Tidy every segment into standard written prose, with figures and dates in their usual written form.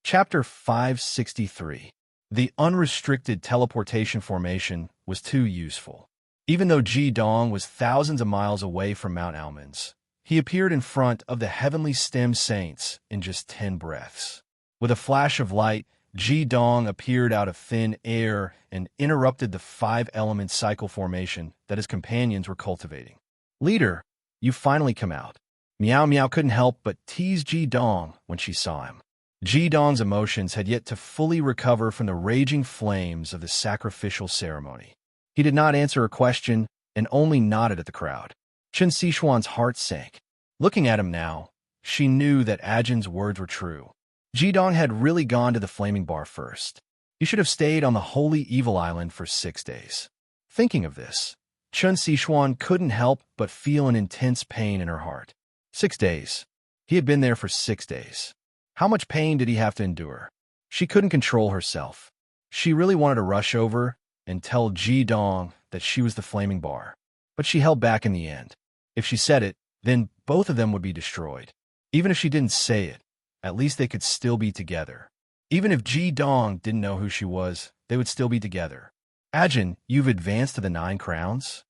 Chapter 563. The unrestricted teleportation formation was too useful. Even though Ji Dong was thousands of miles away from Mount Almonds, he appeared in front of the heavenly stem saints in just 10 breaths. With a flash of light, Ji Dong appeared out of thin air and interrupted the 5-element cycle formation that his companions were cultivating. "Leader, you finally come out." Meow Meow couldn't help but tease Ji Dong when she saw him. Ji Dong's emotions had yet to fully recover from the raging flames of the sacrificial ceremony. He did not answer a question and only nodded at the crowd. Chen Sichuan's heart sank. Looking at him now, she knew that Ajin's words were true. Ji Dong had really gone to the flaming bar first. He should have stayed on the Holy Evil Island for 6 days. Thinking of this, Chen Sichuan couldn't help but feel an intense pain in her heart. 6 days. He had been there for 6 days. How much pain did he have to endure? She couldn't control herself. She really wanted to rush over and tell Ji Dong that she was the flaming bar. But she held back in the end. If she said it, then both of them would be destroyed. Even if she didn't say it, at least they could still be together. Even if Ji Dong didn't know who she was, they would still be together. "Ajin, you've advanced to the 9 crowns?"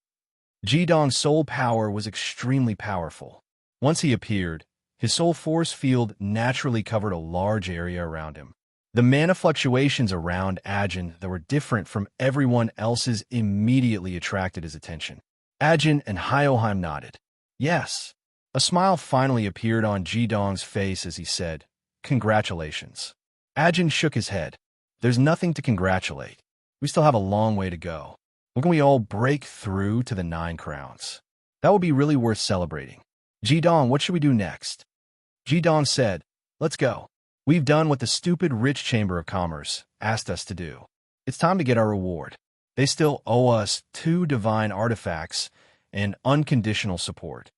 Ji Dong's soul power was extremely powerful. Once he appeared, his soul force field naturally covered a large area around him. The mana fluctuations around Ajin that were different from everyone else's immediately attracted his attention. Ajin and Hyoheim nodded. Yes. A smile finally appeared on Ji Dong's face as he said, "Congratulations." Ajin shook his head. "There's nothing to congratulate. We still have a long way to go. When can we all break through to the 9 crowns? That would be really worth celebrating. Ji Dong, what should we do next?" Ji Dong said, "Let's go. We've done what the stupid rich Chamber of Commerce asked us to do. It's time to get our reward. They still owe us 2 divine artifacts and unconditional support."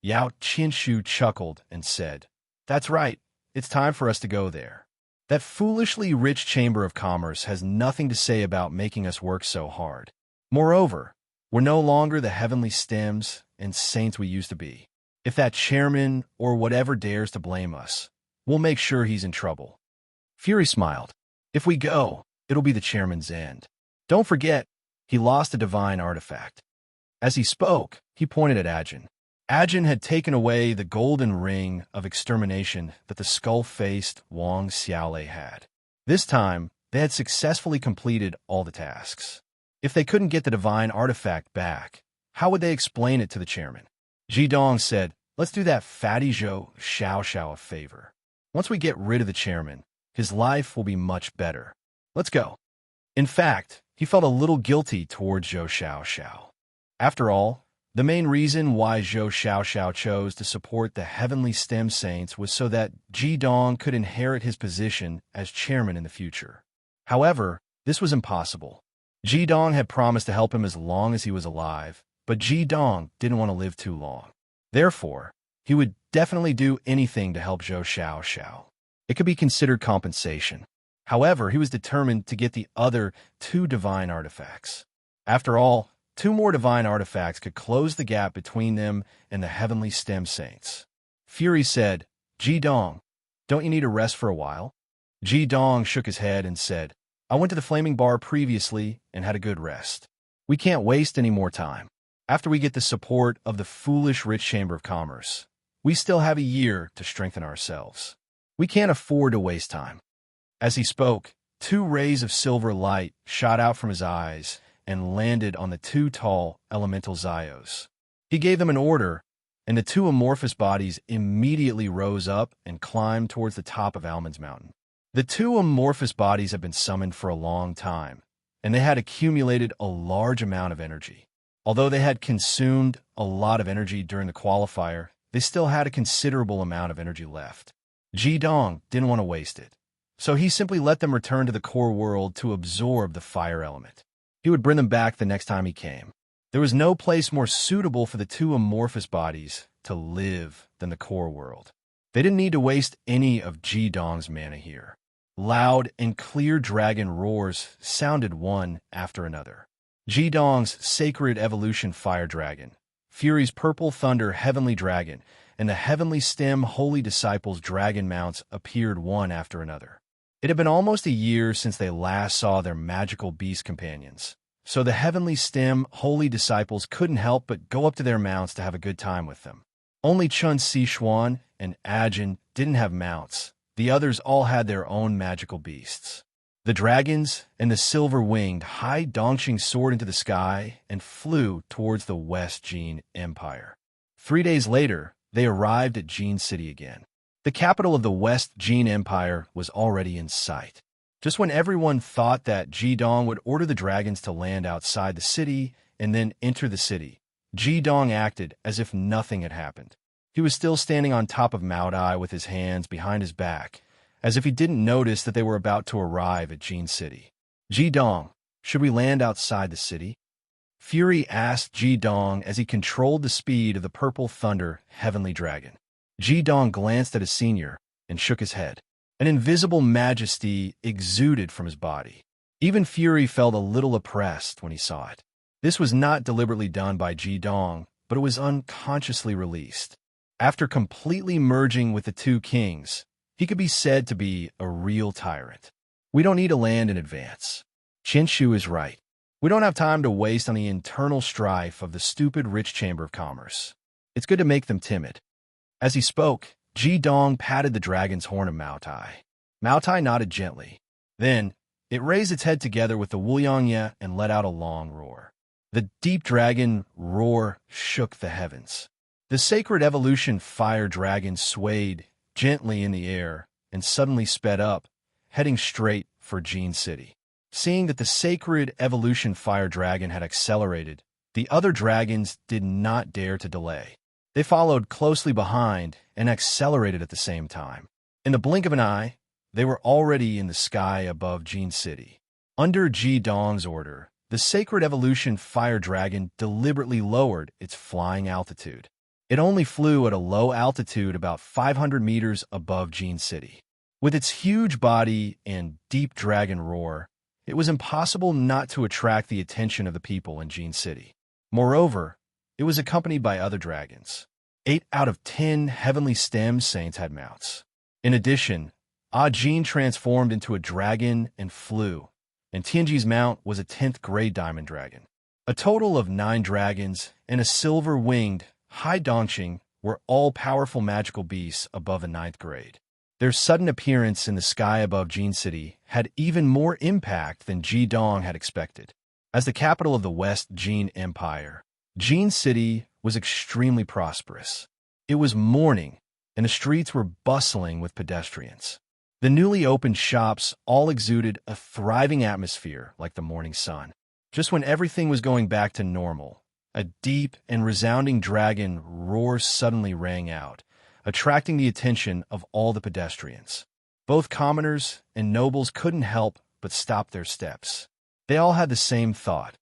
Yao Qinshu chuckled and said, "That's right. It's time for us to go there. That foolishly rich Chamber of Commerce has nothing to say about making us work so hard. Moreover, we're no longer the heavenly stems and saints we used to be. If that chairman or whatever dares to blame us, we'll make sure he's in trouble." Fury smiled. "If we go, it'll be the chairman's end. Don't forget, he lost a divine artifact." As he spoke, he pointed at Ajin. Ajin had taken away the golden ring of extermination that the skull-faced Wang Xiaolei had. This time, they had successfully completed all the tasks. If they couldn't get the divine artifact back, how would they explain it to the chairman? Ji Dong said, "Let's do that fatty Zhou Xiao a favor. Once we get rid of the chairman, his life will be much better. Let's go." In fact, he felt a little guilty towards Zhou Xiao. After all, the main reason why Zhou Xiao chose to support the Heavenly Stem Saints was so that Ji Dong could inherit his position as chairman in the future. However, this was impossible. Ji Dong had promised to help him as long as he was alive, but Ji Dong didn't want to live too long. Therefore, he would definitely do anything to help Zhou Xiao. It could be considered compensation. However, he was determined to get the other 2 divine artifacts. After all, 2 more divine artifacts could close the gap between them and the Heavenly Stem Saints. Fury said, "Ji Dong, don't you need a rest for a while?" Ji Dong shook his head and said, "I went to the Flaming Bar previously and had a good rest. We can't waste any more time. After we get the support of the foolish rich Chamber of Commerce, we still have a year to strengthen ourselves. We can't afford to waste time." As he spoke, 2 rays of silver light shot out from his eyes and landed on the 2 tall elemental Xios. He gave them an order, and the 2 amorphous bodies immediately rose up and climbed towards the top of Almonds Mountain. The 2 amorphous bodies had been summoned for a long time, and they had accumulated a large amount of energy. Although they had consumed a lot of energy during the qualifier, they still had a considerable amount of energy left. Ji Dong didn't want to waste it, so he simply let them return to the core world to absorb the fire element. He would bring them back the next time he came. There was no place more suitable for the 2 amorphous bodies to live than the core world. They didn't need to waste any of Ji Dong's mana here. Loud and clear dragon roars sounded one after another. Ji Dong's Sacred Evolution Fire Dragon, Fury's Purple Thunder Heavenly Dragon, and the Heavenly Stem Holy Disciples Dragon mounts appeared one after another. It had been almost a year since they last saw their magical beast companions, so the heavenly stem holy disciples couldn't help but go up to their mounts to have a good time with them. Only Chun Sichuan and Ajin didn't have mounts. The others all had their own magical beasts. The dragons and the silver-winged Hai Dongxing soared into the sky and flew towards the West Jin Empire. 3 days later, they arrived at Jin City again. The capital of the West Jin Empire was already in sight. Just when everyone thought that Jidong would order the dragons to land outside the city and then enter the city, Jidong acted as if nothing had happened. He was still standing on top of Maodai with his hands behind his back, as if he didn't notice that they were about to arrive at Jin City. Jidong, should we land outside the city? Fury asked Jidong as he controlled the speed of the purple thunder heavenly dragon. Jidong glanced at his senior and shook his head. An invisible majesty exuded from his body. Even Fury felt a little oppressed when he saw it. This was not deliberately done by Jidong, but it was unconsciously released. After completely merging with the two kings, he could be said to be a real tyrant. We don't need to land in advance. Qinshu is right. We don't have time to waste on the internal strife of the stupid rich chamber of commerce. It's good to make them timid. As he spoke, Jidong patted the dragon's horn of Maotai. Maotai nodded gently. Then, it raised its head together with the Wuliangye and let out a long roar. The deep dragon roar shook the heavens. The sacred evolution fire dragon swayed gently in the air and suddenly sped up, heading straight for Jin City. Seeing that the sacred evolution fire dragon had accelerated, the other dragons did not dare to delay. They followed closely behind and accelerated at the same time. In the blink of an eye, they were already in the sky above Jin City. Under Jidong's order, the sacred evolution fire dragon deliberately lowered its flying altitude. It only flew at a low altitude about 500 meters above Jin City. With its huge body and deep dragon roar, it was impossible not to attract the attention of the people in Jin City. Moreover, it was accompanied by other dragons. 8 out of 10 heavenly stem saints had mounts. In addition, Jin transformed into a dragon and flew, and Tianji's mount was a 10th grade diamond dragon. A total of 9 dragons and a silver-winged Hai Dongxing were all powerful magical beasts above the 9th grade. Their sudden appearance in the sky above Jin City had even more impact than Jidong had expected. As the capital of the West Jin Empire, Jin City was extremely prosperous. It was morning, and the streets were bustling with pedestrians. The newly opened shops all exuded a thriving atmosphere like the morning sun. Just when everything was going back to normal, a deep and resounding dragon roar suddenly rang out, attracting the attention of all the pedestrians. Both commoners and nobles couldn't help but stop their steps. They all had the same thought.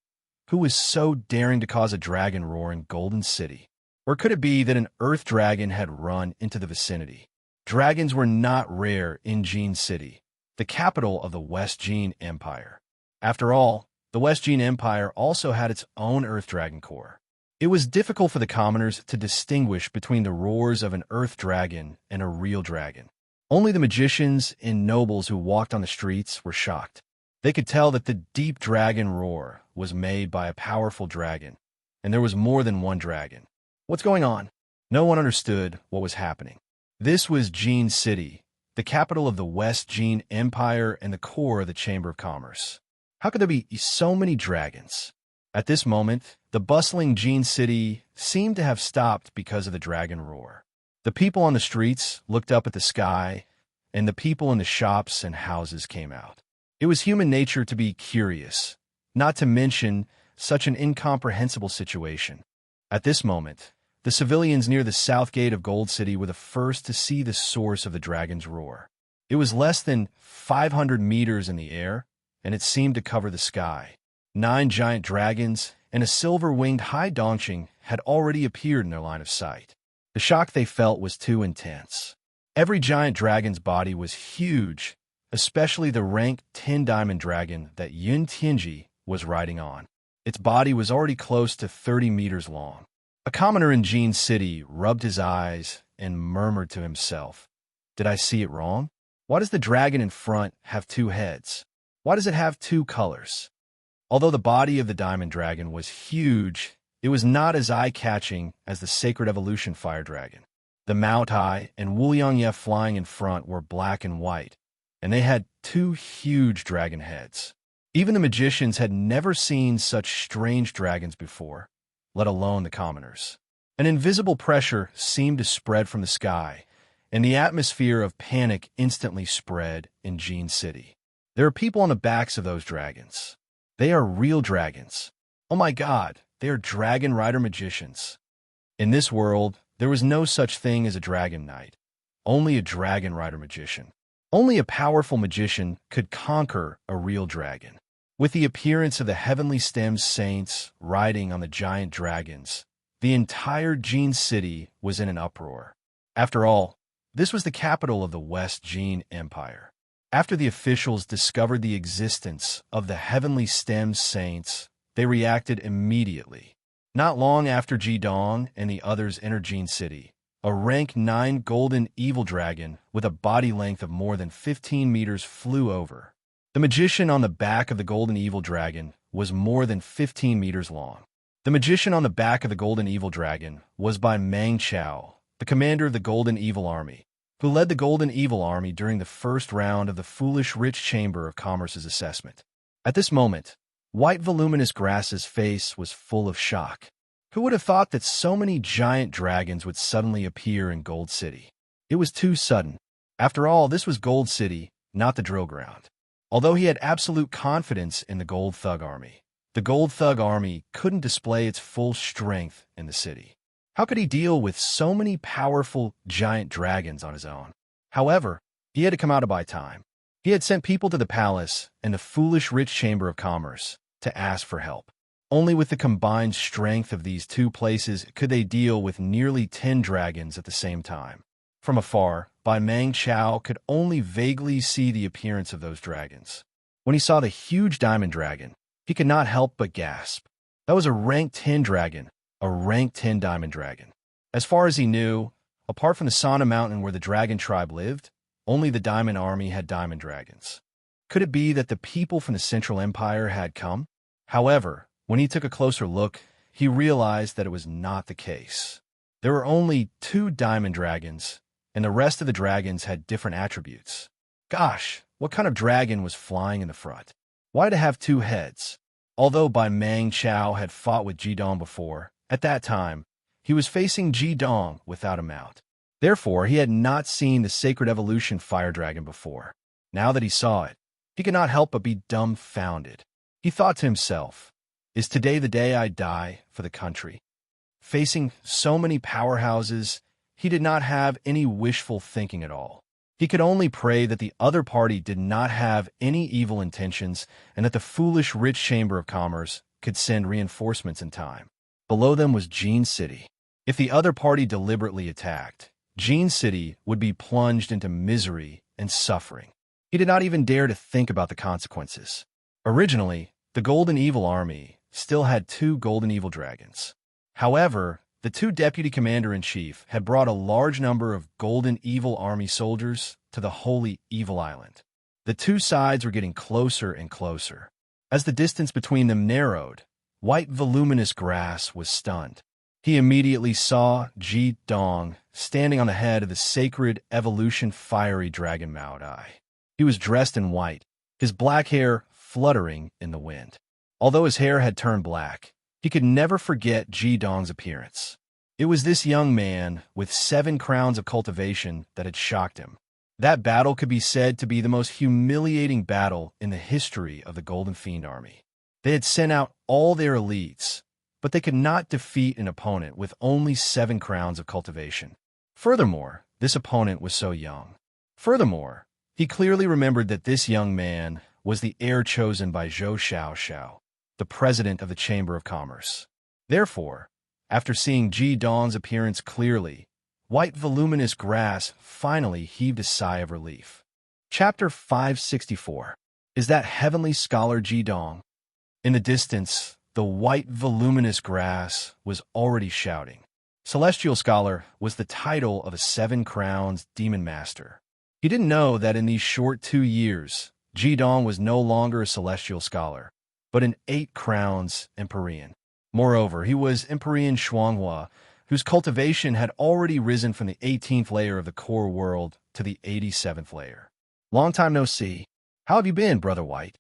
Who was so daring to cause a dragon roar in Golden City? Or could it be that an earth dragon had run into the vicinity? Dragons were not rare in Jin City, the capital of the West Jin Empire. After all, the West Jin Empire also had its own earth dragon core. It was difficult for the commoners to distinguish between the roars of an earth dragon and a real dragon. Only the magicians and nobles who walked on the streets were shocked. They could tell that the deep dragon roar was made by a powerful dragon, and there was more than one dragon. What's going on? No one understood what was happening. This was Jin City, the capital of the West Jin Empire and the core of the Chamber of Commerce. How could there be so many dragons? At this moment, the bustling Jin City seemed to have stopped because of the dragon roar. The people on the streets looked up at the sky, and the people in the shops and houses came out. It was human nature to be curious, not to mention such an incomprehensible situation. At this moment, the civilians near the south gate of Gold City were the first to see the source of the dragon's roar. It was less than 500 meters in the air, and it seemed to cover the sky. 9 giant dragons and a silver-winged Hai Dongxing had already appeared in their line of sight. The shock they felt was too intense. Every giant dragon's body was huge, especially the rank 10 diamond dragon that Yun Tianji was riding on. Its body was already close to 30 meters long. A commoner in Jin City rubbed his eyes and murmured to himself, "Did I see it wrong?" Why does the dragon in front have two heads? Why does it have two colors? Although the body of the diamond dragon was huge, it was not as eye-catching as the sacred evolution fire dragon. The Maotai and Wuliangye flying in front were black and white, and they had two huge dragon heads. Even the magicians had never seen such strange dragons before, let alone the commoners. An invisible pressure seemed to spread from the sky, and the atmosphere of panic instantly spread in Jean City. There are people on the backs of those dragons. They are real dragons. Oh my God, they are dragon rider magicians. In this world, there was no such thing as a dragon knight, only a dragon rider magician. Only a powerful magician could conquer a real dragon. With the appearance of the heavenly stemmed saints riding on the giant dragons, the entire Jean City was in an uproar. After all, this was the capital of the West Jean Empire. After the officials discovered the existence of the heavenly stemmed saints, they reacted immediately. Not long after Jidong and the others entered Jean City, a rank 9 golden evil dragon with a body length of more than 15 meters flew over. The magician on the back of the golden evil dragon was more than 15 meters long. The magician on the back of the golden evil dragon was by Mang Chao, the commander of the Golden Evil Army, who led the Golden Evil Army during the first round of the Foolish Rich Chamber of Commerce's assessment. At this moment, White Voluminous Grass's face was full of shock. Who would have thought that so many giant dragons would suddenly appear in Gold City? It was too sudden. After all, this was Gold City, not the drill ground. Although he had absolute confidence in the Gold Thug Army, the Gold Thug Army couldn't display its full strength in the city. How could he deal with so many powerful giant dragons on his own? However, he had to come out to buy time. He had sent people to the palace and the Foolish Rich Chamber of Commerce to ask for help. Only with the combined strength of these two places could they deal with nearly 10 dragons at the same time. From afar, Bai Mang Chao could only vaguely see the appearance of those dragons. When he saw the huge diamond dragon, he could not help but gasp. That was a rank 10 dragon, a rank 10 diamond dragon. As far as he knew, apart from the Sana Mountain where the dragon tribe lived, only the Diamond Army had diamond dragons. Could it be that the people from the Central Empire had come? However, when he took a closer look, he realized that it was not the case. There were only 2 diamond dragons, and the rest of the dragons had different attributes. Gosh, what kind of dragon was flying in the front? Why to have 2 heads? Although Bai Mang Chao had fought with Jidong before, at that time, he was facing Jidong without a mount. Therefore, he had not seen the Sacred Evolution Fire Dragon before. Now that he saw it, he could not help but be dumbfounded. He thought to himself, "Is today the day I die for the country?" Facing so many powerhouses, he did not have any wishful thinking at all. He could only pray that the other party did not have any evil intentions and that the Foolish Rich Chamber of Commerce could send reinforcements in time. Below them was Jean City. If the other party deliberately attacked, Jean City would be plunged into misery and suffering. He did not even dare to think about the consequences. Originally, the Golden Evil Army still had 2 Golden Evil Dragons. However, the 2 Deputy Commander-in-Chief had brought a large number of Golden Evil Army soldiers to the Holy Evil Island. The 2 sides were getting closer and closer. As the distance between them narrowed, White Voluminous Grass was stunned. He immediately saw Ji Dong standing on the head of the sacred evolution fiery dragon Maodai. He was dressed in white, his black hair fluttering in the wind. Although his hair had turned black, he could never forget Ji Dong's appearance. It was this young man with 7 crowns of cultivation that had shocked him. That battle could be said to be the most humiliating battle in the history of the Golden Fiend Army. They had sent out all their elites, but they could not defeat an opponent with only 7 crowns of cultivation. Furthermore, this opponent was so young. Furthermore, he clearly remembered that this young man was the heir chosen by Zhou Xiaoxiao, the president of the Chamber of Commerce. Therefore, after seeing Ji Dong's appearance clearly, White Voluminous Grass finally heaved a sigh of relief. Chapter 564. Is that heavenly scholar Ji Dong? In the distance, the White Voluminous Grass was already shouting. Celestial Scholar was the title of a 7 crowns demon master. He didn't know that in these short 2 years, Jidong was no longer a celestial scholar, but an 8 crowns Empyrean. Moreover, he was Empyrean Shuanghua, whose cultivation had already risen from the 18th layer of the core world to the 87th layer. Long time no see. How have you been, Brother White?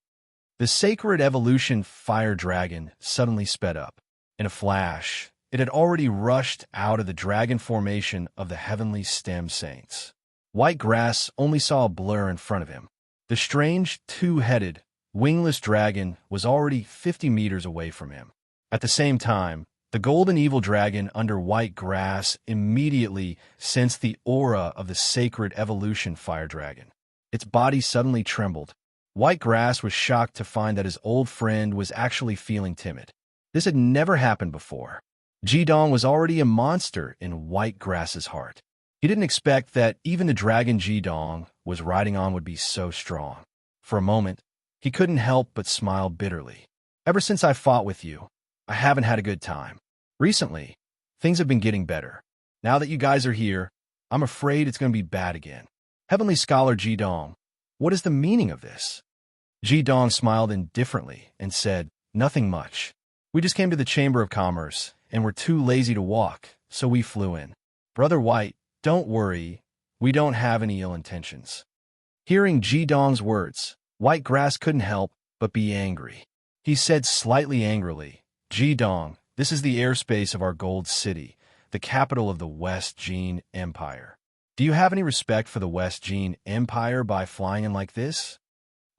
The sacred evolution fire dragon suddenly sped up. In a flash, it had already rushed out of the dragon formation of the heavenly stem saints. White Grass only saw a blur in front of him. The strange, two-headed, wingless dragon was already 50 meters away from him. At the same time, the golden evil dragon under White Grass immediately sensed the aura of the sacred evolution fire dragon. Its body suddenly trembled. White Grass was shocked to find that his old friend was actually feeling timid. This had never happened before. Jidong was already a monster in White Grass's heart. He didn't expect that even the dragon Jidong was riding on would be so strong. For a moment, he couldn't help but smile bitterly. Ever since I fought with you, I haven't had a good time. Recently, things have been getting better. Now that you guys are here, I'm afraid it's going to be bad again. Heavenly Scholar Jidong, what is the meaning of this? Jidong smiled indifferently and said, nothing much. We just came to the Chamber of Commerce, and were too lazy to walk, so we flew in. Brother White, don't worry, we don't have any ill intentions. Hearing Jidong's words, White Grass couldn't help but be angry. He said slightly angrily, Jidong, this is the airspace of our Gold City, the capital of the West Jin Empire. Do you have any respect for the West Jin Empire by flying in like this?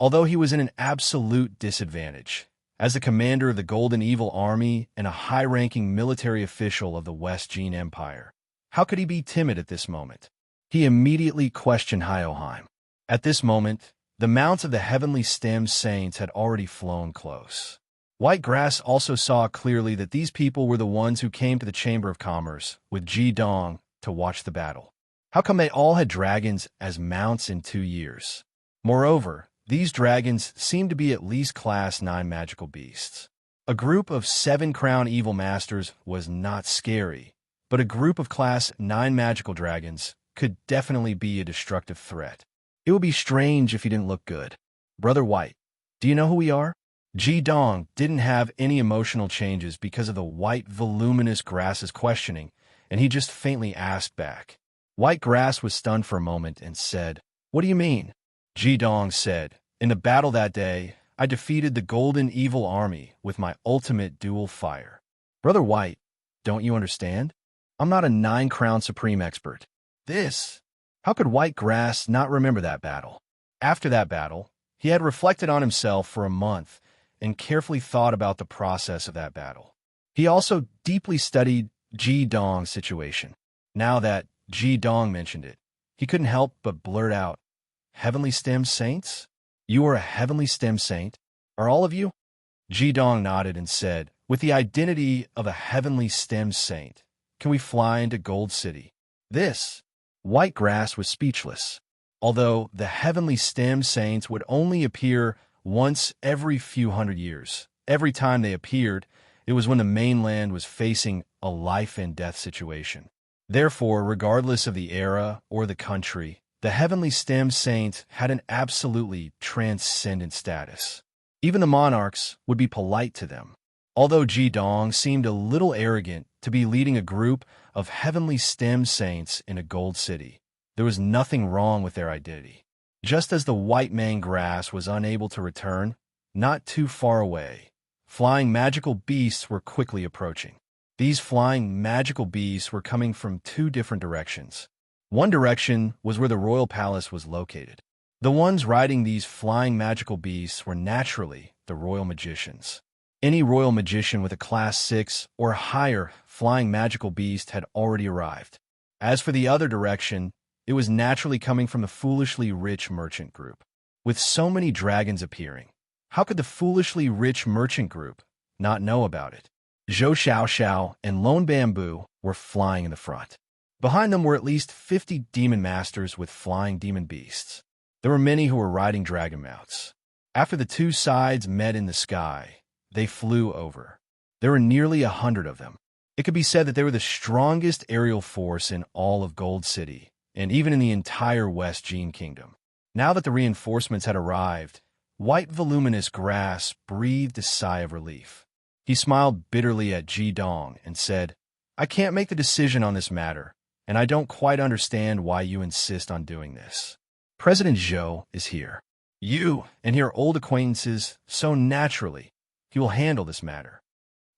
Although he was in an absolute disadvantage, as the commander of the Golden Evil Army and a high-ranking military official of the West Jin Empire, how could he be timid at this moment? He immediately questioned Hyoheim. At this moment, the mounts of the heavenly stem saints had already flown close. White Grass also saw clearly that these people were the ones who came to the Chamber of Commerce with Jidong to watch the battle. How come they all had dragons as mounts in 2 years? Moreover, these dragons seemed to be at least Class 9 magical beasts. A group of 7 crown evil masters was not scary, but a group of Class 9 magical dragons could definitely be a destructive threat. It would be strange if he didn't look good. Brother White, do you know who we are? Jidong didn't have any emotional changes because of the white voluminous grass's questioning, and he just faintly asked back. White Grass was stunned for a moment and said, What do you mean? Jidong said, In the battle that day, I defeated the Golden Evil Army with my ultimate dual fire. Brother White, don't you understand? I'm not a 9-crown supreme expert. How could White Grass not remember that battle? After that battle, he had reflected on himself for a month and carefully thought about the process of that battle. He also deeply studied Jidong's situation. Now that Jidong mentioned it, he couldn't help but blurt out, Heavenly Stem Saints? You are a Heavenly Stem Saint? Are all of you? Jidong nodded and said, With the identity of a Heavenly Stem Saint, can we fly into Gold City? White Grass was speechless. Although the Heavenly Stem Saints would only appear once every few hundred years, every time they appeared, it was when the mainland was facing a life-and-death situation. Therefore, regardless of the era or the country, the Heavenly Stem Saints had an absolutely transcendent status. Even the monarchs would be polite to them. Although Jidong seemed a little arrogant to be leading a group of Heavenly Stem Saints in a Gold City, there was nothing wrong with their identity. Just as the white man grass was unable to return, not too far away, flying magical beasts were quickly approaching. These flying magical beasts were coming from 2 different directions. One direction was where the royal palace was located. The ones riding these flying magical beasts were naturally the royal magicians. Any royal magician with a Class 6 or higher flying magical beast had already arrived. As for the other direction, it was naturally coming from the foolishly rich merchant group. With so many dragons appearing, how could the foolishly rich merchant group not know about it? Zhou Xiaoxiao and Lone Bamboo were flying in the front. Behind them were at least 50 demon masters with flying demon beasts. There were many who were riding dragon mounts. After the 2 sides met in the sky, they flew over. There were nearly 100 of them. It could be said that they were the strongest aerial force in all of Gold City, and even in the entire West Gene Kingdom. Now that the reinforcements had arrived, white voluminous grass breathed a sigh of relief. He smiled bitterly at Ji Dong and said, I can't make the decision on this matter, and I don't quite understand why you insist on doing this. President Zhou is here. You and your old acquaintances, so naturally, he will handle this matter.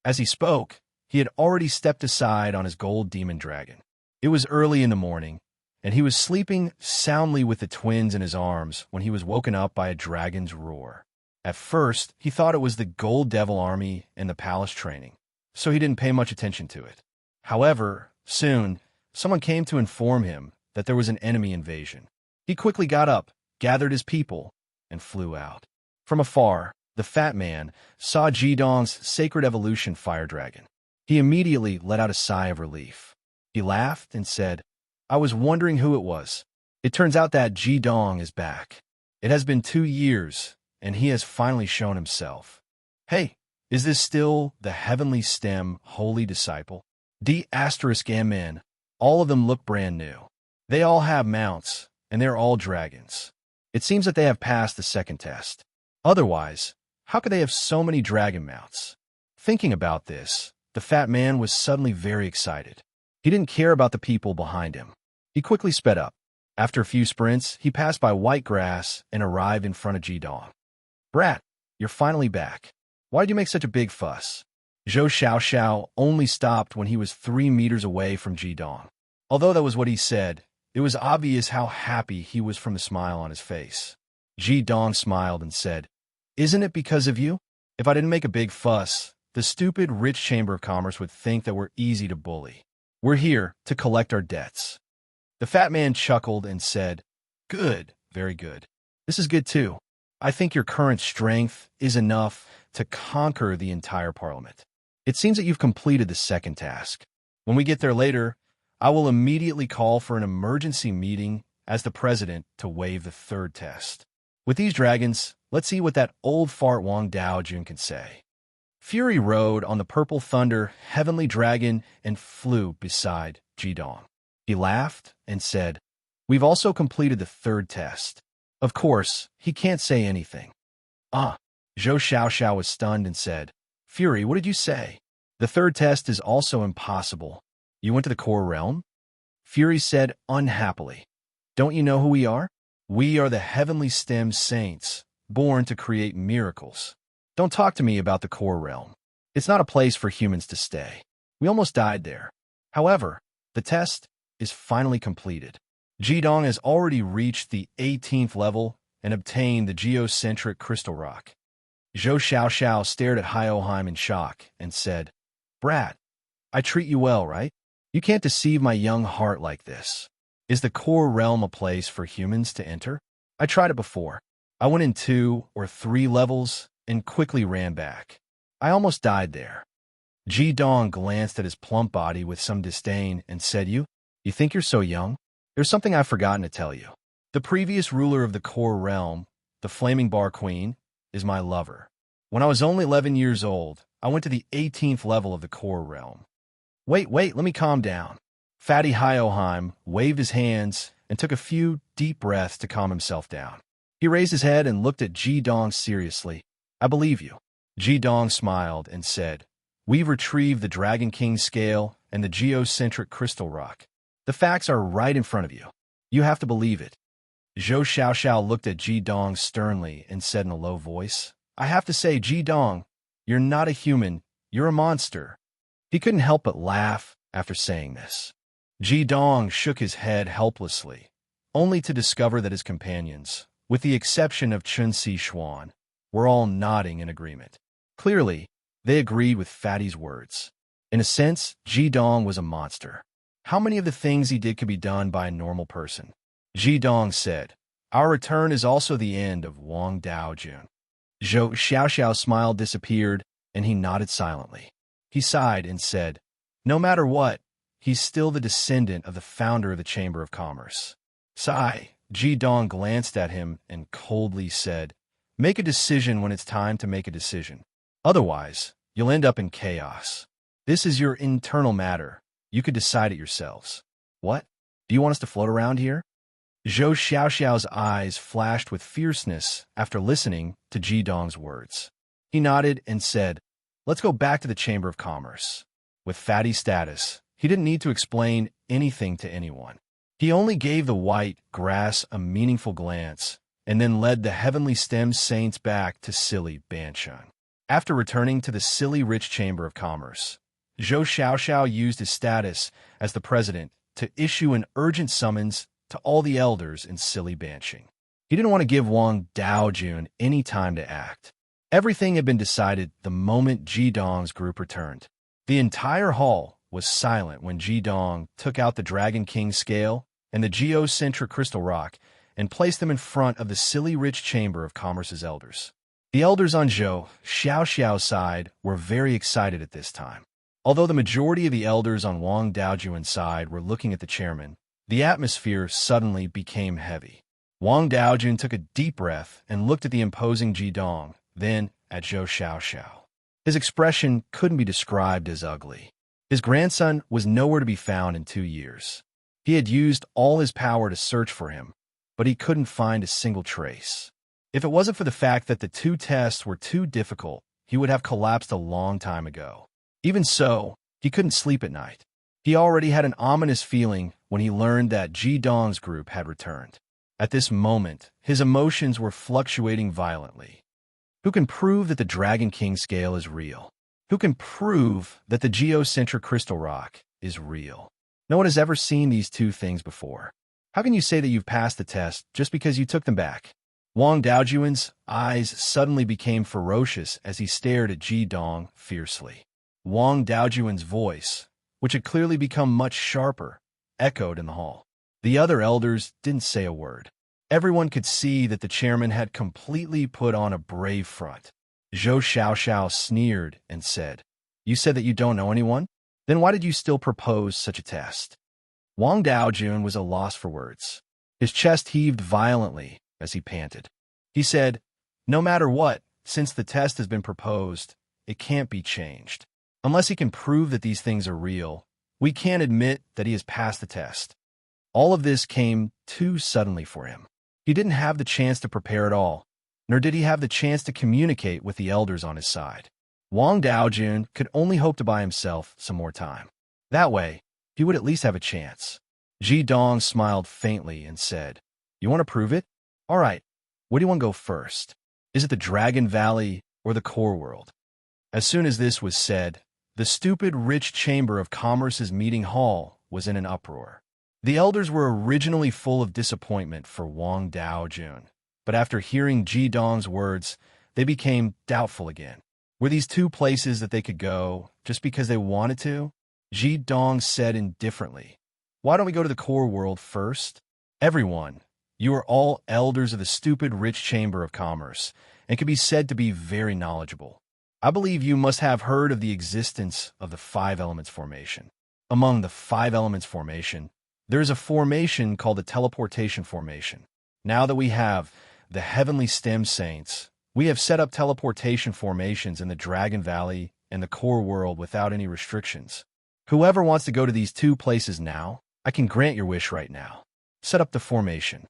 As he spoke, he had already stepped aside on his gold demon dragon. It was early in the morning, and he was sleeping soundly with the twins in his arms when he was woken up by a dragon's roar. At first, he thought it was the Gold Devil Army in the palace training, so he didn't pay much attention to it. However, soon, someone came to inform him that there was an enemy invasion. He quickly got up, gathered his people, and flew out. From afar, the fat man saw Ji Dong's sacred evolution fire dragon. He immediately let out a sigh of relief. He laughed and said, I was wondering who it was. It turns out that Ji Dong is back. It has been 2 years, and he has finally shown himself. Hey, is this still the heavenly stem holy disciple? D*MN. All of them look brand new. They all have mounts, and they're all dragons. It seems that they have passed the second test. Otherwise, how could they have so many dragon mounts? Thinking about this, the fat man was suddenly very excited. He didn't care about the people behind him. He quickly sped up. After a few sprints, he passed by white grass and arrived in front of Ji Dong. Brat, you're finally back. Why did you make such a big fuss? Zhou Xiaoxiao only stopped when he was 3 meters away from Ji Dong. Although that was what he said, it was obvious how happy he was from the smile on his face. Ji Dong smiled and said, Isn't it because of you? If I didn't make a big fuss, the stupid rich Chamber of Commerce would think that we're easy to bully. We're here to collect our debts. The fat man chuckled and said, Good, very good. This is good too. I think your current strength is enough to conquer the entire parliament. It seems that you've completed the second task. When we get there later, I will immediately call for an emergency meeting as the president to waive the third test. With these dragons, let's see what that old fart Wang Daojun can say. Fury rode on the purple thunder heavenly dragon and flew beside Ji Dong. He laughed and said, We've also completed the third test. Of course, he can't say anything. Zhou Xiaoxiao was stunned and said, Fury, what did you say? The third test is also impossible. You went to the core realm? Fury said unhappily, Don't you know who we are? We are the heavenly stem saints, born to create miracles. Don't talk to me about the core realm. It's not a place for humans to stay. We almost died there. However, the test is finally completed. Ji Dong has already reached the 18th level and obtained the geocentric crystal rock. Zhou Xiaoxiao stared at Hyoheim in shock and said, Brat, I treat you well, right? You can't deceive my young heart like this. Is the core realm a place for humans to enter? I tried it before. I went in 2 or 3 levels and quickly ran back. I almost died there. Ji Dong glanced at his plump body with some disdain and said, You think you're so young? There's something I've forgotten to tell you. The previous ruler of the core realm, the Flaming Bar Queen, is my lover. When I was only 11 years old, I went to the 18th level of the core realm. Wait, let me calm down. Fatty Hyoheim waved his hands and took a few deep breaths to calm himself down. He raised his head and looked at Ji Dong seriously. I believe you. Ji Dong smiled and said, We've retrieved the Dragon King scale and the geocentric crystal rock. The facts are right in front of you. You have to believe it. Zhou Xiaoxiao looked at Ji Dong sternly and said in a low voice, I have to say, Ji Dong, you're not a human, you're a monster. He couldn't help but laugh after saying this. Ji Dong shook his head helplessly, only to discover that his companions, with the exception of Chun Si Xuan, were all nodding in agreement. Clearly, they agreed with Fatty's words. In a sense, Ji Dong was a monster. How many of the things he did could be done by a normal person? Ji Dong said, Our return is also the end of Wang Daojun. Zhou Xiaoxiao's smile disappeared, and he nodded silently. He sighed and said, No matter what, he's still the descendant of the founder of the Chamber of Commerce. Sigh. Ji Dong glanced at him and coldly said, Make a decision when it's time to make a decision. Otherwise, you'll end up in chaos. This is your internal matter. You could decide it yourselves. What? Do you want us to float around here? Zhou Xiaoxiao's eyes flashed with fierceness after listening to Ji Dong's words. He nodded and said, "Let's go back to the Chamber of Commerce." With fatty status, he didn't need to explain anything to anyone. He only gave the white grass a meaningful glance and then led the heavenly stemmed saints back to silly Banshan. After returning to the silly rich Chamber of Commerce, Zhou Xiaoxiao used his status as the president to issue an urgent summons to all the elders in silly Banshing. He didn't want to give Wang Daojun any time to act. Everything had been decided the moment Ji Dong's group returned. The entire hall was silent when Ji Dong took out the Dragon King scale and the geocentric crystal rock and placed them in front of the silly rich Chamber of Commerce's elders. The elders on Zhou Xiaoxiao's side were very excited at this time. Although the majority of the elders on Wang Daojun's side were looking at the chairman, the atmosphere suddenly became heavy. Wang Daojun took a deep breath and looked at the imposing Ji Dong, then at Zhou Xiaoxiao. His expression couldn't be described as ugly. His grandson was nowhere to be found in 2 years. He had used all his power to search for him, but he couldn't find a single trace. If it wasn't for the fact that the 2 tests were too difficult, he would have collapsed a long time ago. Even so, he couldn't sleep at night. He already had an ominous feeling when he learned that Ji Dong's group had returned. At this moment, his emotions were fluctuating violently. Who can prove that the Dragon King scale is real? Who can prove that the geocentric crystal rock is real? No one has ever seen these 2 things before. How can you say that you've passed the test just because you took them back? Wang Daojun's eyes suddenly became ferocious as he stared at Ji Dong fiercely. Wang Daojun's voice, which had clearly become much sharper, echoed in the hall. The other elders didn't say a word. Everyone could see that the chairman had completely put on a brave front. Zhou Xiaoxiao sneered and said, "You said that you don't know anyone? Then why did you still propose such a test?" Wang Daojun was at a loss for words. His chest heaved violently as he panted. He said, "No matter what, since the test has been proposed, it can't be changed. Unless he can prove that these things are real, we can't admit that he has passed the test." All of this came too suddenly for him. He didn't have the chance to prepare at all, nor did he have the chance to communicate with the elders on his side. Wang Daojun could only hope to buy himself some more time. That way, he would at least have a chance. Ji Dong smiled faintly and said, "You want to prove it? All right, where do you want to go first? Is it the Dragon Valley or the Core World?" As soon as this was said, the stupid rich Chamber of Commerce's meeting hall was in an uproar. The elders were originally full of disappointment for Wang Daojun, but after hearing Ji Dong's words, they became doubtful again. Were these 2 places that they could go just because they wanted to? Ji Dong said indifferently, "Why don't we go to the Core World first? Everyone, you are all elders of the stupid rich Chamber of Commerce and can be said to be very knowledgeable. I believe you must have heard of the existence of the 5 elements formation. Among the 5 elements formation, there is a formation called the teleportation formation. Now that we have the heavenly stem saints, we have set up teleportation formations in the Dragon Valley and the Core World without any restrictions. Whoever wants to go to these 2 places now, I can grant your wish right now. Set up the formation."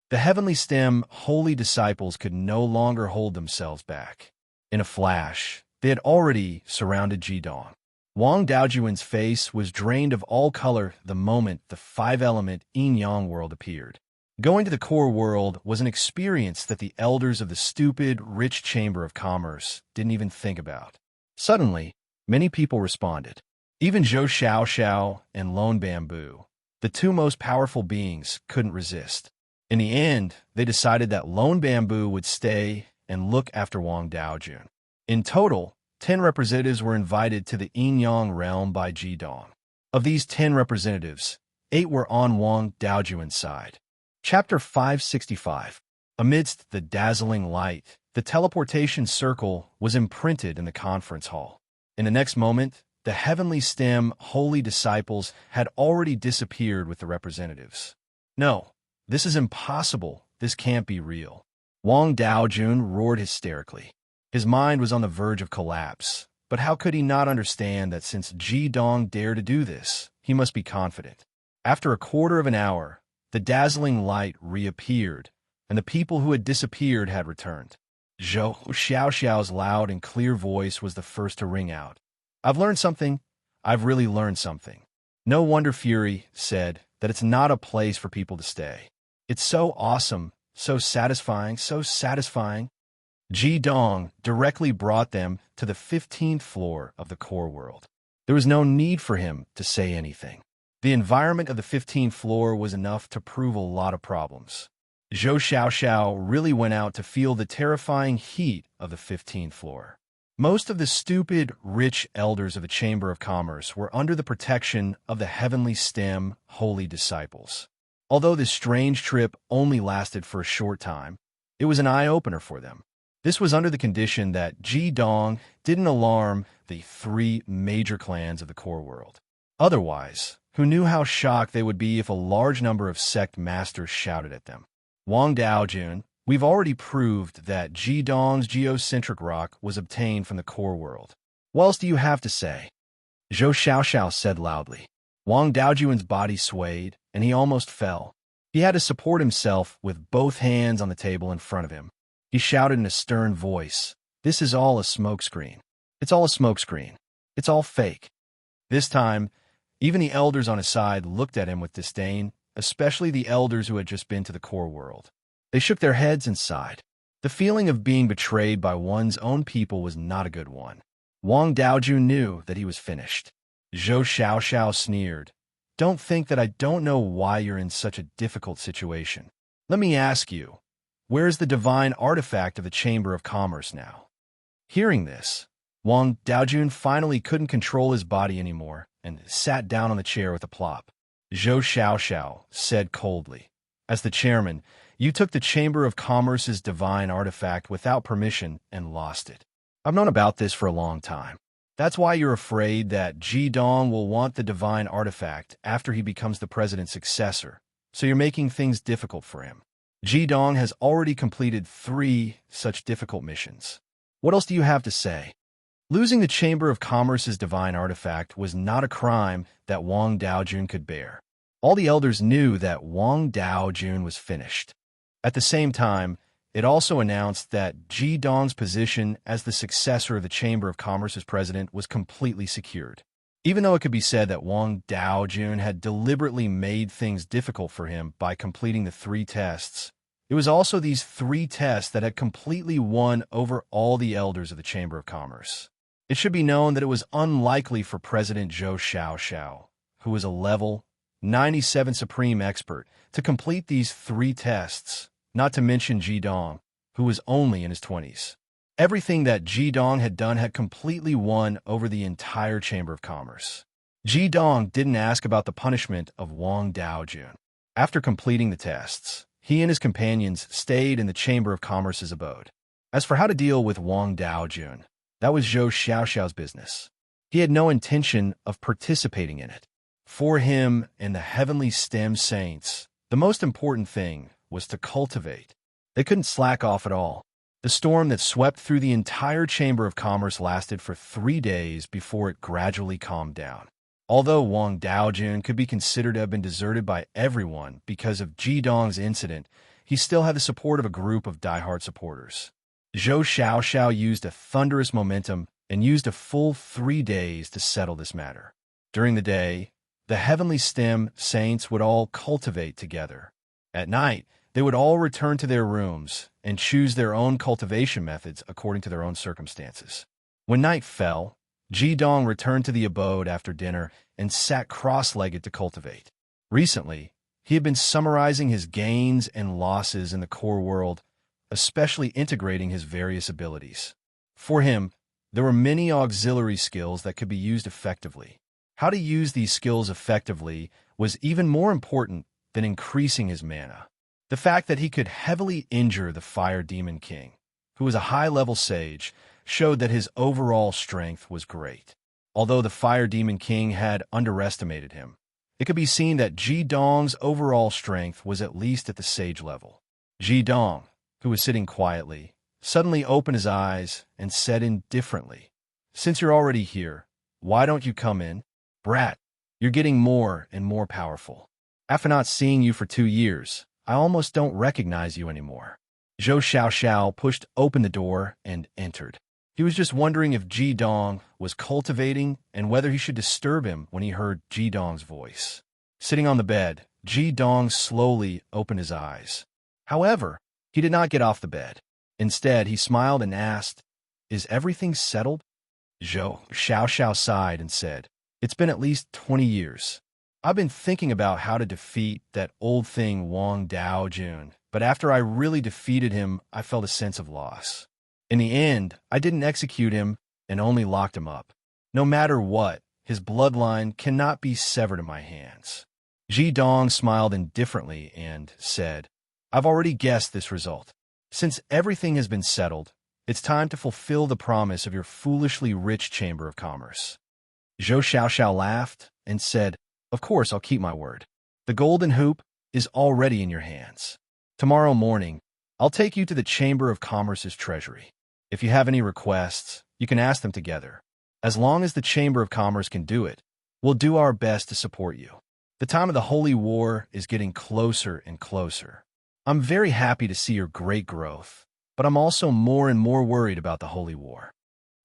The heavenly stem holy disciples could no longer hold themselves back. In a flash, they had already surrounded Ji Dong. Wang Daojun's face was drained of all color the moment the 5-element yin-yang world appeared. Going to the Core World was an experience that the elders of the stupid, rich Chamber of Commerce didn't even think about. Suddenly, many people responded. Even Zhou Xiaoxiao and Lone Bamboo, the 2 most powerful beings, couldn't resist. In the end, they decided that Lone Bamboo would stay and look after Wang Daojun. In total, 10 representatives were invited to the yin-yang realm by Ji Dong. Of these 10 representatives, 8 were on Wang Daojun's side. Chapter 565. Amidst the dazzling light, the teleportation circle was imprinted in the conference hall. In the next moment, the heavenly stem holy disciples had already disappeared with the representatives. "No, this is impossible. This can't be real." Wang Daojun roared hysterically. His mind was on the verge of collapse, but how could he not understand that since Ji Dong dared to do this, he must be confident? After a quarter of an hour, the dazzling light reappeared, and the people who had disappeared had returned. Zhou Xiaoxiao's loud and clear voice was the first to ring out. "I've learned something. I've really learned something. No wonder Fury said that it's not a place for people to stay. It's so awesome, so satisfying, so satisfying." Ji Dong directly brought them to the 15th floor of the core world. There was no need for him to say anything. The environment of the 15th floor was enough to prove a lot of problems. Zhou Xiaoxiao really went out to feel the terrifying heat of the 15th floor. Most of the stupid, rich elders of the Chamber of Commerce were under the protection of the Heavenly Stem Holy Disciples. Although this strange trip only lasted for a short time, it was an eye-opener for them. This was under the condition that Ji Dong didn't alarm the 3 major clans of the core world. Otherwise, who knew how shocked they would be if a large number of sect masters shouted at them? "Wang Daojun, we've already proved that Ji Dong's geocentric rock was obtained from the core world. What else do you have to say?" Zhou Xiaoxiao said loudly. Wang Daojun's body swayed, and he almost fell. He had to support himself with both hands on the table in front of him. He shouted in a stern voice, "This is all a smokescreen. It's all a smokescreen. It's all fake." This time, even the elders on his side looked at him with disdain, especially the elders who had just been to the core world. They shook their heads and sighed. The feeling of being betrayed by one's own people was not a good one. Wang Daojun knew that he was finished. Zhou Xiaoxiao sneered. "Don't think that I don't know why you're in such a difficult situation. Let me ask you, where is the divine artifact of the Chamber of Commerce now?" Hearing this, Wang Daojun finally couldn't control his body anymore and sat down on the chair with a plop. Zhou Xiaoxiao said coldly, "As the chairman, you took the Chamber of Commerce's divine artifact without permission and lost it. I've known about this for a long time. That's why you're afraid that Ji Dong will want the divine artifact after he becomes the president's successor, so you're making things difficult for him. Ji Dong has already completed 3 such difficult missions. What else do you have to say?" Losing the Chamber of Commerce's divine artifact was not a crime that Wang Daojun could bear. All the elders knew that Wang Daojun was finished. At the same time, it also announced that Ji Dong's position as the successor of the Chamber of Commerce's president was completely secured. Even though it could be said that Wang Daojun had deliberately made things difficult for him by completing the 3 tests, it was also these 3 tests that had completely won over all the elders of the Chamber of Commerce. It should be known that it was unlikely for President Zhou Xiaoxiao, who was a level 97 supreme expert, to complete these 3 tests, not to mention Ji Dong, who was only in his 20s. Everything that Ji Dong had done had completely won over the entire Chamber of Commerce. Ji Dong didn't ask about the punishment of Wang Daojun. After completing the tests, he and his companions stayed in the Chamber of Commerce's abode. As for how to deal with Wang Daojun, that was Zhou Xiaoxiao's business. He had no intention of participating in it. For him and the Heavenly Stem Saints, the most important thing was to cultivate. They couldn't slack off at all. The storm that swept through the entire Chamber of Commerce lasted for 3 days before it gradually calmed down. Although Wang Daojun could be considered to have been deserted by everyone because of Ji Dong's incident, he still had the support of a group of diehard supporters. Zhou Xiaoxiao used a thunderous momentum and used a full 3 days to settle this matter. During the day, the Heavenly Stem Saints would all cultivate together. At night, they would all return to their rooms and choose their own cultivation methods according to their own circumstances. When night fell, Ji Dong returned to the abode after dinner and sat cross-legged to cultivate. Recently, he had been summarizing his gains and losses in the core world, especially integrating his various abilities. For him, there were many auxiliary skills that could be used effectively. How to use these skills effectively was even more important than increasing his mana. The fact that he could heavily injure the Fire Demon King, who was a high-level sage, showed that his overall strength was great. Although the Fire Demon King had underestimated him, it could be seen that Ji Dong's overall strength was at least at the sage level. Ji Dong, who was sitting quietly, suddenly opened his eyes and said indifferently, "Since you're already here, why don't you come in? Brat, you're getting more and more powerful. After not seeing you for 2 years, I almost don't recognize you anymore. Zhou Xiaoxiao pushed open the door and entered. He was just wondering if Ji Dong was cultivating and whether he should disturb him when he heard Ji Dong's voice. Sitting on the bed, Ji Dong slowly opened his eyes. However, he did not get off the bed. Instead, he smiled and asked, "Is everything settled?" Zhou Xiaoxiao sighed and said, "It's been at least 20 years. I've been thinking about how to defeat that old thing Wang Daojun, but after I really defeated him, I felt a sense of loss. In the end, I didn't execute him and only locked him up. No matter what, his bloodline cannot be severed in my hands." Ji Dong smiled indifferently and said, "I've already guessed this result. Since everything has been settled, it's time to fulfill the promise of your foolishly rich Chamber of Commerce." Zhou Xiaoxiao laughed and said, "Of course I'll keep my word. The golden hoop is already in your hands. Tomorrow morning, I'll take you to the Chamber of Commerce's treasury. If you have any requests, you can ask them together. As long as the Chamber of Commerce can do it, we'll do our best to support you. The time of the Holy War is getting closer and closer. I'm very happy to see your great growth, but I'm also more and more worried about the Holy War."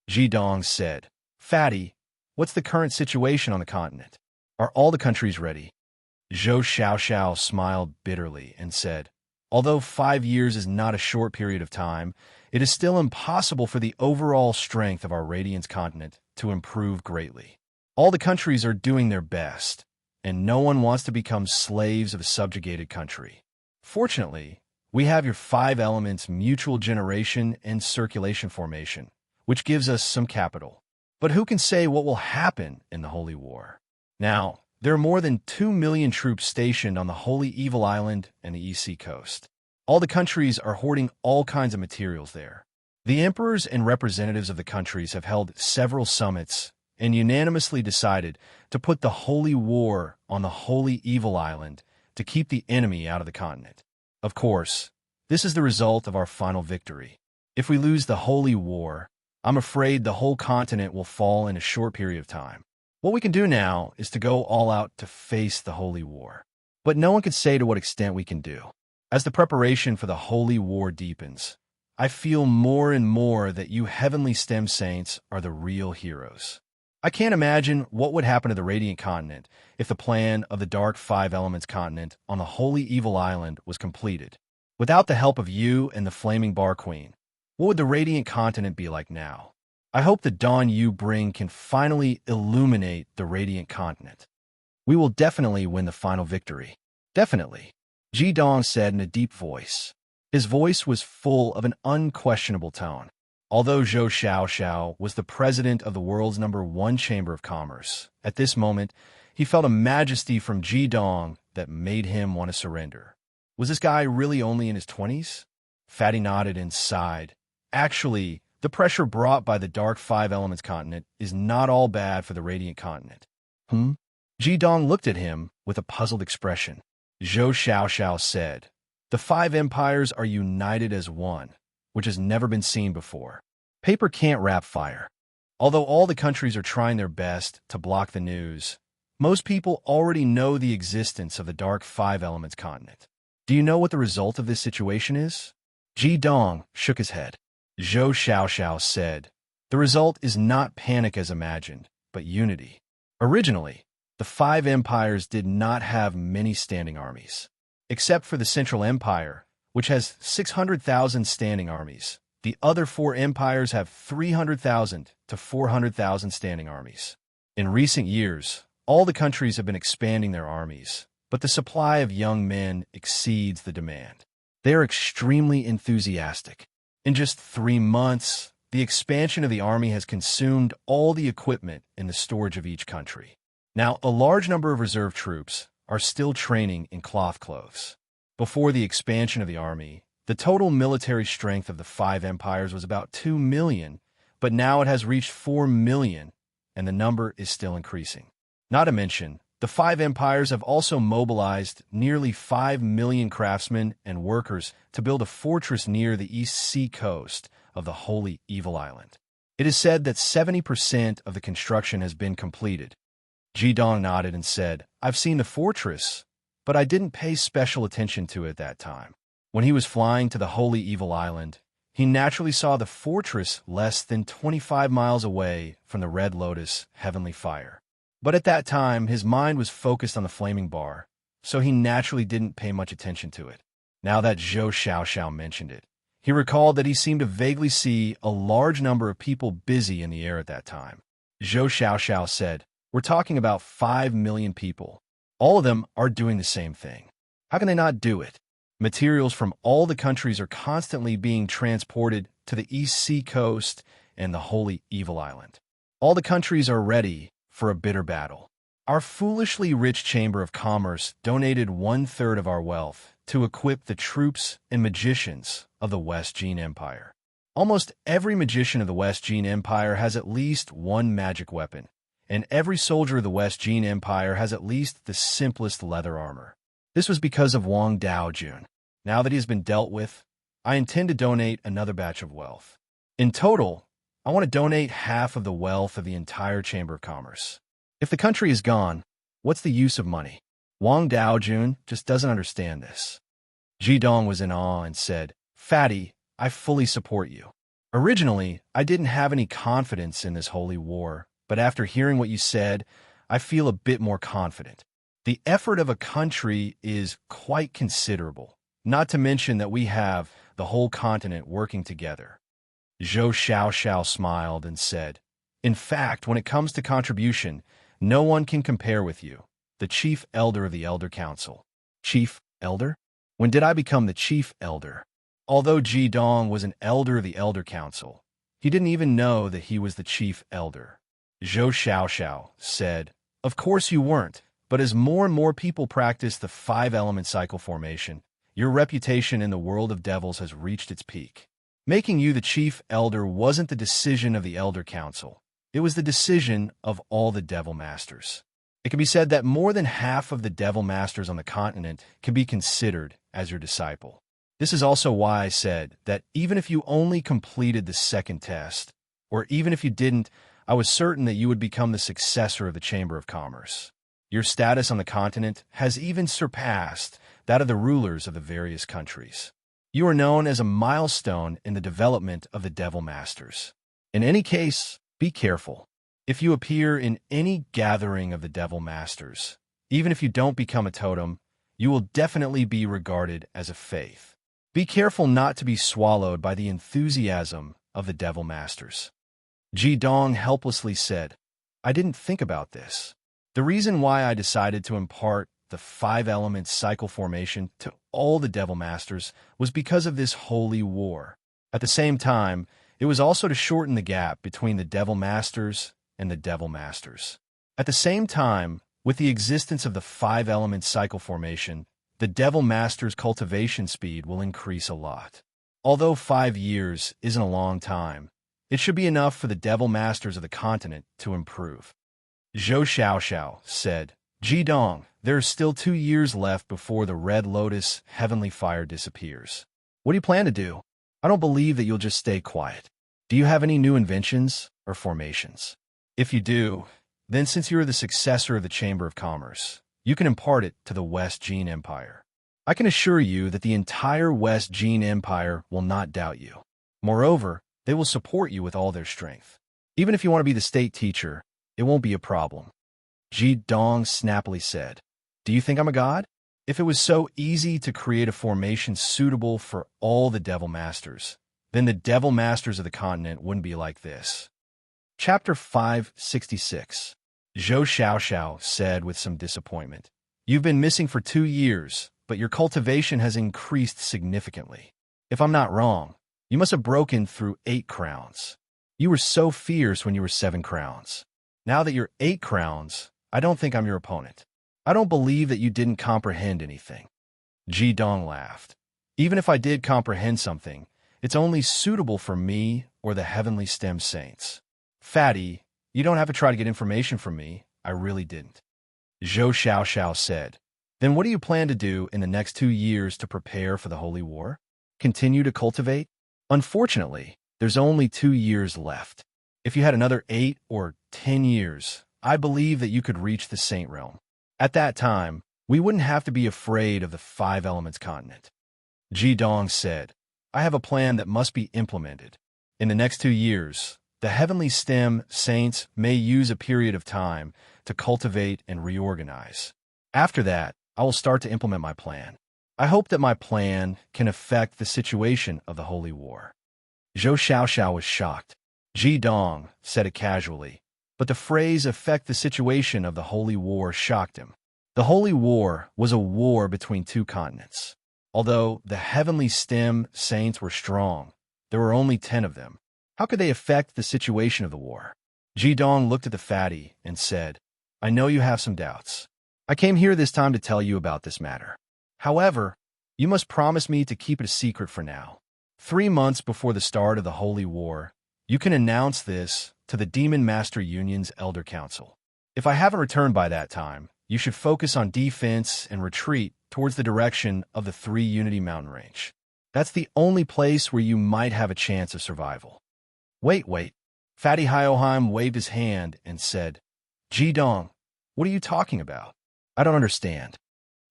Ji Dong said, "Fatty, what's the current situation on the continent? Are all the countries ready?" Zhou Xiaoxiao smiled bitterly and said, "Although 5 years is not a short period of time, it is still impossible for the overall strength of our Radiance continent to improve greatly. All the countries are doing their best, and no one wants to become slaves of a subjugated country. Fortunately, we have your 5 elements mutual generation and circulation formation, which gives us some capital. But who can say what will happen in the Holy War? Now, there are more than 2 million troops stationed on the Holy Evil Island and the East Sea coast. All the countries are hoarding all kinds of materials there. The emperors and representatives of the countries have held several summits and unanimously decided to put the Holy War on the Holy Evil Island to keep the enemy out of the continent. Of course, this is the result of our final victory. If we lose the Holy War, I'm afraid the whole continent will fall in a short period of time. What we can do now is to go all out to face the Holy War. But no one can say to what extent we can do. As the preparation for the Holy War deepens, I feel more and more that you Heavenly STEM Saints are the real heroes. I can't imagine what would happen to the Radiant Continent if the plan of the Dark 5 Elements continent on the Holy Evil Island was completed. Without the help of you and the Flaming Bar Queen, what would the Radiant Continent be like now? I hope the dawn you bring can finally illuminate the Radiant Continent. We will definitely win the final victory. Definitely, Ji Dong said in a deep voice. His voice was full of an unquestionable tone. Although Zhou Xiaoxiao was the president of the world's #1 Chamber of Commerce, at this moment, he felt a majesty from Ji Dong that made him want to surrender. Was this guy really only in his 20s? Fatty nodded and sighed. Actually, the pressure brought by the Dark 5 Elements continent is not all bad for the Radiant Continent. Ji Dong looked at him with a puzzled expression. Zhou Xiaoxiao said, "The 5 empires are united as one, which has never been seen before. Paper can't wrap fire. Although all the countries are trying their best to block the news, most people already know the existence of the Dark 5 Elements continent. Do you know what the result of this situation is?" Ji Dong shook his head. Zhou Xiaoxiao said, "The result is not panic as imagined, but unity. Originally, the 5 empires did not have many standing armies. Except for the Central Empire, which has 600,000 standing armies. The other 4 empires have 300,000 to 400,000 standing armies. In recent years, all the countries have been expanding their armies, but the supply of young men exceeds the demand. They are extremely enthusiastic. In just 3 months, the expansion of the army has consumed all the equipment in the storage of each country. Now, a large number of reserve troops are still training in cloth clothes. Before the expansion of the army, the total military strength of the 5 empires was about 2 million, but now it has reached 4 million, and the number is still increasing. Not to mention, the 5 empires have also mobilized nearly 5 million craftsmen and workers to build a fortress near the East Sea coast of the Holy Evil Island. It is said that 70% of the construction has been completed. Ji Dong nodded and said, "I've seen the fortress, but I didn't pay special attention to it at that time. When he was flying to the Holy Evil Island, he naturally saw the fortress less than 25 miles away from the Red Lotus Heavenly Fire. But at that time, his mind was focused on the flaming bar, so he naturally didn't pay much attention to it. Now that Zhou Xiaoxiao mentioned it, he recalled that he seemed to vaguely see a large number of people busy in the air at that time. Zhou Xiaoxiao said, "We're talking about 5 million people. All of them are doing the same thing. How can they not do it? Materials from all the countries are constantly being transported to the East Sea Coast and the Holy Evil Island. All the countries are ready for a bitter battle. Our foolishly rich Chamber of Commerce donated 1/3 of our wealth to equip the troops and magicians of the West Jin Empire. Almost every magician of the West Jin Empire has at least one magic weapon, and every soldier of the West Jin Empire has at least the simplest leather armor. This was because of Wang Daojun. Now that he has been dealt with, I intend to donate another batch of wealth. In total, I want to donate half of the wealth of the entire Chamber of Commerce. If the country is gone, what's the use of money? Wang Daojun just doesn't understand this." Ji Dong was in awe and said, "Fatty, I fully support you. Originally, I didn't have any confidence in this holy war, but after hearing what you said, I feel a bit more confident. The effort of a country is quite considerable, not to mention that we have the whole continent working together." Zhou Xiaoxiao smiled and said, "In fact, when it comes to contribution, no one can compare with you, the chief elder of the Elder Council." Chief elder? When did I become the chief elder? Although Ji Dong was an elder of the Elder Council, he didn't even know that he was the chief elder. Zhou Xiaoxiao said, "Of course you weren't, but as more and more people practice the 5-element cycle formation, your reputation in the world of devils has reached its peak. Making you the chief elder wasn't the decision of the Elder Council. It was the decision of all the Devil Masters. It can be said that more than half of the Devil Masters on the continent can be considered as your disciple. This is also why I said that even if you only completed the second test, or even if you didn't, I was certain that you would become the successor of the Chamber of Commerce. Your status on the continent has even surpassed that of the rulers of the various countries. You are known as a milestone in the development of the Devil Masters. In any case, be careful. If you appear in any gathering of the Devil Masters, even if you don't become a totem, you will definitely be regarded as a faith. Be careful not to be swallowed by the enthusiasm of the Devil Masters." Ji Dong helplessly said, "I didn't think about this. The reason why I decided to impart the 5-element cycle formation to all the Devil Masters was because of this holy war. At the same time, it was also to shorten the gap between the Devil Masters and the Devil Masters. At the same time, with the existence of the 5-element cycle formation, the Devil Masters' cultivation speed will increase a lot. Although 5 years isn't a long time, it should be enough for the Devil Masters of the continent to improve." Zhou Xiaoxiao said, "Ji Dong, there are still 2 years left before the Red Lotus Heavenly Fire disappears. What do you plan to do? I don't believe that you'll just stay quiet. Do you have any new inventions or formations? If you do, then since you are the successor of the Chamber of Commerce, you can impart it to the West Jin Empire. I can assure you that the entire West Jin Empire will not doubt you. Moreover, they will support you with all their strength. Even if you want to be the state teacher, it won't be a problem." Ji Dong snappily said, "Do you think I'm a god? If it was so easy to create a formation suitable for all the Devil Masters, then the Devil Masters of the continent wouldn't be like this." Chapter 566. Zhou Xiaoxiao said with some disappointment, "You've been missing for 2 years, but your cultivation has increased significantly. If I'm not wrong, you must have broken through 8 crowns. You were so fierce when you were 7 crowns. Now that you're 8 crowns, I don't think I'm your opponent. I don't believe that you didn't comprehend anything." Ji Dong laughed. "Even if I did comprehend something, it's only suitable for me or the Heavenly Stem Saints. Fatty, you don't have to try to get information from me. I really didn't." Zhou Xiaoxiao said, "Then what do you plan to do in the next 2 years to prepare for the Holy War? Continue to cultivate? Unfortunately, there's only 2 years left. If you had another 8 or 10 years, I believe that you could reach the Saint Realm. At that time, we wouldn't have to be afraid of the Five Elements continent. Ji Dong said, I have a plan that must be implemented. In the next 2 years, the Heavenly Stem Saints may use a period of time to cultivate and reorganize. After that, I will start to implement my plan. I hope that my plan can affect the situation of the Holy War. Zhou Xiaoxiao was shocked. Ji Dong said it casually, but the phrase affect the situation of the Holy War shocked him. The Holy War was a war between 2 continents. Although the Heavenly Stem Saints were strong, there were only 10 of them. How could they affect the situation of the war? Ji Dong looked at the fatty and said, I know you have some doubts. I came here this time to tell you about this matter. However, you must promise me to keep it a secret for now. 3 months before the start of the Holy War, you can announce this to the Demon Master Union's Elder Council. If I haven't returned by that time, you should focus on defense and retreat towards the direction of the 3 Unity Mountain Range. That's the only place where you might have a chance of survival. Wait. Fatty Hyoheim waved his hand and said, Ji Dong, what are you talking about? I don't understand.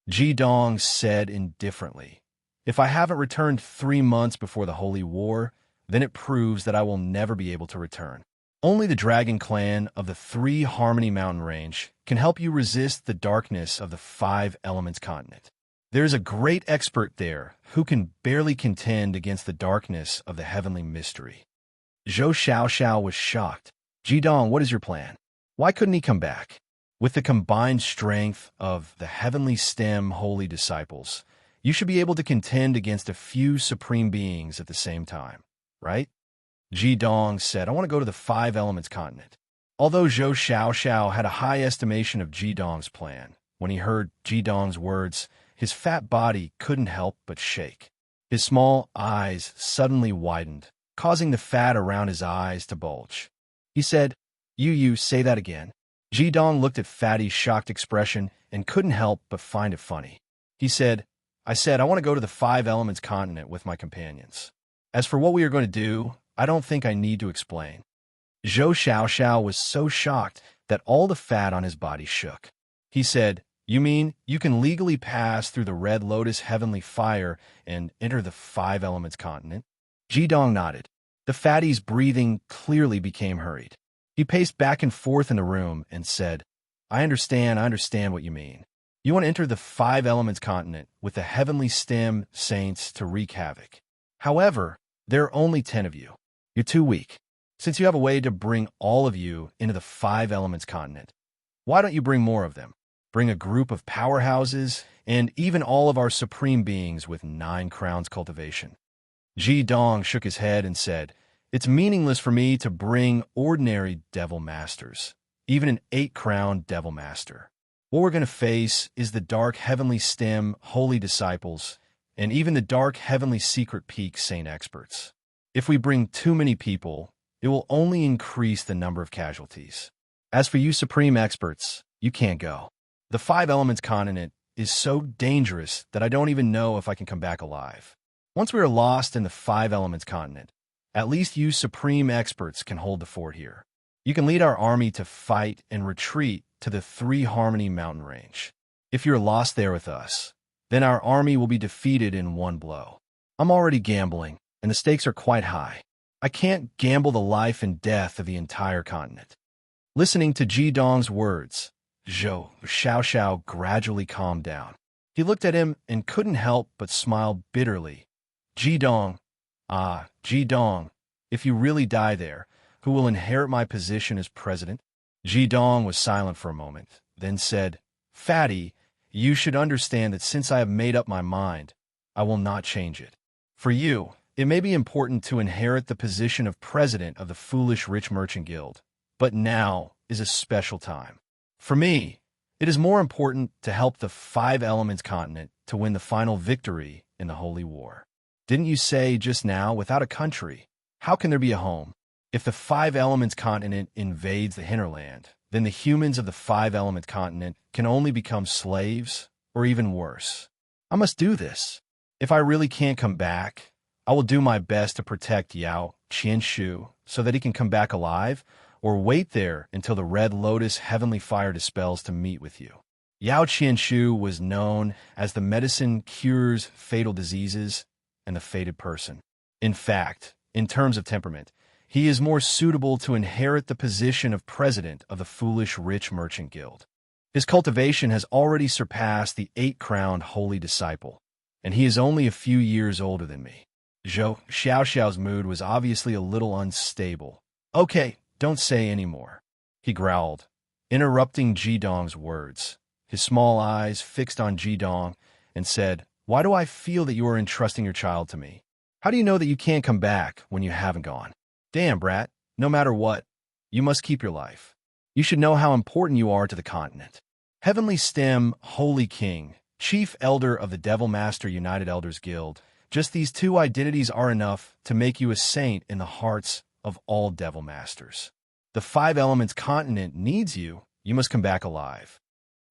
Ji Dong said indifferently, if I haven't returned 3 months before the Holy War, then it proves that I will never be able to return. Only the Dragon Clan of the 3 Harmony Mountain Range can help you resist the darkness of the 5 Elements continent. There is a great expert there who can barely contend against the darkness of the heavenly mystery. Zhou Xiaoxiao was shocked. Ji Dong, what is your plan? Why couldn't he come back? With the combined strength of the Heavenly Stem Holy Disciples, you should be able to contend against a few supreme beings at the same time, right? Ji Dong said, I want to go to the 5 Elements continent. Although Zhou Xiaoxiao had a high estimation of Ji Dong's plan, when he heard Ji Dong's words, his fat body couldn't help but shake. His small eyes suddenly widened, causing the fat around his eyes to bulge. He said, You say that again. Ji Dong looked at Fatty's shocked expression and couldn't help but find it funny. He said, I want to go to the 5 Elements continent with my companions. As for what we are going to do, I don't think I need to explain. Zhou Xiaoxiao was so shocked that all the fat on his body shook. He said, You mean you can legally pass through the Red Lotus heavenly fire and enter the 5 Elements continent? Ji Dong nodded. The fatty's breathing clearly became hurried. He paced back and forth in the room and said, I understand what you mean. You want to enter the 5 Elements continent with the Heavenly Stem Saints to wreak havoc. However, there are only 10 of you. You're too weak. Since you have a way to bring all of you into the 5 Elements continent, why don't you bring more of them? Bring a group of powerhouses and even all of our supreme beings with 9 crowns cultivation. Ji Dong shook his head and said, It's meaningless for me to bring ordinary devil masters, even an 8-crown devil master. What we're going to face is the dark heavenly stem holy disciples and even the dark heavenly secret peak saint experts. If we bring too many people, it will only increase the number of casualties. As for you supreme experts, you can't go. The 5 Elements continent is so dangerous that I don't even know if I can come back alive. Once we are lost in the 5 Elements continent, at least you supreme experts can hold the fort here. You can lead our army to fight and retreat to the 3 Harmony Mountain Range. If you're lost there with us, then our army will be defeated in one blow. I'm already gambling, and the stakes are quite high. I can't gamble the life and death of the entire continent. Listening to Ji Dong's words, Zhou Xiaoxiao gradually calmed down. He looked at him and couldn't help but smile bitterly. Ji Dong, if you really die there, who will inherit my position as president? Ji Dong was silent for a moment, then said, Fatty, you should understand that since I have made up my mind, I will not change it. For you, it may be important to inherit the position of president of the Foolish Rich Merchant Guild, but now is a special time. For me, it is more important to help the 5 Elements continent to win the final victory in the Holy War. Didn't you say just now, without a country, how can there be a home? If the 5 Elements continent invades the hinterland, then the humans of the 5 Element continent can only become slaves, or even worse. I must do this. If I really can't come back, I will do my best to protect Yao Qianshu so that he can come back alive, or wait there until the Red Lotus heavenly fire dispels to meet with you. Yao Qianshu was known as the medicine cures fatal diseases and the fated person. In fact, in terms of temperament, he is more suitable to inherit the position of president of the Foolish Rich Merchant Guild. His cultivation has already surpassed the 8-crowned holy disciple, and he is only a few years older than me. Zhou Xiaoxiao's mood was obviously a little unstable. Okay, don't say any more, he growled, interrupting Jidong's words. His small eyes fixed on Jidong and said, "Why do I feel that you are entrusting your child to me? How do you know that you can't come back when you haven't gone? Damn, brat, no matter what, you must keep your life. You should know how important you are to the continent. Heavenly Stem, Holy King, Chief Elder of the Devil Master United Elders Guild, just these two identities are enough to make you a saint in the hearts of all Devil Masters. The Five Elements continent needs you. You must come back alive."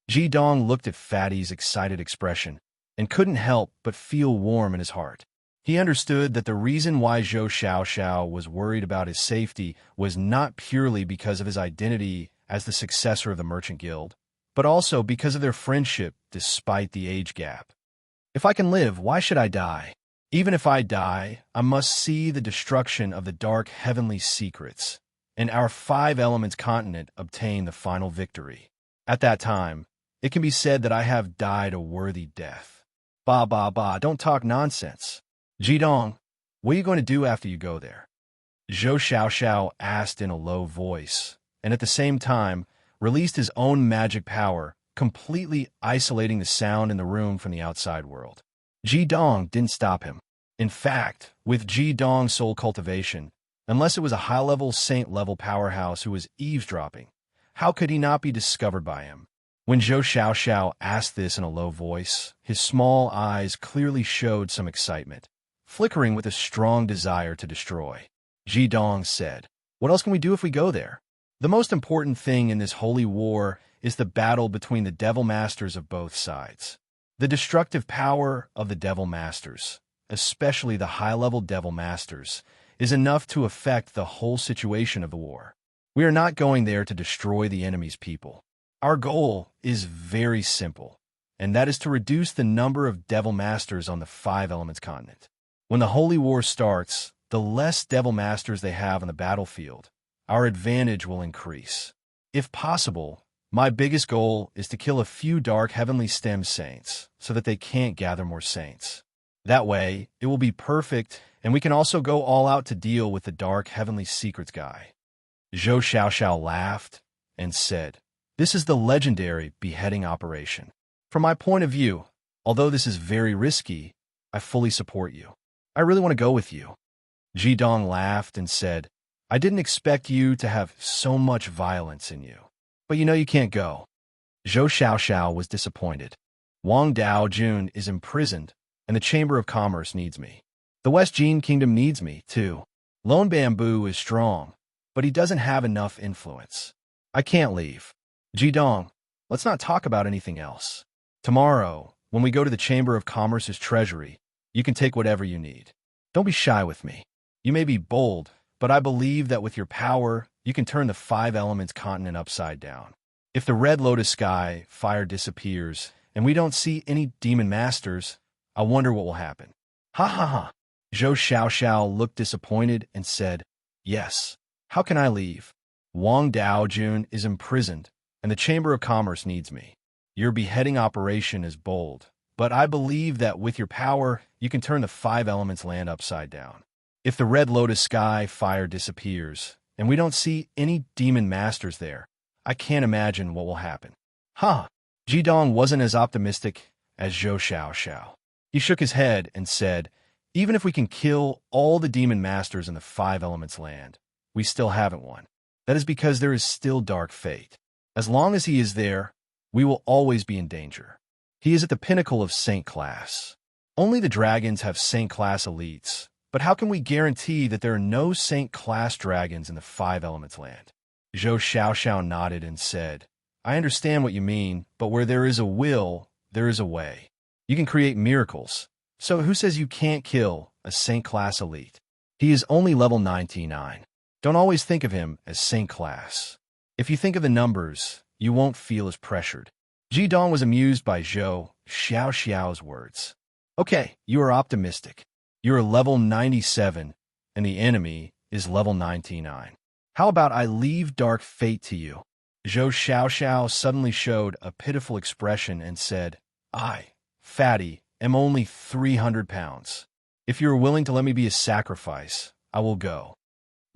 Jidong looked at Fatty's excited expression and couldn't help but feel warm in his heart. He understood that the reason why Zhou Xiaoxiao was worried about his safety was not purely because of his identity as the successor of the Merchant Guild, but also because of their friendship despite the age gap. If I can live, why should I die? Even if I die, I must see the destruction of the dark heavenly secrets, and our Five Elements continent obtain the final victory. At that time, it can be said that I have died a worthy death. Bah, don't talk nonsense. Jidong, what are you going to do after you go there? Zhou Xiaoxiao asked in a low voice, and at the same time released his own magic power, completely isolating the sound in the room from the outside world. Jidong didn't stop him. In fact, with Jidong's soul cultivation, unless it was a high-level saint-level powerhouse who was eavesdropping, how could he not be discovered by him? When Zhou Xiaoxiao asked this in a low voice, his small eyes clearly showed some excitement, flickering with a strong desire to destroy. Jidong said, "What else can we do if we go there? The most important thing in this holy war is the battle between the Devil Masters of both sides. The destructive power of the Devil Masters, especially the high-level Devil Masters, is enough to affect the whole situation of the war. We are not going there to destroy the enemy's people. Our goal is very simple, and that is to reduce the number of Devil Masters on the Five Elements continent. When the Holy War starts, the less Devil Masters they have on the battlefield, our advantage will increase. If possible, my biggest goal is to kill a few dark heavenly stem saints so that they can't gather more saints. That way, it will be perfect, and we can also go all out to deal with the dark heavenly secrets guy." Zhou Xiaoxiao laughed and said, "This is the legendary beheading operation. From my point of view, although this is very risky, I fully support you. I really want to go with you." Jidong laughed and said, "I didn't expect you to have so much violence in you. But you know you can't go." Zhou Xiaoxiao was disappointed. "Wang Daojun is imprisoned, and the Chamber of Commerce needs me. The West Jin Kingdom needs me, too. Lone Bamboo is strong, but he doesn't have enough influence. I can't leave. Jidong, let's not talk about anything else. Tomorrow, when we go to the Chamber of Commerce's treasury, you can take whatever you need. Don't be shy with me. You may be bold, but I believe that with your power, you can turn the Five Elements continent upside down. If the Red Lotus Sky fire disappears and we don't see any demon masters, I wonder what will happen." "Ha ha ha." Zhou Xiaoxiao looked disappointed and said, "Yes. How can I leave? Wang Daojun is imprisoned, and the Chamber of Commerce needs me. Your beheading operation is bold, but I believe that with your power, you can turn the Five Elements land upside down. If the Red Lotus Sky fire disappears, and we don't see any demon masters there, I can't imagine what will happen." "Huh." Jidong wasn't as optimistic as Zhou Xiaoxiao. He shook his head and said, "Even if we can kill all the demon masters in the Five Elements land, we still haven't won. That is because there is still dark fate. As long as he is there, we will always be in danger. He is at the pinnacle of Saint class. Only the dragons have Saint class elites, but how can we guarantee that there are no Saint class dragons in the Five Elements land?" Zhou Xiaoxiao nodded and said, "I understand what you mean, but where there is a will, there is a way. You can create miracles. So who says you can't kill a Saint class elite? He is only level 99. Don't always think of him as Saint class. If you think of the numbers, you won't feel as pressured. Ji Dong was amused by Zhou Xiao's words. Okay, you are optimistic. You're level 97, and the enemy is level 99. How about I leave dark fate to you? Zhou Xiao suddenly showed a pitiful expression and said, I, fatty, am only 300 pounds. If you are willing to let me be a sacrifice, I will go.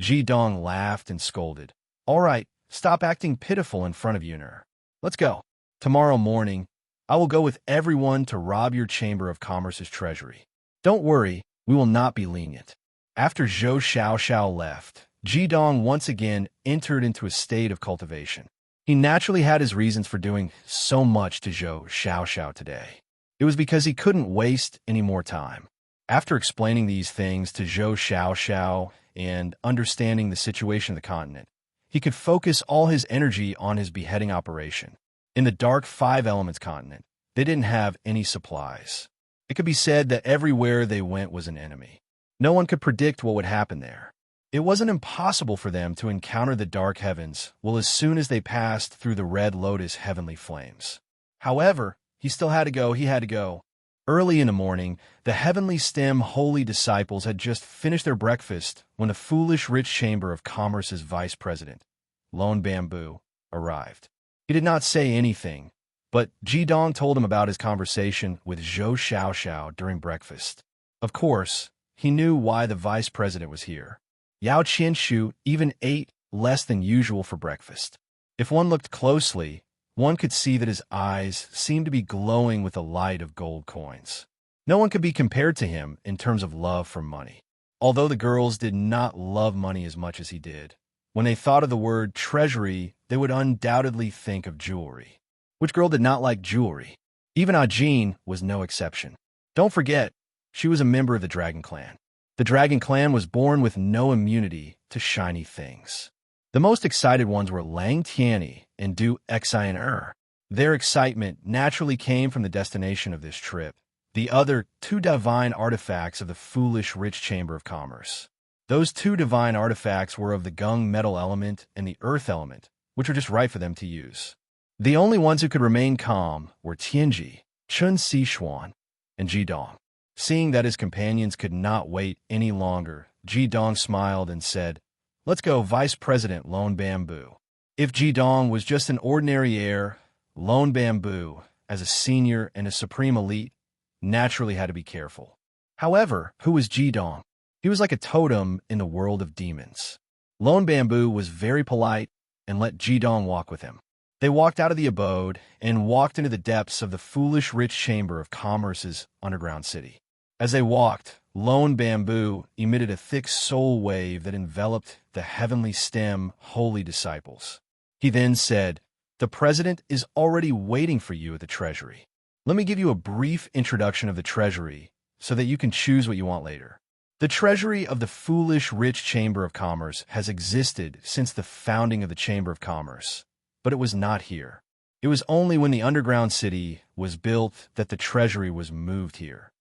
Ji Dong laughed and scolded. All right, stop acting pitiful in front of Yuner. Let's go. Tomorrow morning, I will go with everyone to rob your Chamber of Commerce's treasury. Don't worry, we will not be lenient. After Zhou Xiao left, Ji Dong once again entered into a state of cultivation. He naturally had his reasons for doing so much to Zhou Xiao today. It was because he couldn't waste any more time. After explaining these things to Zhou Xiao and understanding the situation of the continent, he could focus all his energy on his beheading operation. In the Dark Five Elements continent, they didn't have any supplies. It could be said that everywhere they went was an enemy. No one could predict what would happen there. It wasn't impossible for them to encounter the dark heavens as soon as they passed through the Red Lotus heavenly flames. However, he had to go. Early in the morning, the Heavenly Stem holy disciples had just finished their breakfast when the foolish rich Chamber of Commerce's vice president, Lone Bamboo, arrived. He did not say anything, but Ji Dong told him about his conversation with Zhou Xiao during breakfast. Of course, he knew why the vice president was here. Yao Qianshu even ate less than usual for breakfast. If one looked closely, one could see that his eyes seemed to be glowing with the light of gold coins. No one could be compared to him in terms of love for money. Although the girls did not love money as much as he did, when they thought of the word treasury, they would undoubtedly think of jewelry. Which girl did not like jewelry? Even Ajin was no exception. Don't forget, she was a member of the Dragon Clan. The Dragon Clan was born with no immunity to shiny things. The most excited ones were Lang Tianyi and Du Xian. Their excitement naturally came from the destination of this trip, the other two divine artifacts of the foolish rich Chamber of Commerce. Those two divine artifacts were of the Gung metal element and the earth element, which were just right for them to use. The only ones who could remain calm were Tianji, Chun Sixuan, and Ji Dong. Seeing that his companions could not wait any longer, Ji Dong smiled and said, Let's go, Vice President Lone Bamboo. If Ji Dong was just an ordinary heir, Lone Bamboo, as a senior and a supreme elite, naturally had to be careful. However, who was Ji Dong? He was like a totem in the world of demons. Lone Bamboo was very polite and let Ji Dong walk with him. They walked out of the abode and walked into the depths of the foolish rich Chamber of Commerce's underground city. As they walked, Lone Bamboo emitted a thick soul wave that enveloped the Heavenly Stem holy disciples. He then said, The President is already waiting for you at the Treasury. Let me give you a brief introduction of the Treasury so that you can choose what you want later. The Treasury of the foolish rich Chamber of Commerce has existed since the founding of the Chamber of Commerce, but it was not here. It was only when the underground city was built that the Treasury was moved here.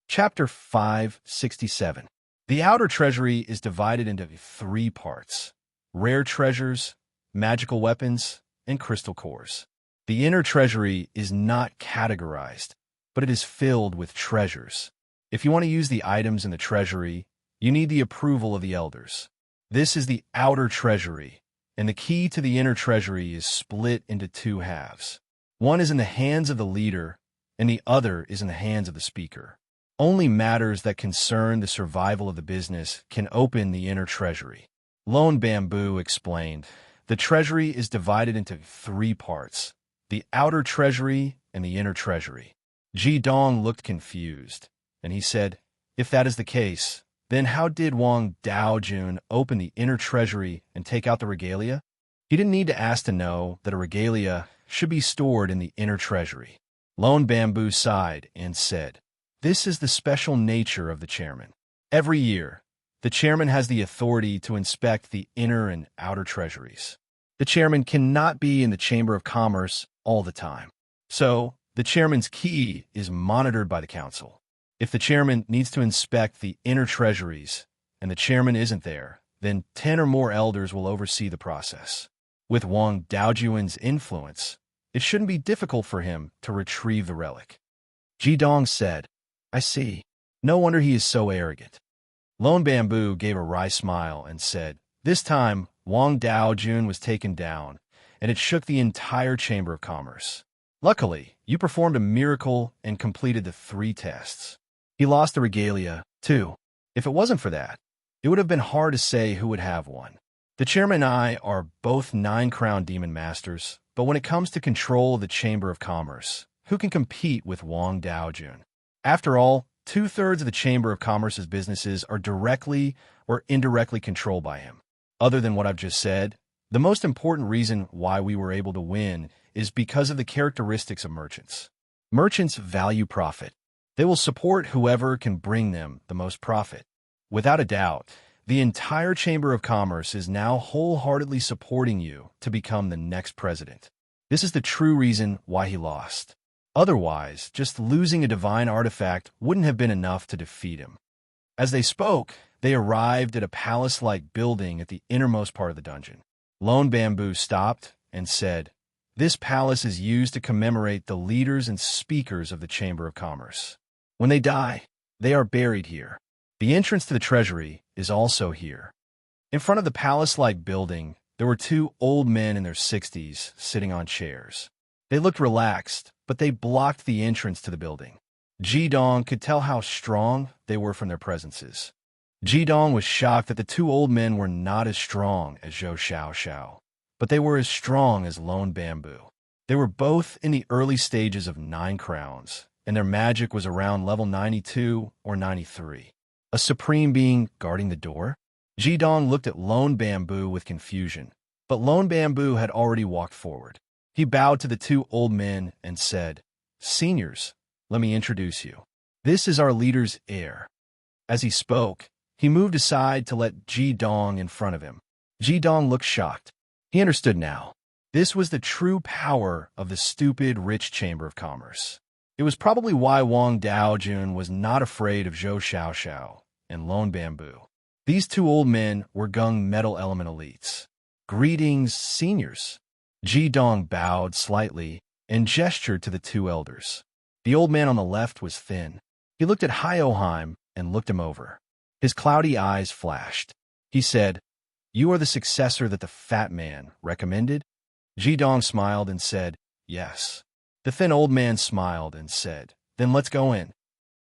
Chapter 567. The outer treasury is divided into 3 parts: rare treasures, magical weapons, and crystal cores. The inner treasury is not categorized, but it is filled with treasures. If you want to use the items in the treasury, you need the approval of the elders. This is the outer treasury, and the key to the inner treasury is split into 2 halves. One is in the hands of the leader, and the other is in the hands of the speaker. Only matters that concern the survival of the business can open the inner treasury. Lone Bamboo explained, The treasury is divided into 3 parts: the outer treasury and the inner treasury. Ji Dong looked confused, and he said, If that is the case, then how did Wang Daojun open the inner treasury and take out the regalia? He didn't need to ask to know that a regalia should be stored in the inner treasury. Lone Bamboo sighed and said, This is the special nature of the chairman. Every year, the chairman has the authority to inspect the inner and outer treasuries. The chairman cannot be in the Chamber of Commerce all the time. So, the chairman's key is monitored by the council. If the chairman needs to inspect the inner treasuries and the chairman isn't there, then 10 or more elders will oversee the process. With Wang Daojuan's influence, it shouldn't be difficult for him to retrieve the relic. Jidong said, I see. No wonder he is so arrogant. Lone Bamboo gave a wry smile and said, this time, Wang Daojun was taken down, and it shook the entire Chamber of Commerce. Luckily, you performed a miracle and completed the 3 tests. He lost the regalia, too. If it wasn't for that, it would have been hard to say who would have won. The chairman and I are both 9-crown demon masters, but when it comes to control of the Chamber of Commerce, who can compete with Wang Daojun? After all, 2/3 of the Chamber of Commerce's businesses are directly or indirectly controlled by him. Other than what I've just said, the most important reason why we were able to win is because of the characteristics of merchants. Merchants value profit. They will support whoever can bring them the most profit. Without a doubt, the entire Chamber of Commerce is now wholeheartedly supporting you to become the next president. This is the true reason why he lost. Otherwise, just losing a divine artifact wouldn't have been enough to defeat him. As they spoke, they arrived at a palace-like building at the innermost part of the dungeon. Lone Bamboo stopped and said, this palace is used to commemorate the leaders and speakers of the Chamber of Commerce. When they die, they are buried here. The entrance to the treasury is also here. In front of the palace-like building, there were 2 old men in their 60s sitting on chairs. They looked relaxed, but they blocked the entrance to the building. Jidong could tell how strong they were from their presences. Jidong was shocked that the 2 old men were not as strong as Zhou Xiaoxiao, but they were as strong as Lone Bamboo. They were both in the early stages of 9 crowns, and their magic was around level 92 or 93. A supreme being guarding the door? Jidong looked at Lone Bamboo with confusion, but Lone Bamboo had already walked forward. He bowed to the 2 old men and said, Seniors, let me introduce you. This is our leader's heir. As he spoke, he moved aside to let Jidong in front of him. Jidong looked shocked. He understood now. This was the true power of the stupid, rich Chamber of Commerce. It was probably why Wang Daojun was not afraid of Zhou Xiaoxiao and Lone Bamboo. These 2 old men were Gung Metal Element elites. Greetings, seniors. Jidong bowed slightly and gestured to the 2 elders. The old man on the left was thin. He looked at Hyoheim and looked him over. His cloudy eyes flashed. He said, You are the successor that the fat man recommended? Jidong smiled and said, Yes. The thin old man smiled and said, Then let's go in.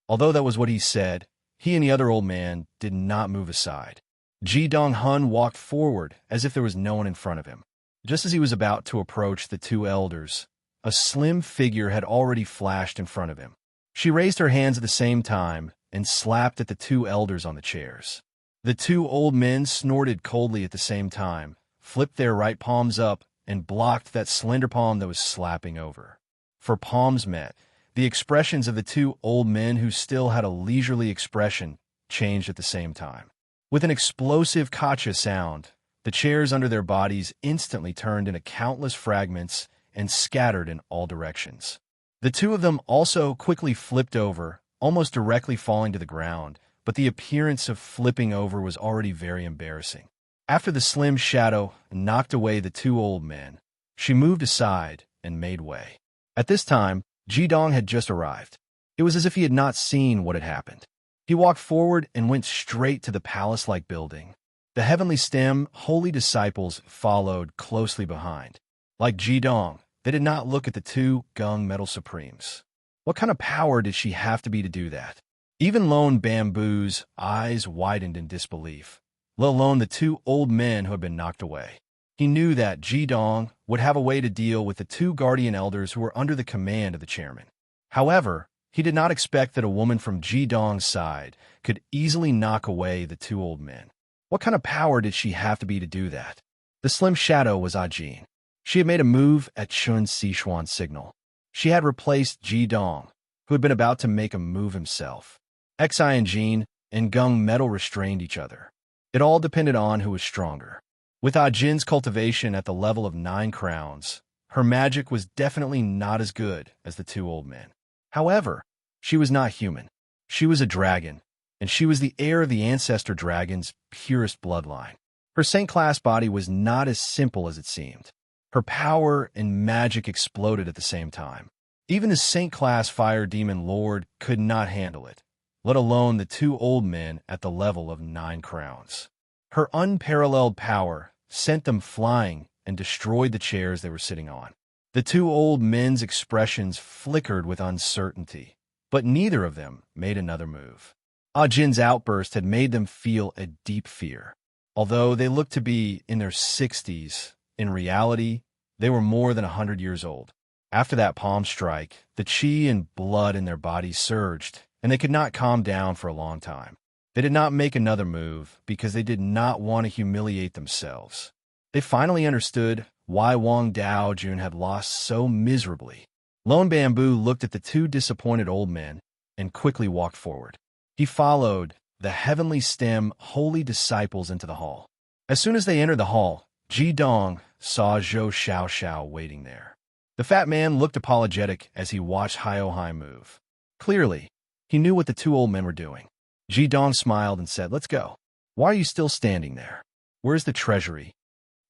Although that was what he said, he and the other old man did not move aside. Jidong Hun walked forward as if there was no one in front of him. Just as he was about to approach the 2 elders, a slim figure had already flashed in front of him. She raised her hands at the same time and slapped at the 2 elders on the chairs. The 2 old men snorted coldly at the same time, flipped their right palms up, and blocked that slender palm that was slapping over. For palms met, the expressions of the 2 old men, who still had a leisurely expression, changed at the same time. With an explosive kacha sound, the chairs under their bodies instantly turned into countless fragments and scattered in all directions. The 2 of them also quickly flipped over, almost directly falling to the ground, but the appearance of flipping over was already very embarrassing. After the slim shadow knocked away the 2 old men, she moved aside and made way. At this time, Jidong had just arrived. It was as if he had not seen what had happened. He walked forward and went straight to the palace-like building. The heavenly stem, holy disciples followed closely behind. Like Jidong, they did not look at the 2 Gung Metal Supremes. What kind of power did she have to be to do that? Even Lone Bamboo's eyes widened in disbelief, let alone the 2 old men who had been knocked away. He knew that Jidong would have a way to deal with the 2 guardian elders who were under the command of the chairman. However, he did not expect that a woman from Jidong's side could easily knock away the 2 old men. What kind of power did she have to be to do that? The slim shadow was Ajin. She had made a move at Chun Sichuan's signal. She had replaced Jidong, who had been about to make a move himself. Xi and Jin and Gung Metal restrained each other. It all depended on who was stronger. With Ajin's cultivation at the level of 9 crowns, her magic was definitely not as good as the 2 old men. However, she was not human. She was a dragon, and she was the heir of the ancestor dragon's purest bloodline. Her Saint-class body was not as simple as it seemed. Her power and magic exploded at the same time. Even the Saint-class fire demon lord could not handle it, let alone the two old men at the level of 9 crowns. Her unparalleled power sent them flying and destroyed the chairs they were sitting on. The two old men's expressions flickered with uncertainty, but neither of them made another move. Ah Jin's outburst had made them feel a deep fear. Although they looked to be in their 60s, in reality, they were more than 100 years old. After that palm strike, the chi and blood in their bodies surged, and they could not calm down for a long time. They did not make another move because they did not want to humiliate themselves. They finally understood why Wang Daojun had lost so miserably. Lone Bamboo looked at the two disappointed old men and quickly walked forward. He followed the heavenly stem holy disciples into the hall. As soon as they entered the hall, Ji Dong saw Zhou Xiaoxiao waiting there. The fat man looked apologetic as he watched Hiohai move. Clearly, he knew what the two old men were doing. Ji Dong smiled and said, "Let's go. Why are you still standing there? Where's the treasury?"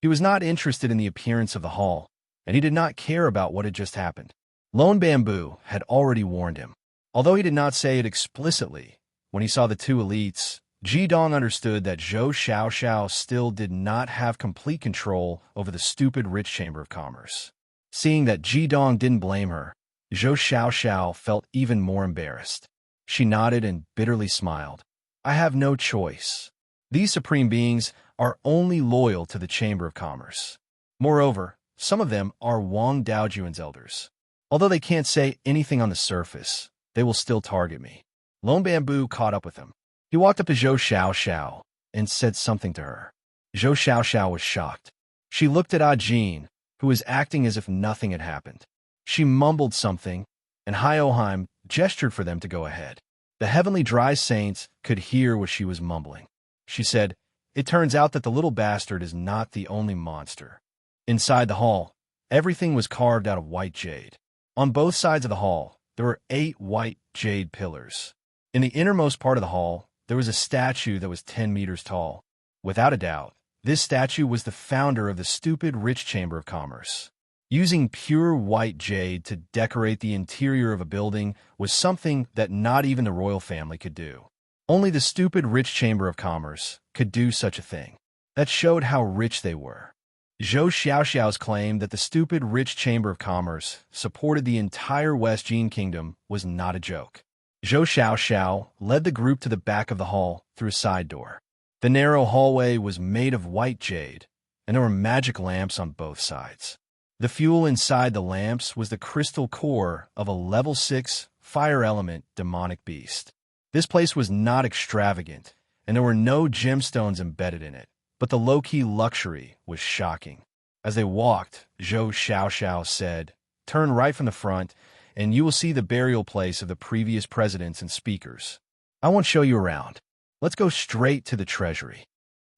He was not interested in the appearance of the hall, and he did not care about what had just happened. Lone Bamboo had already warned him. Although he did not say it explicitly, when he saw the two elites, Ji Dong understood that Zhou Xiaoxiao still did not have complete control over the stupid rich chamber of commerce. Seeing that Ji Dong didn't blame her, Zhou Xiaoxiao felt even more embarrassed. She nodded and bitterly smiled. "I have no choice. These supreme beings are only loyal to the Chamber of Commerce. Moreover, some of them are Wang Daojun's elders. Although they can't say anything on the surface, they will still target me." Lone Bamboo caught up with him. He walked up to Zhou Xiaoxiao and said something to her. Zhou Xiaoxiao was shocked. She looked at Ajin, who was acting as if nothing had happened. She mumbled something, and Hioheim gestured for them to go ahead. The heavenly dry saints could hear what she was mumbling. She said, "It turns out that the little bastard is not the only monster." Inside the hall, everything was carved out of white jade. On both sides of the hall, there were 8 white jade pillars. In the innermost part of the hall, there was a statue that was 10 meters tall. Without a doubt, this statue was the founder of the stupid rich chamber of commerce. Using pure white jade to decorate the interior of a building was something that not even the royal family could do. Only the stupid rich chamber of commerce could do such a thing. That showed how rich they were. Zhou Xiaoxiao's claim that the stupid rich chamber of commerce supported the entire West Jin kingdom was not a joke. Zhou Xiaoxiao led the group to the back of the hall through a side door. The narrow hallway was made of white jade, and there were magic lamps on both sides. The fuel inside the lamps was the crystal core of a level 6 fire element demonic beast. This place was not extravagant, and there were no gemstones embedded in it, but the low-key luxury was shocking. As they walked, Zhou Xiaoxiao said, "Turn right from the front, and you will see the burial place of the previous presidents and speakers. I won't show you around. Let's go straight to the treasury."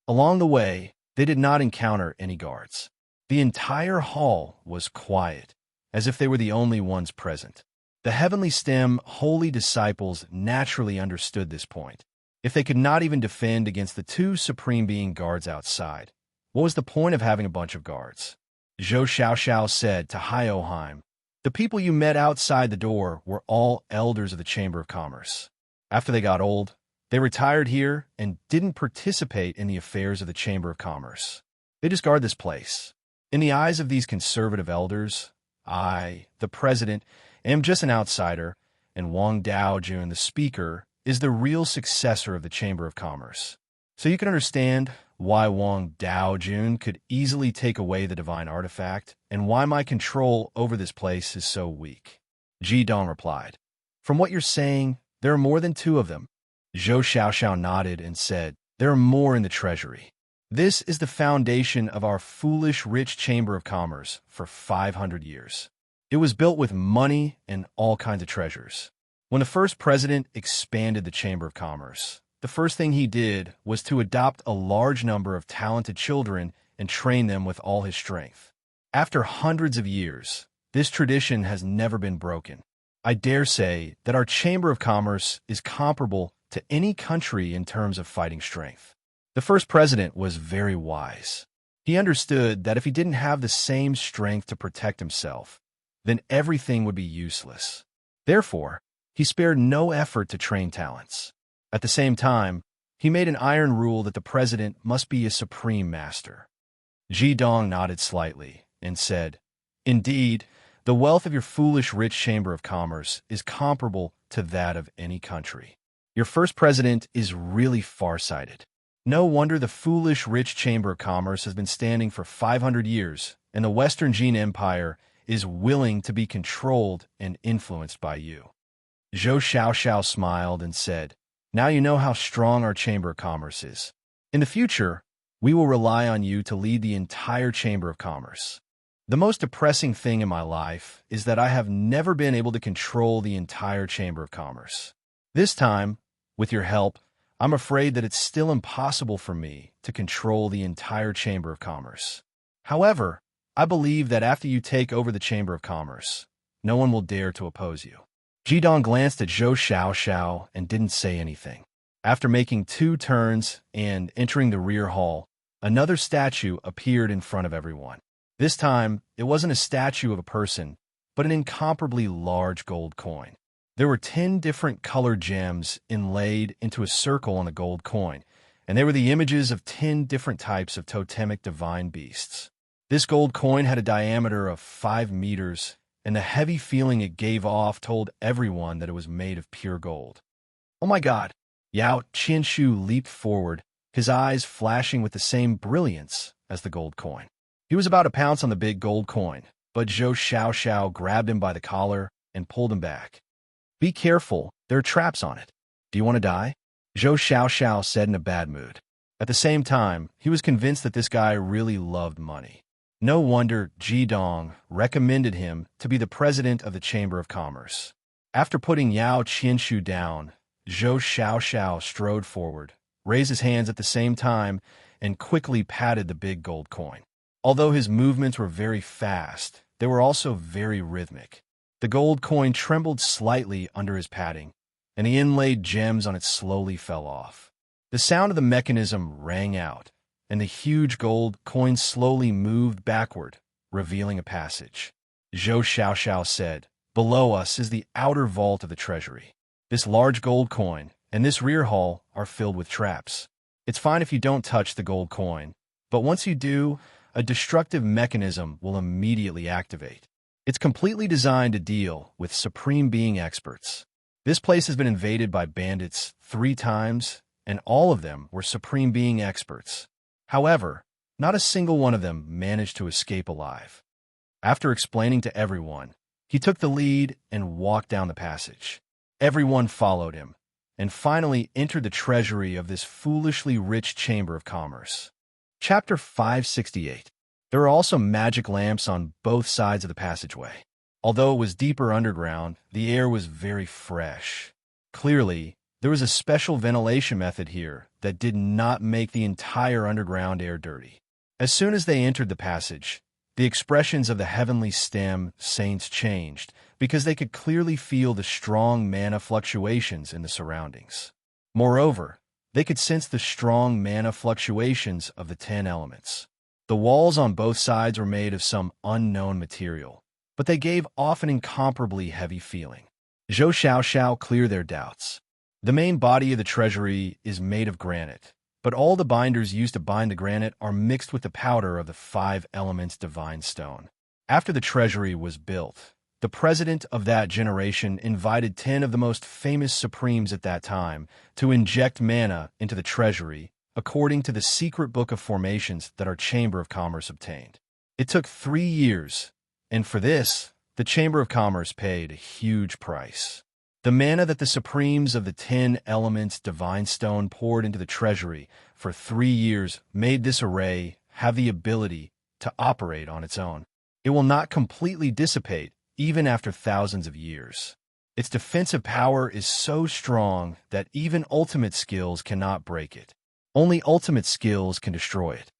Along the way, they did not encounter any guards. The entire hall was quiet, as if they were the only ones present. The heavenly stem holy disciples naturally understood this point. If they could not even defend against the 2 supreme being guards outside, what was the point of having a bunch of guards? Zhou Xiaoxiao said to Hioheim, "The people you met outside the door were all elders of the Chamber of Commerce. After they got old, they retired here and didn't participate in the affairs of the Chamber of Commerce. They just guard this place. In the eyes of these conservative elders, I, the president, am just an outsider, and Wang Daojun, the speaker, is the real successor of the Chamber of Commerce. So you can understand why Wang Daojun could easily take away the divine artifact, and why my control over this place is so weak." Ji Dong replied, "From what you're saying, there are more than 2 of them." Zhou Xiaoxiao nodded and said, "There are more in the treasury. This is the foundation of our foolish rich chamber of commerce for 500 years. It was built with money and all kinds of treasures. When the first president expanded the Chamber of Commerce, the first thing he did was to adopt a large number of talented children and train them with all his strength. After hundreds of years, this tradition has never been broken. I dare say that our Chamber of Commerce is comparable to any country in terms of fighting strength. The first president was very wise. He understood that if he didn't have the same strength to protect himself, then everything would be useless. Therefore, he spared no effort to train talents. At the same time, he made an iron rule that the president must be a supreme master. Ji Dong nodded slightly and said, "Indeed, the wealth of your foolish rich chamber of commerce is comparable to that of any country. Your first president is really far-sighted. No wonder the foolish rich chamber of commerce has been standing for 500 years, and the Western Jin Empire is willing to be controlled and influenced by you." Zhou Xiaoxiao smiled and said, "Now you know how strong our Chamber of Commerce is. In the future, we will rely on you to lead the entire Chamber of Commerce. The most depressing thing in my life is that I have never been able to control the entire Chamber of Commerce. This time, with your help, I'm afraid that it's still impossible for me to control the entire Chamber of Commerce. However, I believe that after you take over the Chamber of Commerce, no one will dare to oppose you." Ji Dong glanced at Zhou Xiaoxiao and didn't say anything. After making 2 turns and entering the rear hall, another statue appeared in front of everyone. This time, it wasn't a statue of a person, but an incomparably large gold coin. There were 10 different colored gems inlaid into a circle on the gold coin, and they were the images of 10 different types of totemic divine beasts. This gold coin had a diameter of 5 meters, and the heavy feeling it gave off told everyone that it was made of pure gold. "Oh my God!" Yao Qianshu leaped forward, his eyes flashing with the same brilliance as the gold coin. He was about to pounce on the big gold coin, but Zhou Xiaoxiao grabbed him by the collar and pulled him back. "Be careful, there are traps on it. Do you want to die?" Zhou Xiaoxiao said in a bad mood. At the same time, he was convinced that this guy really loved money. No wonder Ji Dong recommended him to be the president of the Chamber of Commerce. After putting Yao Qianshu down, Zhou Xiaoxiao strode forward, raised his hands at the same time, and quickly patted the big gold coin. Although his movements were very fast, they were also very rhythmic. The gold coin trembled slightly under his patting, and the inlaid gems on it slowly fell off. The sound of the mechanism rang out, and the huge gold coin slowly moved backward, revealing a passage. Zhou Xiaoxiao said, "Below us is the outer vault of the treasury. This large gold coin and this rear hall are filled with traps. It's fine if you don't touch the gold coin, but once you do, a destructive mechanism will immediately activate. It's completely designed to deal with Supreme Being experts. This place has been invaded by bandits 3 times, and all of them were Supreme Being experts. However, not a single one of them managed to escape alive." After explaining to everyone, he took the lead and walked down the passage. Everyone followed him, and finally entered the treasury of this foolishly rich Chamber of Commerce. Chapter 568. There were also magic lamps on both sides of the passageway. Although it was deeper underground, the air was very fresh. Clearly, there was a special ventilation method here that did not make the entire underground air dirty. As soon as they entered the passage, the expressions of the heavenly stem saints changed because they could clearly feel the strong mana fluctuations in the surroundings. Moreover, they could sense the strong mana fluctuations of the 10 elements. The walls on both sides were made of some unknown material, but they gave off an incomparably heavy feeling. Zhou Xiaoxiao cleared their doubts. The main body of the treasury is made of granite, but all the binders used to bind the granite are mixed with the powder of the 5 elements divine stone. After the treasury was built, the president of that generation invited 10 of the most famous supremes at that time to inject mana into the treasury according to the secret book of formations that our Chamber of Commerce obtained. It took 3 years, and for this, the Chamber of Commerce paid a huge price. The mana that the Supremes of the 10 Elements Divine Stone poured into the treasury for 3 years made this array have the ability to operate on its own. It will not completely dissipate even after thousands of years. Its defensive power is so strong that even ultimate skills cannot break it. Only ultimate skills can destroy it.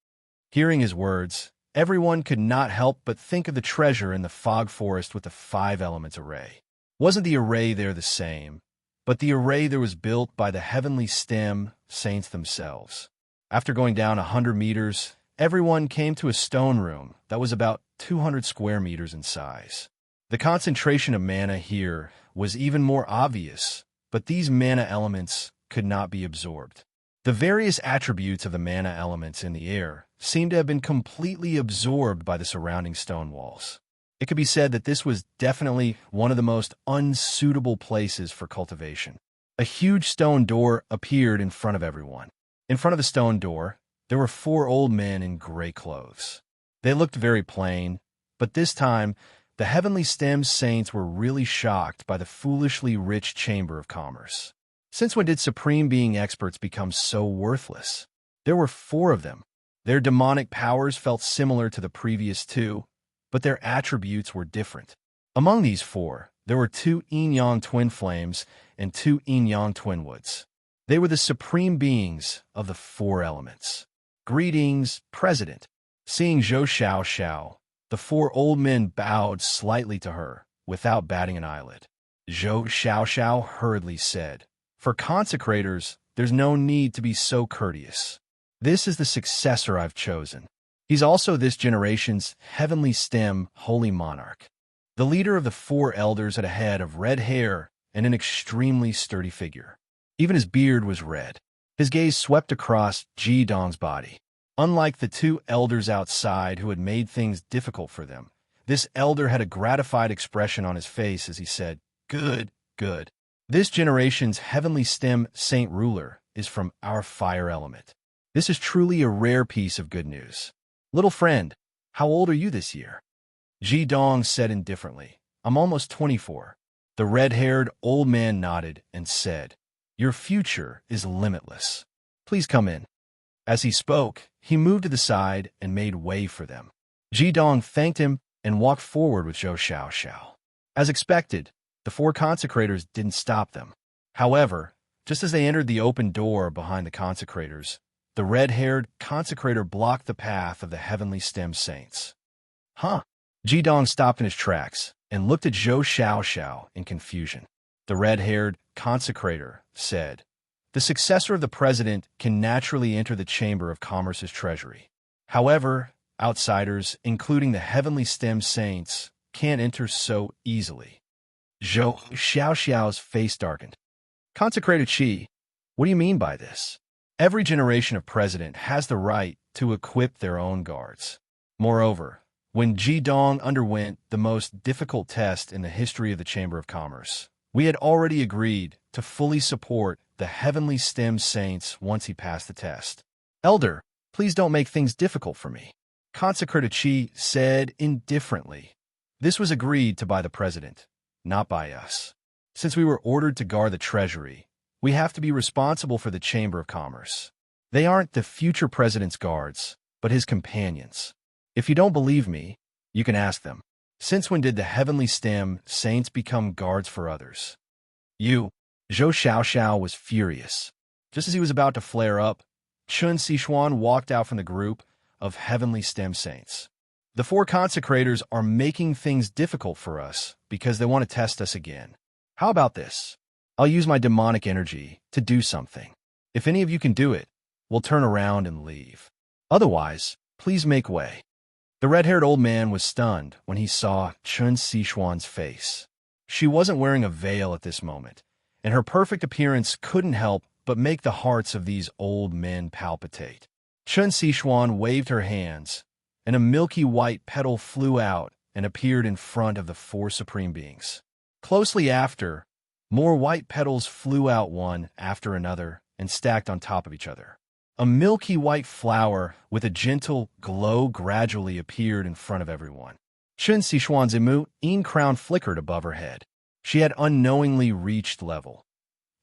Hearing his words, everyone could not help but think of the treasure in the fog forest with the 5 elements array. Wasn't the array there the same, but the array there was built by the heavenly stem saints themselves. After going down 100 meters everyone came to a stone room that was about 200 square meters in size. The concentration of mana here was even more obvious, but these mana elements could not be absorbed. The various attributes of the mana elements in the air seemed to have been completely absorbed by the surrounding stone walls. It could be said that this was definitely one of the most unsuitable places for cultivation. A huge stone door appeared in front of everyone. In front of the stone door, there were 4 old men in gray clothes. They looked very plain, but this time, the heavenly stem saints were really shocked by the foolishly rich chamber of commerce. Since when did supreme being experts become so worthless? There were 4 of them. Their demonic powers felt similar to the previous 2, but their attributes were different. Among these 4, there were 2 yin-yang twin flames and 2 yin-yang twin woods. They were the supreme beings of the 4 elements. Greetings, President. Seeing Zhou Xiao, the 4 old men bowed slightly to her, without batting an eyelid. Zhou Xiao hurriedly said, "For consecrators, there's no need to be so courteous. This is the successor I've chosen. He's also this generation's heavenly stem holy monarch." The leader of the 4 elders had a head of red hair and an extremely sturdy figure. Even his beard was red. His gaze swept across Ji Dong's body. Unlike the 2 elders outside who had made things difficult for them, this elder had a gratified expression on his face as he said, "Good, good. This generation's heavenly stem saint ruler is from our fire element. This is truly a rare piece of good news. Little friend, how old are you this year?" Ji Dong said indifferently, "I'm almost 24. The red-haired old man nodded and said, "Your future is limitless. Please come in." As he spoke, he moved to the side and made way for them. Ji Dong thanked him and walked forward with Zhou Xiao. As expected, the 4 consecrators didn't stop them. However, just as they entered the open door behind the consecrators, the red-haired consecrator blocked the path of the heavenly stem saints. "Huh?" Ji Dong stopped in his tracks and looked at Zhou Xiao in confusion. The red-haired consecrator said, "The successor of the president can naturally enter the Chamber of Commerce's treasury. However, outsiders, including the heavenly stem saints, can't enter so easily." Zhou Xiao's face darkened. "Consecrator Qi, what do you mean by this? Every generation of president has the right to equip their own guards. Moreover, when Ji Dong underwent the most difficult test in the history of the Chamber of Commerce, we had already agreed to fully support the heavenly stem saints once he passed the test. Elder, please don't make things difficult for me," Consecrator Qi said indifferently. "This was agreed to by the president, not by us. Since we were ordered to guard the treasury, we have to be responsible for the Chamber of Commerce. They aren't the future president's guards, but his companions. If you don't believe me, you can ask them. Since when did the heavenly stem saints become guards for others?" "You." Zhou Xiao was furious. Just as he was about to flare up, Chun Sichuan walked out from the group of heavenly stem saints. "The 4 consecrators are making things difficult for us because they want to test us again. How about this? I'll use my demonic energy to do something. If any of you can do it, we'll turn around and leave. Otherwise, please make way." The red-haired old man was stunned when he saw Chun Sichuan's face. She wasn't wearing a veil at this moment, and her perfect appearance couldn't help but make the hearts of these old men palpitate. Chun Sichuan waved her hands, and a milky white petal flew out and appeared in front of the 4 supreme beings. Closely after, more white petals flew out one after another and stacked on top of each other. A milky white flower with a gentle glow gradually appeared in front of everyone. Chun Sichuan's Imu crown flickered above her head. She had unknowingly reached level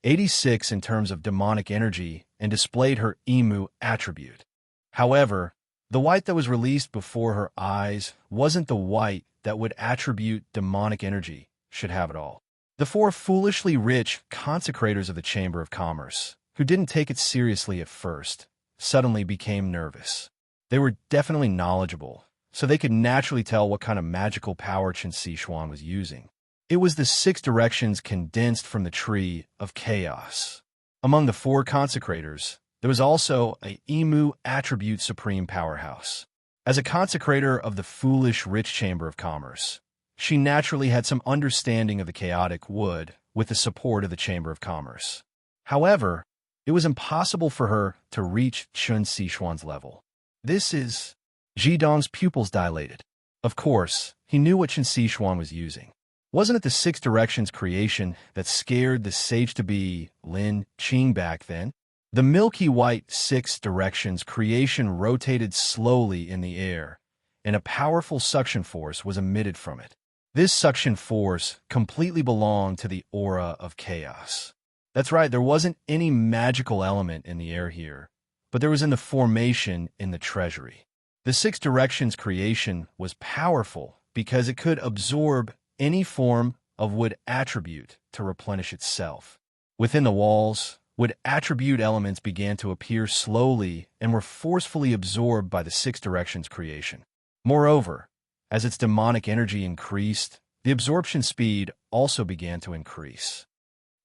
86 in terms of demonic energy and displayed her Imu attribute. However, the white that was released before her eyes wasn't the white that would attribute demonic energy should have it all. The 4 foolishly rich consecrators of the Chamber of Commerce, who didn't take it seriously at first, suddenly became nervous. They were definitely knowledgeable, so they could naturally tell what kind of magical power Chun Sichuan was using. It was the 6 directions condensed from the Tree of Chaos. Among the 4 consecrators, There was also a Emu attribute supreme powerhouse. As a consecrator of the foolish rich chamber of commerce, she naturally had some understanding of the chaotic wood with the support of the chamber of commerce. However, it was impossible for her to reach Chun Sixuan's level. This is... Zhidong's pupils dilated. Of course, he knew what Chun Sixuan was using. Wasn't it the Six Directions creation that scared the sage-to-be Lin Qing back then? The milky white Six Directions creation rotated slowly in the air, and a powerful suction force was emitted from it. This suction force completely belonged to the aura of chaos. That's right, there wasn't any magical element in the air here, but there was in the formation in the treasury. The Six Directions creation was powerful because it could absorb any form of wood attribute to replenish itself. Within the walls, wood attribute elements began to appear slowly and were forcefully absorbed by the Six Directions creation. Moreover, as its demonic energy increased, the absorption speed also began to increase.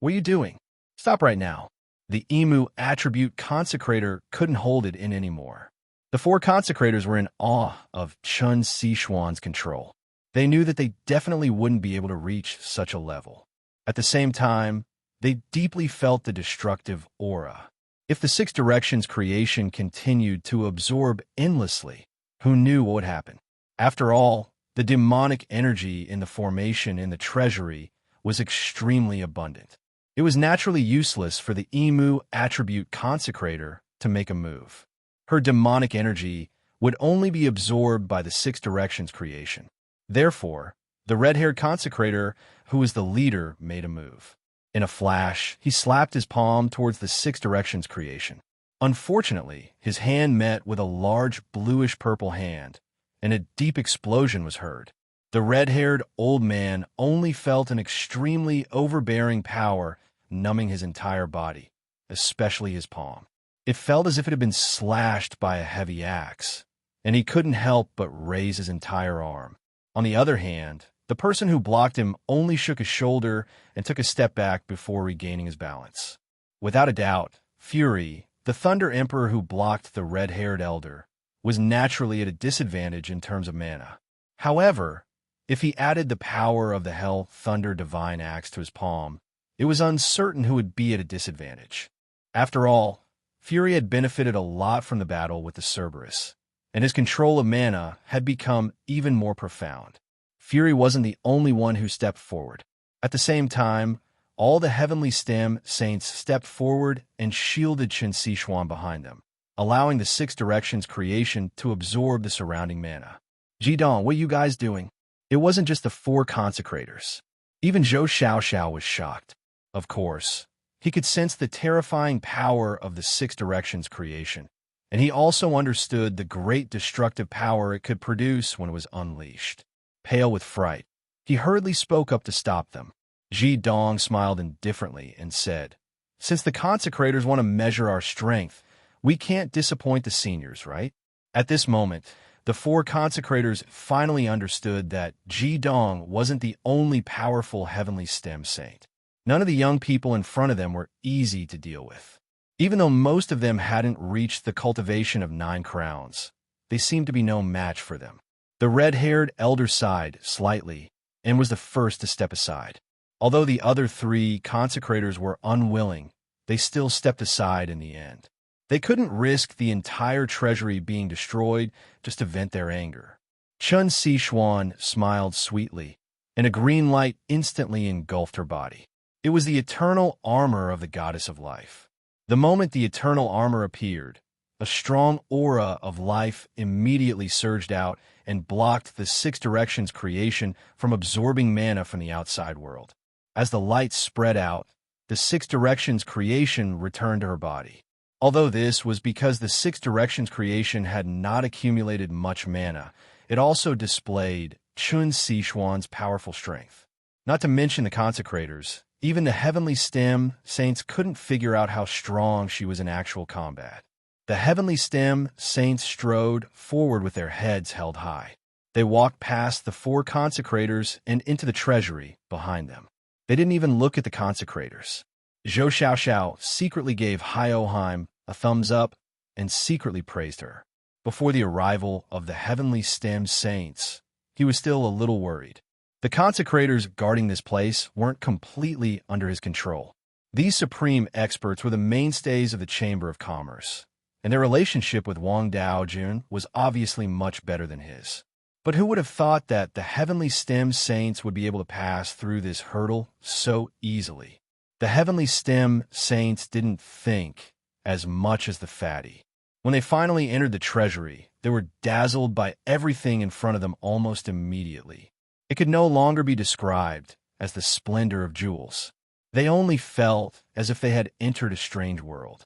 What are you doing? Stop right now. The Emu attribute consecrator couldn't hold it in anymore. The four consecrators were in awe of Chun Sixuan's control. They knew that they definitely wouldn't be able to reach such a level. At the same time, they deeply felt the destructive aura. If the Six Directions creation continued to absorb endlessly, who knew what would happen? After all, the demonic energy in the formation in the treasury was extremely abundant. It was naturally useless for the Emu attribute consecrator to make a move. Her demonic energy would only be absorbed by the Six Directions creation. Therefore, the red-haired consecrator, who was the leader, made a move. In a flash, he slapped his palm towards the Six Directions creation. Unfortunately, his hand met with a large bluish-purple hand, and a deep explosion was heard. The red-haired old man only felt an extremely overbearing power numbing his entire body, especially his palm. It felt as if it had been slashed by a heavy axe, and he couldn't help but raise his entire arm. On the other hand, the person who blocked him only shook his shoulder and took a step back before regaining his balance. Without a doubt, Fury, the Thunder Emperor who blocked the red-haired elder, was naturally at a disadvantage in terms of mana. However, if he added the power of the Hell Thunder Divine Axe to his palm, it was uncertain who would be at a disadvantage. After all, Fury had benefited a lot from the battle with the Cerberus, and his control of mana had become even more profound. Fury wasn't the only one who stepped forward. At the same time, all the Heavenly Stem Saints stepped forward and shielded Chun Sixuan behind them, allowing the Six Directions creation to absorb the surrounding mana. Zhidong, what are you guys doing? It wasn't just the four consecrators. Even Zhou Xiaoxiao was shocked. Of course, he could sense the terrifying power of the Six Directions creation, and he also understood the great destructive power it could produce when it was unleashed. Pale with fright, he hurriedly spoke up to stop them. Zhidong smiled indifferently and said, "Since the consecrators want to measure our strength, we can't disappoint the seniors, right?" At this moment, the four consecrators finally understood that Zhidong wasn't the only powerful heavenly stem saint. None of the young people in front of them were easy to deal with. Even though most of them hadn't reached the cultivation of 9 crowns, they seemed to be no match for them. The red-haired elder sighed slightly and was the first to step aside. Although the other 3 consecrators were unwilling, they still stepped aside in the end. They couldn't risk the entire treasury being destroyed just to vent their anger. Chun Sixuan smiled sweetly, and a green light instantly engulfed her body. It was the eternal armor of the goddess of life. The moment the eternal armor appeared, a strong aura of life immediately surged out and blocked the Six Directions creation from absorbing mana from the outside world. As the light spread out, the Six Directions creation returned to her body. Although this was because the Six Directions creation had not accumulated much mana, it also displayed Chun Sixuan's powerful strength. Not to mention the consecrators, even the Heavenly Stem Saints couldn't figure out how strong she was in actual combat. The Heavenly Stem Saints strode forward with their heads held high. They walked past the 4 consecrators and into the treasury behind them. They didn't even look at the consecrators. Zhou Xiaoxiao secretly gave Haioheim a thumbs up, and secretly praised her. Before the arrival of the heavenly stem saints, he was still a little worried. The consecrators guarding this place weren't completely under his control. These supreme experts were the mainstays of the Chamber of Commerce, and their relationship with Wang Daojun was obviously much better than his. But who would have thought that the heavenly stem saints would be able to pass through this hurdle so easily? The heavenly stem saints didn't think as much as the fatty. When they finally entered the treasury, they were dazzled by everything in front of them almost immediately. It could no longer be described as the splendor of jewels. They only felt as if they had entered a strange world.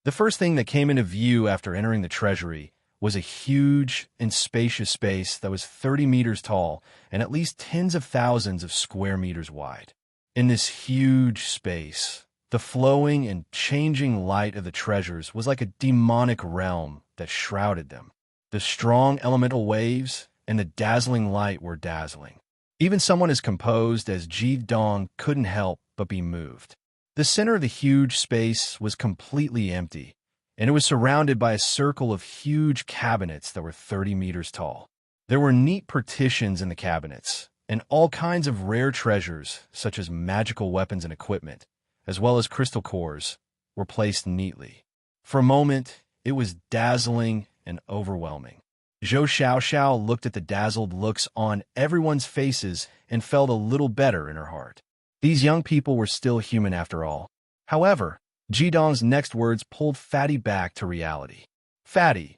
The first thing that came into view after entering the treasury was a huge and spacious space that was 30 meters tall and at least tens of thousands of square meters wide. In this huge space, the flowing and changing light of the treasures was like a demonic realm that shrouded them. The strong elemental waves and the dazzling light were dazzling. Even someone as composed as Ji Dong couldn't help but be moved. The center of the huge space was completely empty, and it was surrounded by a circle of huge cabinets that were 30 meters tall. There were neat partitions in the cabinets, and all kinds of rare treasures, such as magical weapons and equipment, as well as crystal cores, were placed neatly. For a moment, it was dazzling and overwhelming. Zhou Xiaoxiao looked at the dazzled looks on everyone's faces and felt a little better in her heart. These young people were still human after all. However, Jidong's next words pulled Fatty back to reality. Fatty,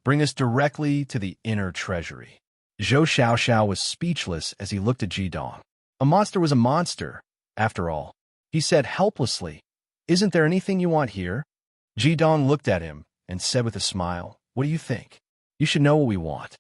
bring us directly to the inner treasury. Zhou Xiaoxiao was speechless as he looked at Jidong. A monster was a monster, after all. He said helplessly, "Isn't there anything you want here?" Jidong looked at him and said with a smile, "What do you think? You should know what we want."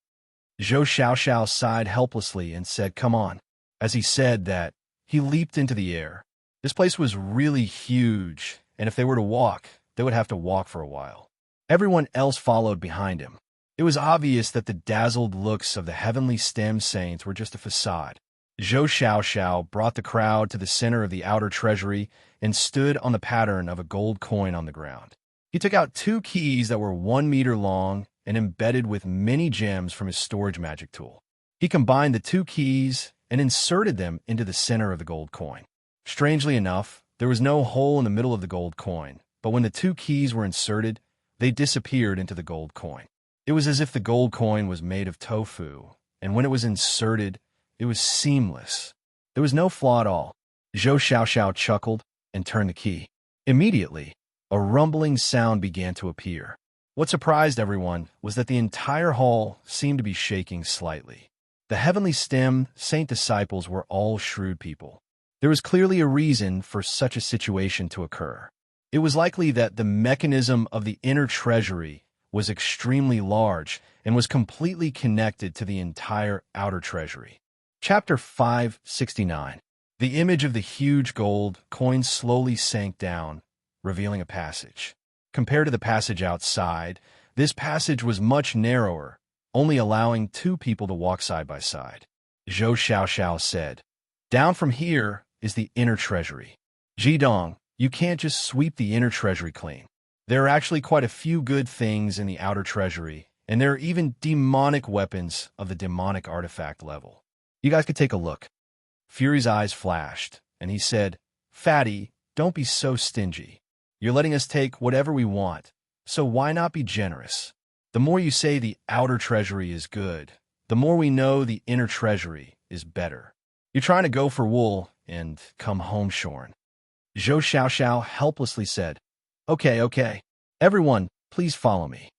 Zhou Xiaoxiao sighed helplessly and said, "Come on." As he said that, he leaped into the air. This place was really huge, and if they were to walk, they would have to walk for a while. Everyone else followed behind him. It was obvious that the dazzled looks of the heavenly stem saints were just a facade. Zhou Xiaoxiao brought the crowd to the center of the outer treasury and stood on the pattern of a gold coin on the ground. He took out 2 keys that were 1 meter long and embedded with many gems from his storage magic tool. He combined the 2 keys and inserted them into the center of the gold coin. Strangely enough, there was no hole in the middle of the gold coin, but when the 2 keys were inserted, they disappeared into the gold coin. It was as if the gold coin was made of tofu, and when it was inserted, it was seamless. There was no flaw at all. Zhou Xiaoxiao chuckled and turned the key. Immediately, a rumbling sound began to appear. What surprised everyone was that the entire hall seemed to be shaking slightly. The heavenly stem saint disciples were all shrewd people. There was clearly a reason for such a situation to occur. It was likely that the mechanism of the inner treasury was extremely large and was completely connected to the entire outer treasury. Chapter 569. The image of the huge gold coin slowly sank down, revealing a passage. Compared to the passage outside, this passage was much narrower, only allowing 2 people to walk side by side. Zhou Xiaoxiao said, "Down from here is the inner treasury. Jidong, you can't just sweep the inner treasury clean. There are actually quite a few good things in the outer treasury, and there are even demonic weapons of the demonic artifact level. You guys could take a look." Fury's eyes flashed, and he said, "Fatty, don't be so stingy. You're letting us take whatever we want, so why not be generous? The more you say the outer treasury is good, the more we know the inner treasury is better. You're trying to go for wool and come home shorn." Zhou Xiaoxiao helplessly said, Okay. Everyone, please follow me."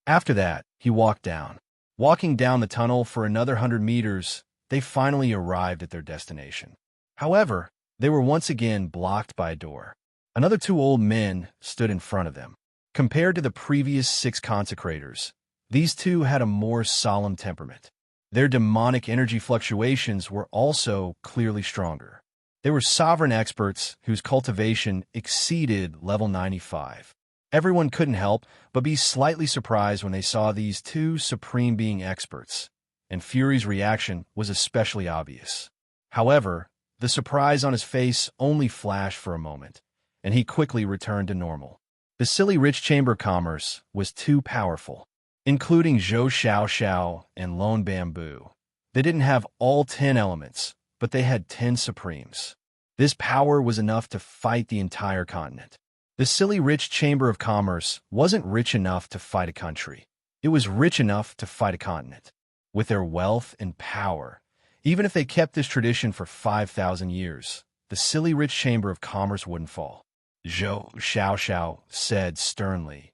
After that, he walked down. Walking down the tunnel for another 100 meters, they finally arrived at their destination. However, they were once again blocked by a door. Another 2 old men stood in front of them. Compared to the previous 6 consecrators, these 2 had a more solemn temperament. Their demonic energy fluctuations were also clearly stronger. They were sovereign experts whose cultivation exceeded level 95. Everyone couldn't help but be slightly surprised when they saw these 2 supreme being experts, and Fury's reaction was especially obvious. However, the surprise on his face only flashed for a moment, and he quickly returned to normal. The silly rich chamber of commerce was too powerful, including Zhou Xiao and Lone Bamboo. They didn't have all 10 elements, but they had 10 supremes. This power was enough to fight the entire continent. The silly rich chamber of commerce wasn't rich enough to fight a country. It was rich enough to fight a continent. With their wealth and power, even if they kept this tradition for 5,000 years, the silly rich chamber of commerce wouldn't fall. Zhou Xiao said sternly,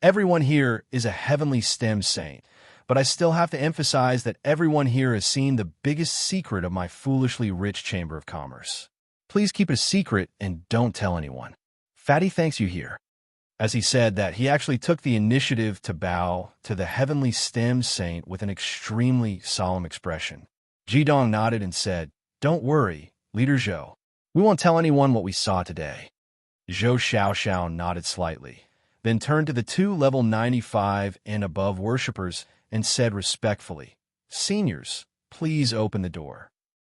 "Everyone here is a heavenly STEM saint, but I still have to emphasize that everyone here has seen the biggest secret of my foolishly rich chamber of commerce. Please keep it a secret and don't tell anyone. Fatty thanks you here." As he said that, he actually took the initiative to bow to the heavenly STEM saint with an extremely solemn expression. Jidong nodded and said, "Don't worry, Leader Zhou. We won't tell anyone what we saw today." Zhou Xiao nodded slightly, then turned to the 2 level 95 and above worshippers and said respectfully, "Seniors, please open the door."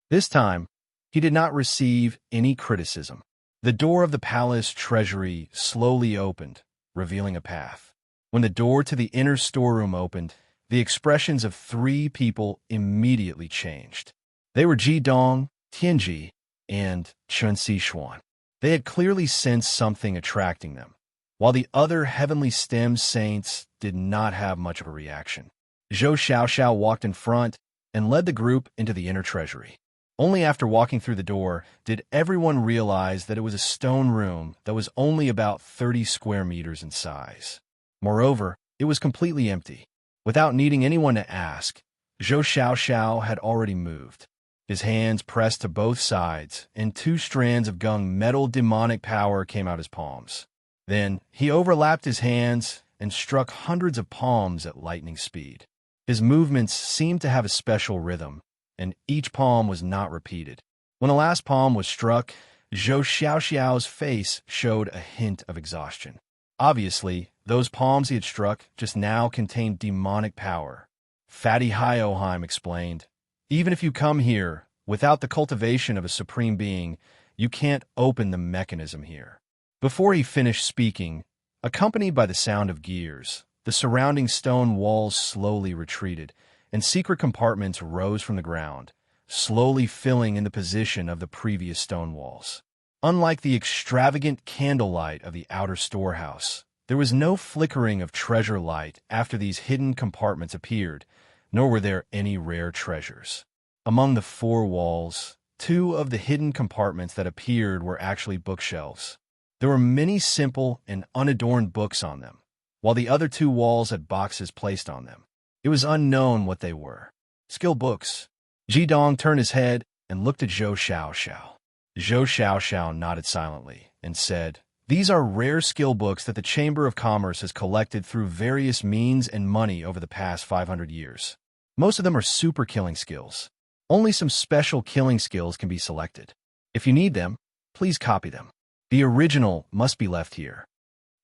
This time, he did not receive any criticism. The door of the palace treasury slowly opened, revealing a path. When the door to the inner storeroom opened, the expressions of 3 people immediately changed. They were Jidong, Tianji, and Chen Xishuan. They had clearly sensed something attracting them, while the other heavenly STEM saints did not have much of a reaction. Zhou Xiao walked in front and led the group into the inner treasury. Only after walking through the door did everyone realize that it was a stone room that was only about 30 square meters in size. Moreover, it was completely empty. Without needing anyone to ask, Zhou Xiao had already moved. His hands pressed to both sides, and 2 strands of gung metal demonic power came out his palms. Then, he overlapped his hands and struck hundreds of palms at lightning speed. His movements seemed to have a special rhythm, and each palm was not repeated. When the last palm was struck, Zhou Xiao's face showed a hint of exhaustion. Obviously, those palms he had struck just now contained demonic power. Fatty Hioheim explained, "Even if you come here without the cultivation of a supreme being, you can't open the mechanism here." Before he finished speaking, accompanied by the sound of gears, the surrounding stone walls slowly retreated, and secret compartments rose from the ground, slowly filling in the position of the previous stone walls. Unlike the extravagant candlelight of the outer storehouse, there was no flickering of treasure light after these hidden compartments appeared, nor were there any rare treasures. Among the 4 walls, 2 of the hidden compartments that appeared were actually bookshelves. There were many simple and unadorned books on them, while the other 2 walls had boxes placed on them. It was unknown what they were. Skill books. Jidong turned his head and looked at Zhou Xiao. Zhou Xiao nodded silently and said, "These are rare skill books that the Chamber of Commerce has collected through various means and money over the past 500 years. Most of them are super killing skills. Only some special killing skills can be selected. If you need them, please copy them. The original must be left here."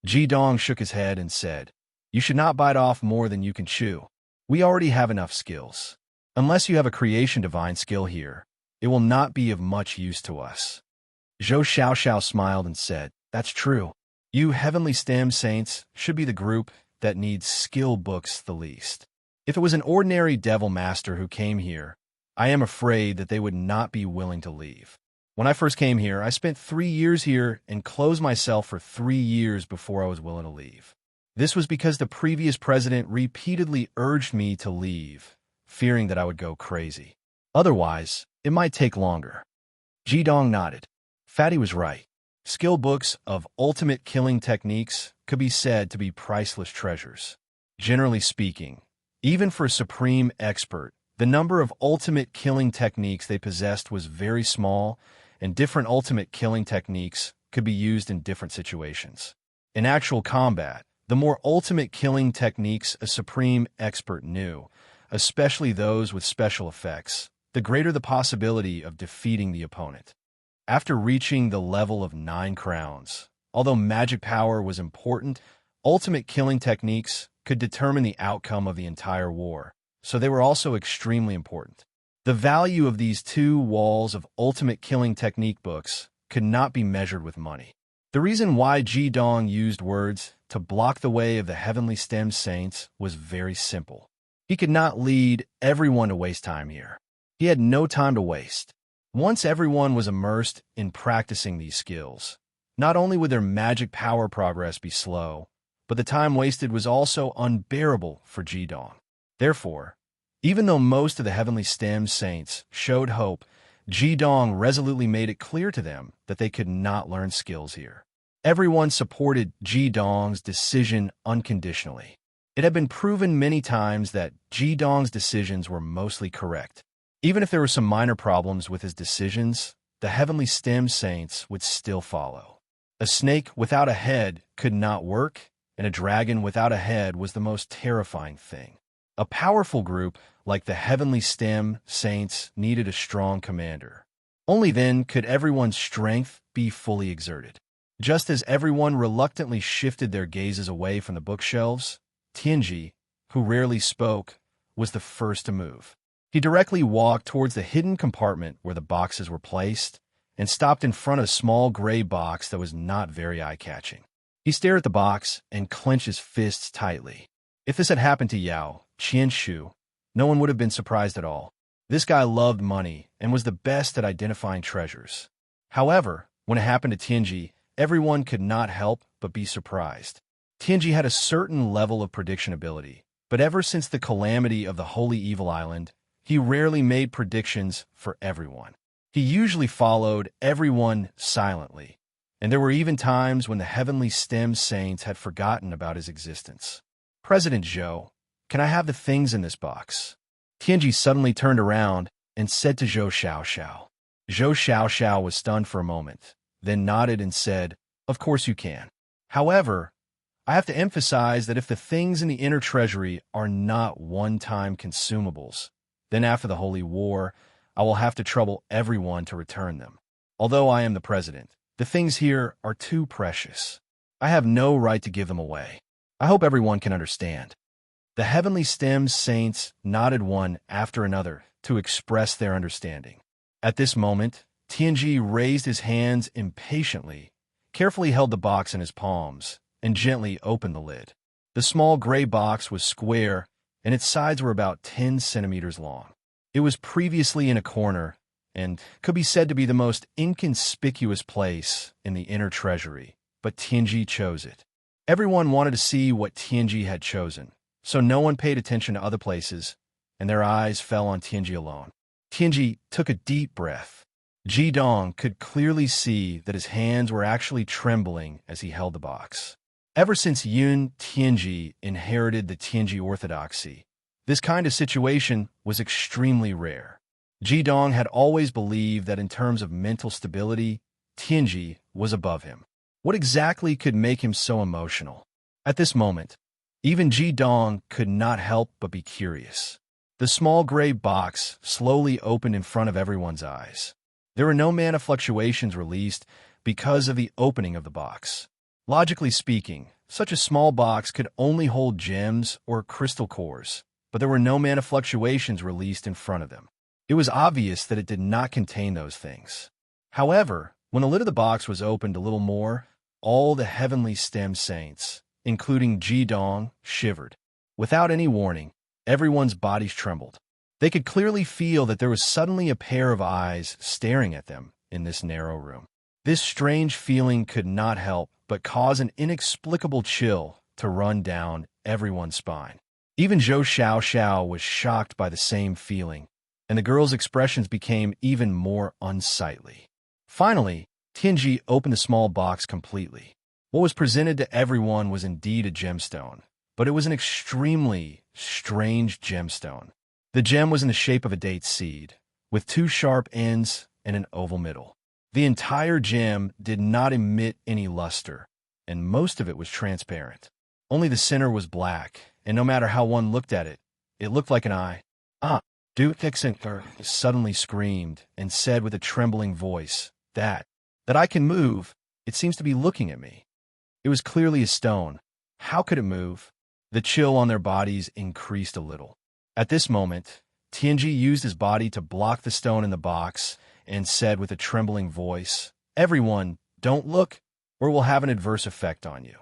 Jidong shook his head and said, "You should not bite off more than you can chew. We already have enough skills. Unless you have a creation divine skill here, it will not be of much use to us." Zhou Xiao smiled and said, "That's true. You heavenly STEM saints should be the group that needs skill books the least. If it was an ordinary devil master who came here, I am afraid that they would not be willing to leave. When I first came here, I spent 3 years here and closed myself for 3 years before I was willing to leave. This was because the previous president repeatedly urged me to leave, fearing that I would go crazy. Otherwise, it might take longer." Jidong nodded. Fatty was right. Skill books of ultimate killing techniques could be said to be priceless treasures. Generally speaking, even for a supreme expert, the number of ultimate killing techniques they possessed was very small, and different ultimate killing techniques could be used in different situations. In actual combat, the more ultimate killing techniques a supreme expert knew, especially those with special effects, the greater the possibility of defeating the opponent. After reaching the level of 9 crowns, although magic power was important, ultimate killing techniques could determine the outcome of the entire war, so they were also extremely important. The value of these 2 walls of ultimate killing technique books could not be measured with money. The reason why Ji Dong used words to block the way of the heavenly stem saints was very simple. He could not lead everyone to waste time here. He had no time to waste. Once everyone was immersed in practicing these skills, not only would their magic power progress be slow, but the time wasted was also unbearable for Ji Dong. Therefore, even though most of the heavenly stem saints showed hope, Ji Dong resolutely made it clear to them that they could not learn skills here. Everyone supported Ji Dong's decision unconditionally. It had been proven many times that Ji Dong's decisions were mostly correct. Even if there were some minor problems with his decisions, the heavenly stem saints would still follow. A snake without a head could not work, and a dragon without a head was the most terrifying thing. A powerful group like the heavenly stem saints needed a strong commander. Only then could everyone's strength be fully exerted. Just as everyone reluctantly shifted their gazes away from the bookshelves, Tianji, who rarely spoke, was the first to move. He directly walked towards the hidden compartment where the boxes were placed and stopped in front of a small gray box that was not very eye-catching. He stared at the box and clenched his fists tightly. If this had happened to Yao Qianshu, no one would have been surprised at all. This guy loved money and was the best at identifying treasures. However, when it happened to Tianji, everyone could not help but be surprised. Tianji had a certain level of prediction ability, but ever since the calamity of the Holy Evil Island, he rarely made predictions for everyone. He usually followed everyone silently, and there were even times when the heavenly stem saints had forgotten about his existence. "President Zhou, can I have the things in this box?" Tianji suddenly turned around and said to Zhou Xiaoxiao. Zhou Xiaoxiao was stunned for a moment, then nodded and said, "Of course you can. However, I have to emphasize that if the things in the inner treasury are not one-time consumables, then after the Holy War, I will have to trouble everyone to return them. Although I am the president, the things here are too precious. I have no right to give them away. I hope everyone can understand." The heavenly stem saints nodded one after another to express their understanding. At this moment, Tianji raised his hands impatiently, carefully held the box in his palms, and gently opened the lid. The small gray box was square, and its sides were about 10 centimeters long. It was previously in a corner and could be said to be the most inconspicuous place in the inner treasury, but Tianji chose it. Everyone wanted to see what Tianji had chosen, so no one paid attention to other places, and their eyes fell on Tianji alone. Tianji took a deep breath. Ji Dong could clearly see that his hands were actually trembling as he held the box. Ever since Yun Tianji inherited the Tianji orthodoxy, this kind of situation was extremely rare. Ji Dong had always believed that in terms of mental stability, Tianji was above him. What exactly could make him so emotional? At this moment, even Ji Dong could not help but be curious. The small gray box slowly opened in front of everyone's eyes. There were no mana fluctuations released because of the opening of the box. Logically speaking, such a small box could only hold gems or crystal cores, but there were no mana fluctuations released in front of them. It was obvious that it did not contain those things. However, when the lid of the box was opened a little more, all the heavenly stem saints, including Ji Dong, shivered. Without any warning, everyone's bodies trembled. They could clearly feel that there was suddenly a pair of eyes staring at them in this narrow room. This strange feeling could not help but cause an inexplicable chill to run down everyone's spine. Even Zhou Xiaoxiao was shocked by the same feeling, and the girl's expressions became even more unsightly. Finally, Tianji opened the small box completely. What was presented to everyone was indeed a gemstone, but it was an extremely strange gemstone. The gem was in the shape of a date seed, with 2 sharp ends and an oval middle. The entire gem did not emit any luster, and most of it was transparent. Only the center was black, and no matter how one looked at it, it looked like an eye. "Ah!" Du Fixenter suddenly screamed and said with a trembling voice, that I can move. It seems to be looking at me." It was clearly a stone. How could it move? The chill on their bodies increased a little. At this moment, Tianji used his body to block the stone in the box and said with a trembling voice, "Everyone, don't look." or it will have an adverse effect on you.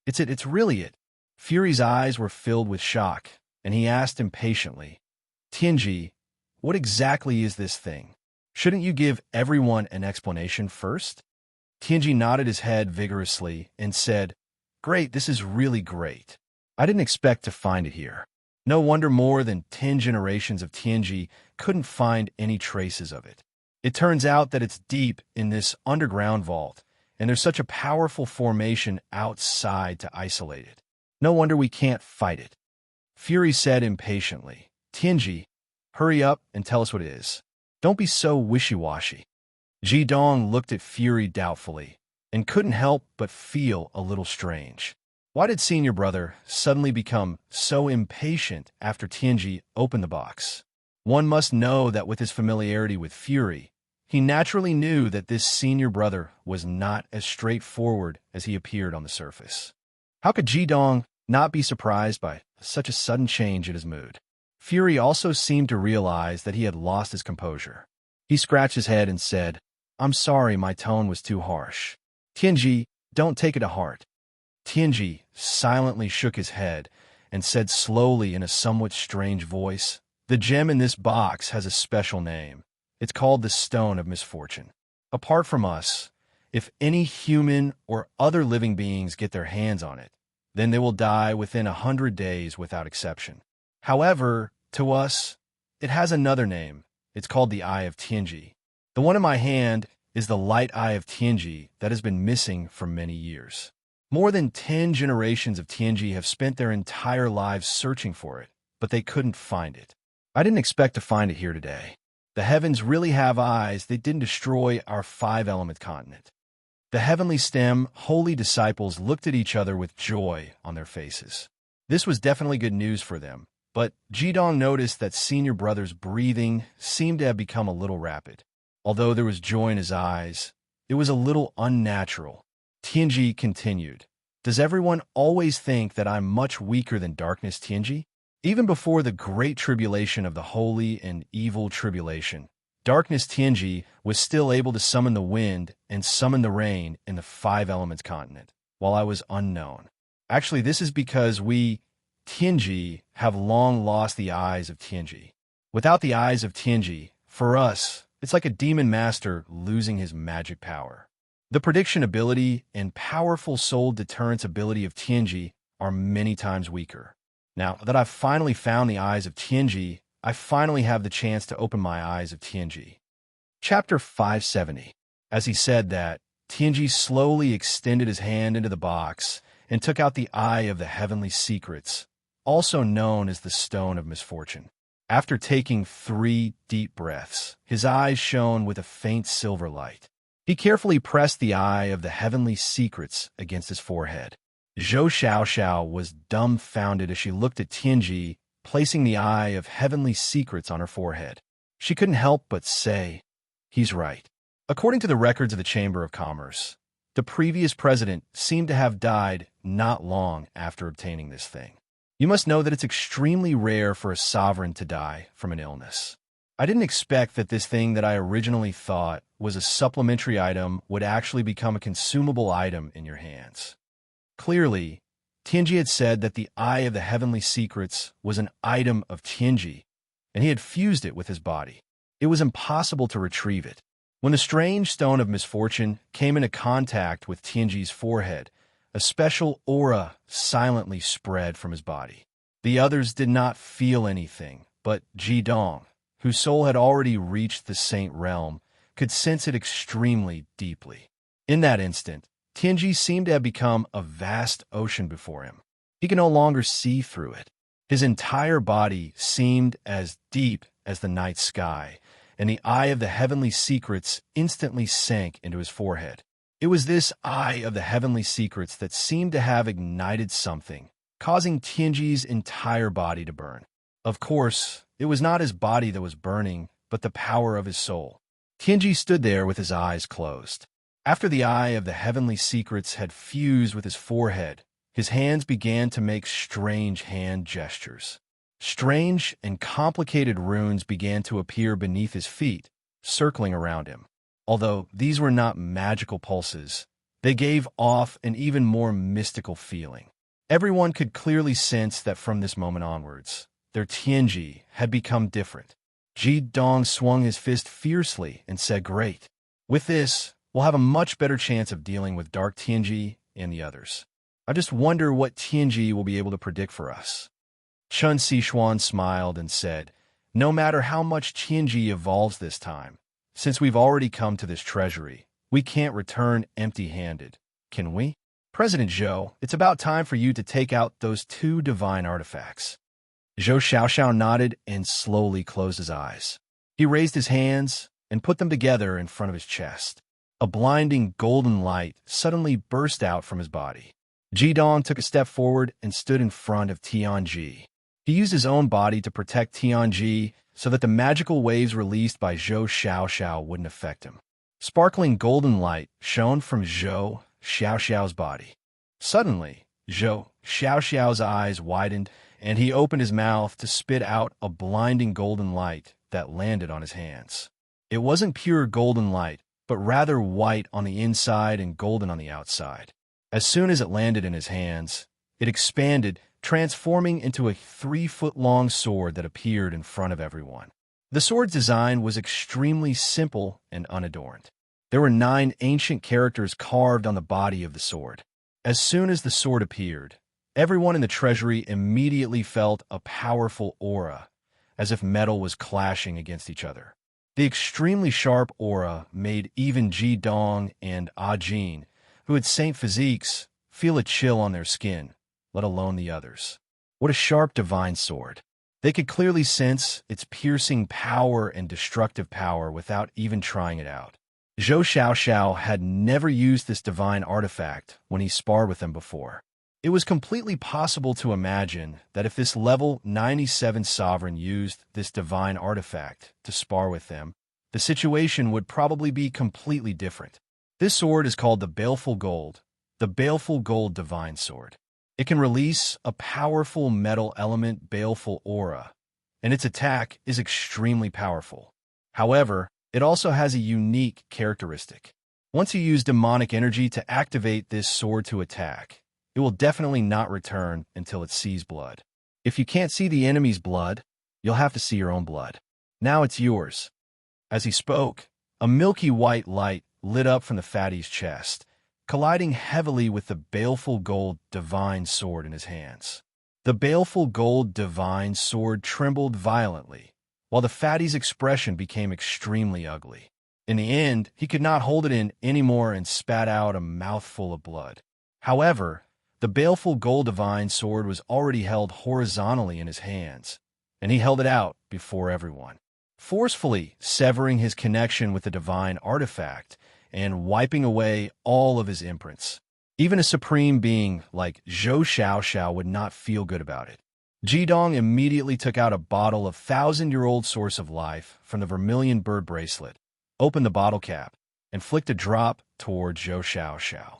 It's really it. Fury's eyes were filled with shock, and he asked impatiently, Tianji, what exactly is this thing? Shouldn't you give everyone an explanation first? Tianji nodded his head vigorously and said, Great, this is really great. I didn't expect to find it here. No wonder more than 10 generations of Tianji couldn't find any traces of it. It turns out that it's deep in this underground vault, and there's such a powerful formation outside to isolate it. No wonder we can't fight it. Fury said impatiently, Tianji, hurry up and tell us what it is. Don't be so wishy-washy. Ji Dong looked at Fury doubtfully and couldn't help but feel a little strange. Why did senior brother suddenly become so impatient after Tianji opened the box? One must know that with his familiarity with Fury, he naturally knew that this senior brother was not as straightforward as he appeared on the surface. How could Ji Dong not be surprised by such a sudden change in his mood? Fury also seemed to realize that he had lost his composure. He scratched his head and said, I'm sorry my tone was too harsh. Tianji, don't take it to heart. Tianji silently shook his head and said slowly in a somewhat strange voice, The gem in this box has a special name. It's called the Stone of Misfortune. Apart from us, if any human or other living beings get their hands on it, then they will die within 100 days without exception. However, to us, it has another name. It's called the Eye of Tianji. The one in my hand is the light eye of Tianji that has been missing for many years. More than 10 generations of Tianji have spent their entire lives searching for it, but they couldn't find it. I didn't expect to find it here today. The heavens really have eyes that didn't destroy our 5-element continent. The heavenly stem, holy disciples looked at each other with joy on their faces. This was definitely good news for them, but Ji Dong noticed that senior brother's breathing seemed to have become a little rapid. Although there was joy in his eyes, it was a little unnatural. Tianji continued, Does everyone always think that I'm much weaker than darkness, Tianji? Even before the great tribulation of the holy and evil tribulation, darkness Tianji was still able to summon the wind and summon the rain in the 5-elements continent, while I was unknown. Actually, this is because we, Tianji, have long lost the eyes of Tianji. Without the eyes of Tianji, for us, it's like a demon master losing his magic power. The prediction ability and powerful soul deterrence ability of Tianji are many times weaker. Now that I've finally found the eyes of Tianji, I finally have the chance to open my eyes of Tianji. Chapter 570. As he said that, Tianji slowly extended his hand into the box and took out the Eye of the Heavenly Secrets, also known as the Stone of Misfortune. After taking 3 deep breaths, his eyes shone with a faint silver light. He carefully pressed the Eye of the Heavenly Secrets against his forehead. Zhou Xiaoxiao was dumbfounded as she looked at Tianji, placing the Eye of Heavenly Secrets on her forehead. She couldn't help but say, He's right. According to the records of the Chamber of Commerce, the previous president seemed to have died not long after obtaining this thing. You must know that it's extremely rare for a sovereign to die from an illness. I didn't expect that this thing that I originally thought was a supplementary item would actually become a consumable item in your hands. Clearly, Tianji had said that the Eye of the Heavenly Secrets was an item of Tianji, and he had fused it with his body. It was impossible to retrieve it. When the strange Stone of Misfortune came into contact with Tianji's forehead, a special aura silently spread from his body. The others did not feel anything, but Ji Dong, whose soul had already reached the saint realm, could sense it extremely deeply. In that instant, Tianji seemed to have become a vast ocean before him. He could no longer see through it. His entire body seemed as deep as the night sky, and the Eye of the Heavenly Secrets instantly sank into his forehead. It was this Eye of the Heavenly Secrets that seemed to have ignited something, causing Tianji's entire body to burn. Of course, it was not his body that was burning, but the power of his soul. Tianji stood there with his eyes closed. After the Eye of the Heavenly Secrets had fused with his forehead, his hands began to make strange hand gestures. Strange and complicated runes began to appear beneath his feet, circling around him. Although these were not magical pulses, They gave off an even more mystical feeling. Everyone could clearly sense that from this moment onwards, their Tianji had become different. Ji Dong swung his fist fiercely and said, "Great. With this, we'll have a much better chance of dealing with Dark Tianji and the others. I just wonder what Tianji will be able to predict for us." Chun Sichuan smiled and said, "No matter how much Tianji evolves this time, since we've already come to this treasury, we can't return empty-handed, can we? President Zhou, it's about time for you to take out those two divine artifacts." Zhou Xiaoxiao nodded and slowly closed his eyes. He raised his hands and put them together in front of his chest. A blinding golden light suddenly burst out from his body. Ji Dong took a step forward and stood in front of Tianji. He used his own body to protect Tianji so that the magical waves released by Zhou Xiaoxiao wouldn't affect him. Sparkling golden light shone from Zhou Xiaoxiao's body. Suddenly, Zhou Xiaoxiao's eyes widened, and he opened his mouth to spit out a blinding golden light that landed on his hands. It wasn't pure golden light, but rather white on the inside and golden on the outside. As soon as it landed in his hands, it expanded, transforming into a 3-foot-long sword that appeared in front of everyone. The sword's design was extremely simple and unadorned. There were 9 ancient characters carved on the body of the sword. As soon as the sword appeared, everyone in the treasury immediately felt a powerful aura, as if metal was clashing against each other. The extremely sharp aura made even Ji Dong and Ah Jin, who had saint physiques, feel a chill on their skin, let alone the others. What a sharp divine sword. They could clearly sense its piercing power and destructive power without even trying it out. Zhou Xiaoxiao had never used this divine artifact when he sparred with them before. It was completely possible to imagine that if this level 97 sovereign used this divine artifact to spar with them, the situation would probably be completely different. This sword is called the Baleful Gold Divine Sword. It can release a powerful metal element baleful aura, and its attack is extremely powerful. However, it also has a unique characteristic. Once you use demonic energy to activate this sword to attack, it will definitely not return until it sees blood. If you can't see the enemy's blood, you'll have to see your own blood. Now it's yours. As he spoke, a milky white light lit up from the fatty's chest, colliding heavily with the baleful gold divine sword in his hands. The baleful gold divine sword trembled violently, while the fatty's expression became extremely ugly. In the end, he could not hold it in anymore and spat out a mouthful of blood. However, the baleful gold divine sword was already held horizontally in his hands, and he held it out before everyone, forcefully severing his connection with the divine artifact and wiping away all of his imprints. Even a supreme being like Zhou Xiaoxiao would not feel good about it. Ji Dong immediately took out a bottle of 1,000-year-old source of life from the vermilion bird bracelet, opened the bottle cap, and flicked a drop toward Zhou Xiaoxiao.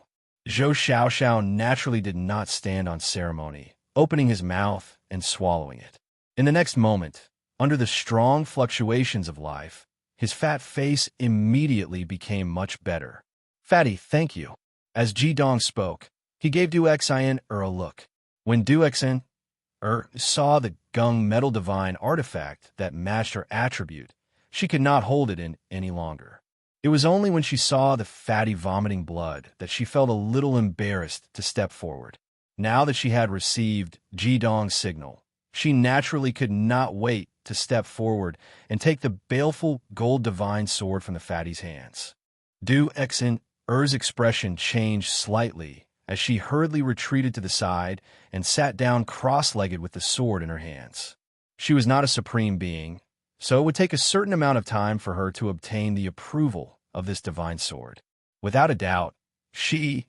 Zhou Xiaoxiao naturally did not stand on ceremony, opening his mouth and swallowing it. In the next moment, under the strong fluctuations of life, his fat face immediately became much better. "Fatty, thank you." As Ji Dong spoke, he gave Duxin a look. When Duxin saw the Gung metal divine artifact that matched her attribute, she could not hold it in any longer. It was only when she saw the fatty vomiting blood that she felt a little embarrassed to step forward. Now that she had received Ji Dong's signal, she naturally could not wait to step forward and take the baleful gold divine sword from the fatty's hands. Duxin's expression changed slightly as she hurriedly retreated to the side and sat down cross-legged with the sword in her hands. She was not a supreme being, so it would take a certain amount of time for her to obtain the approval of this divine sword. Without a doubt, she,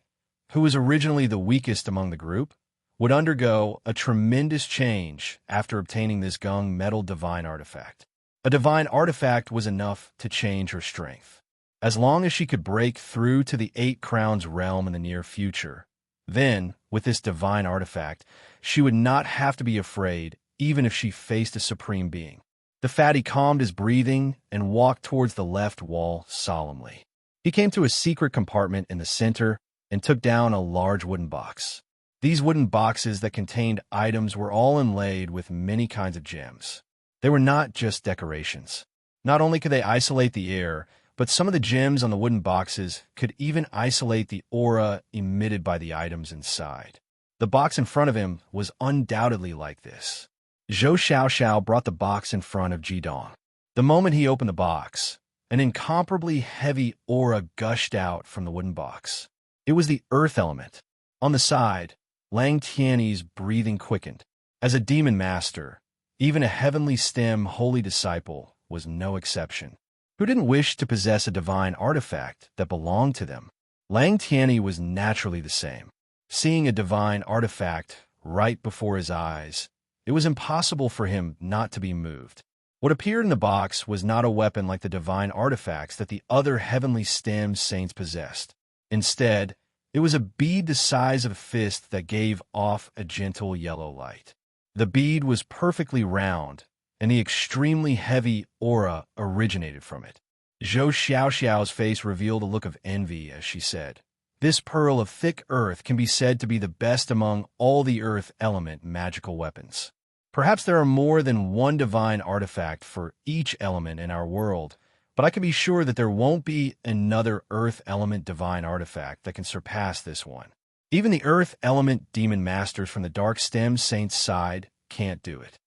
who was originally the weakest among the group, would undergo a tremendous change after obtaining this Gung metal divine artifact. A divine artifact was enough to change her strength. As long as she could break through to the 8 Crowns realm in the near future, then, with this divine artifact, she would not have to be afraid even if she faced a supreme being. The fatty calmed his breathing and walked towards the left wall solemnly. He came to a secret compartment in the center and took down a large wooden box. These wooden boxes that contained items were all inlaid with many kinds of gems. They were not just decorations. Not only could they isolate the air, but some of the gems on the wooden boxes could even isolate the aura emitted by the items inside. The box in front of him was undoubtedly like this. Zhou Xiaoxiao brought the box in front of Jidong. The moment he opened the box, an incomparably heavy aura gushed out from the wooden box. It was the earth element. On the side, Lang Tiany's breathing quickened. As a demon master, even a heavenly stem holy disciple was no exception. Who didn't wish to possess a divine artifact that belonged to them? Lang Tiany was naturally the same. Seeing a divine artifact right before his eyes, it was impossible for him not to be moved. What appeared in the box was not a weapon like the divine artifacts that the other heavenly stem saints possessed. Instead, it was a bead the size of a fist that gave off a gentle yellow light. The bead was perfectly round, and the extremely heavy aura originated from it. Zhou Xiaoxiao's face revealed a look of envy as she said, "This pearl of thick earth can be said to be the best among all the earth element magical weapons. Perhaps there are more than one divine artifact for each element in our world, but I can be sure that there won't be another earth element divine artifact that can surpass this one. Even the earth element demon masters from the dark stem saints' side can't do it."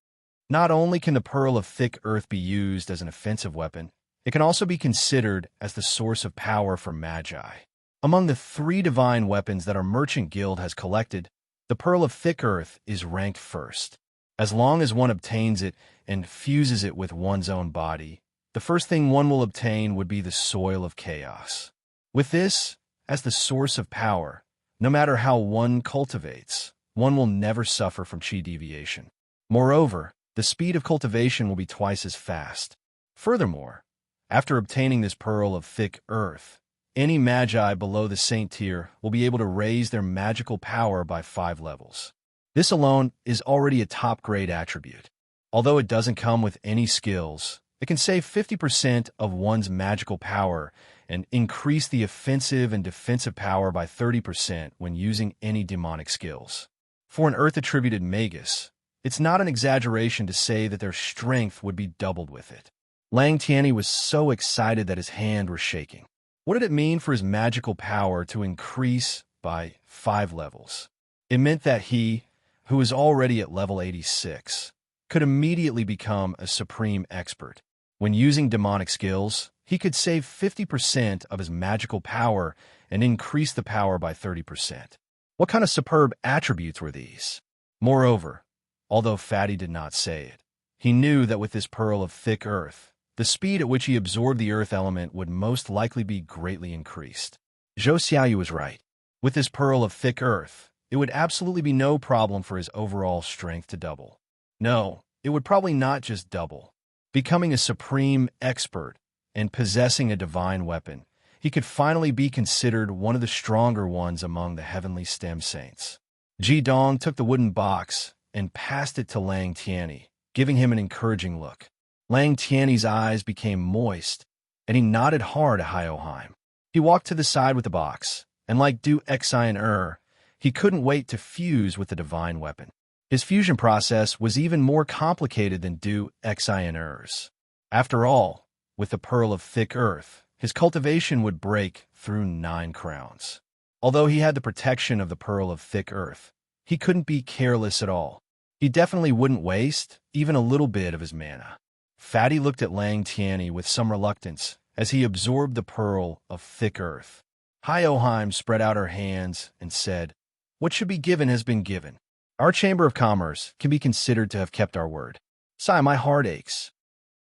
Not only can the pearl of thick earth be used as an offensive weapon, it can also be considered as the source of power for magi. Among the 3 divine weapons that our merchant guild has collected, the pearl of thick earth is ranked first. As long as one obtains it and fuses it with one's own body, the first thing one will obtain would be the soil of chaos. With this as the source of power, no matter how one cultivates, one will never suffer from chi deviation. Moreover, the speed of cultivation will be twice as fast. Furthermore, after obtaining this pearl of thick earth, any magi below the saint tier will be able to raise their magical power by 5 levels. This alone is already a top-grade attribute. Although it doesn't come with any skills, it can save 50% of one's magical power and increase the offensive and defensive power by 30% when using any demonic skills. For an earth-attributed magus, it's not an exaggeration to say that their strength would be doubled with it. Lang Tiany was so excited that his hand was shaking. What did it mean for his magical power to increase by 5 levels? It meant that he, who was already at level 86, could immediately become a supreme expert. When using demonic skills, he could save 50% of his magical power and increase the power by 30%. What kind of superb attributes were these? Moreover, although Fatty did not say it, he knew that with this pearl of thick earth, the speed at which he absorbed the earth element would most likely be greatly increased. Zhou Xiaoyu was right. With this pearl of thick earth, it would absolutely be no problem for his overall strength to double. No, it would probably not just double. Becoming a supreme expert and possessing a divine weapon, he could finally be considered one of the stronger ones among the heavenly stem saints. Ji Dong took the wooden box and passed it to Lang Tiany, giving him an encouraging look. Lang Tiany's eyes became moist, and he nodded hard at Hyoheim. He walked to the side with the box, and like Du Xian he couldn't wait to fuse with the divine weapon. His fusion process was even more complicated than Du Xian's. After all, with the pearl of thick earth, his cultivation would break through 9 crowns. Although he had the protection of the pearl of thick earth, he couldn't be careless at all. He definitely wouldn't waste even a little bit of his mana. Fatty looked at Lang Tiany with some reluctance as he absorbed the pearl of thick earth. Hyoheim spread out her hands and said, "What should be given has been given. Our Chamber of Commerce can be considered to have kept our word. Sigh, my heart aches."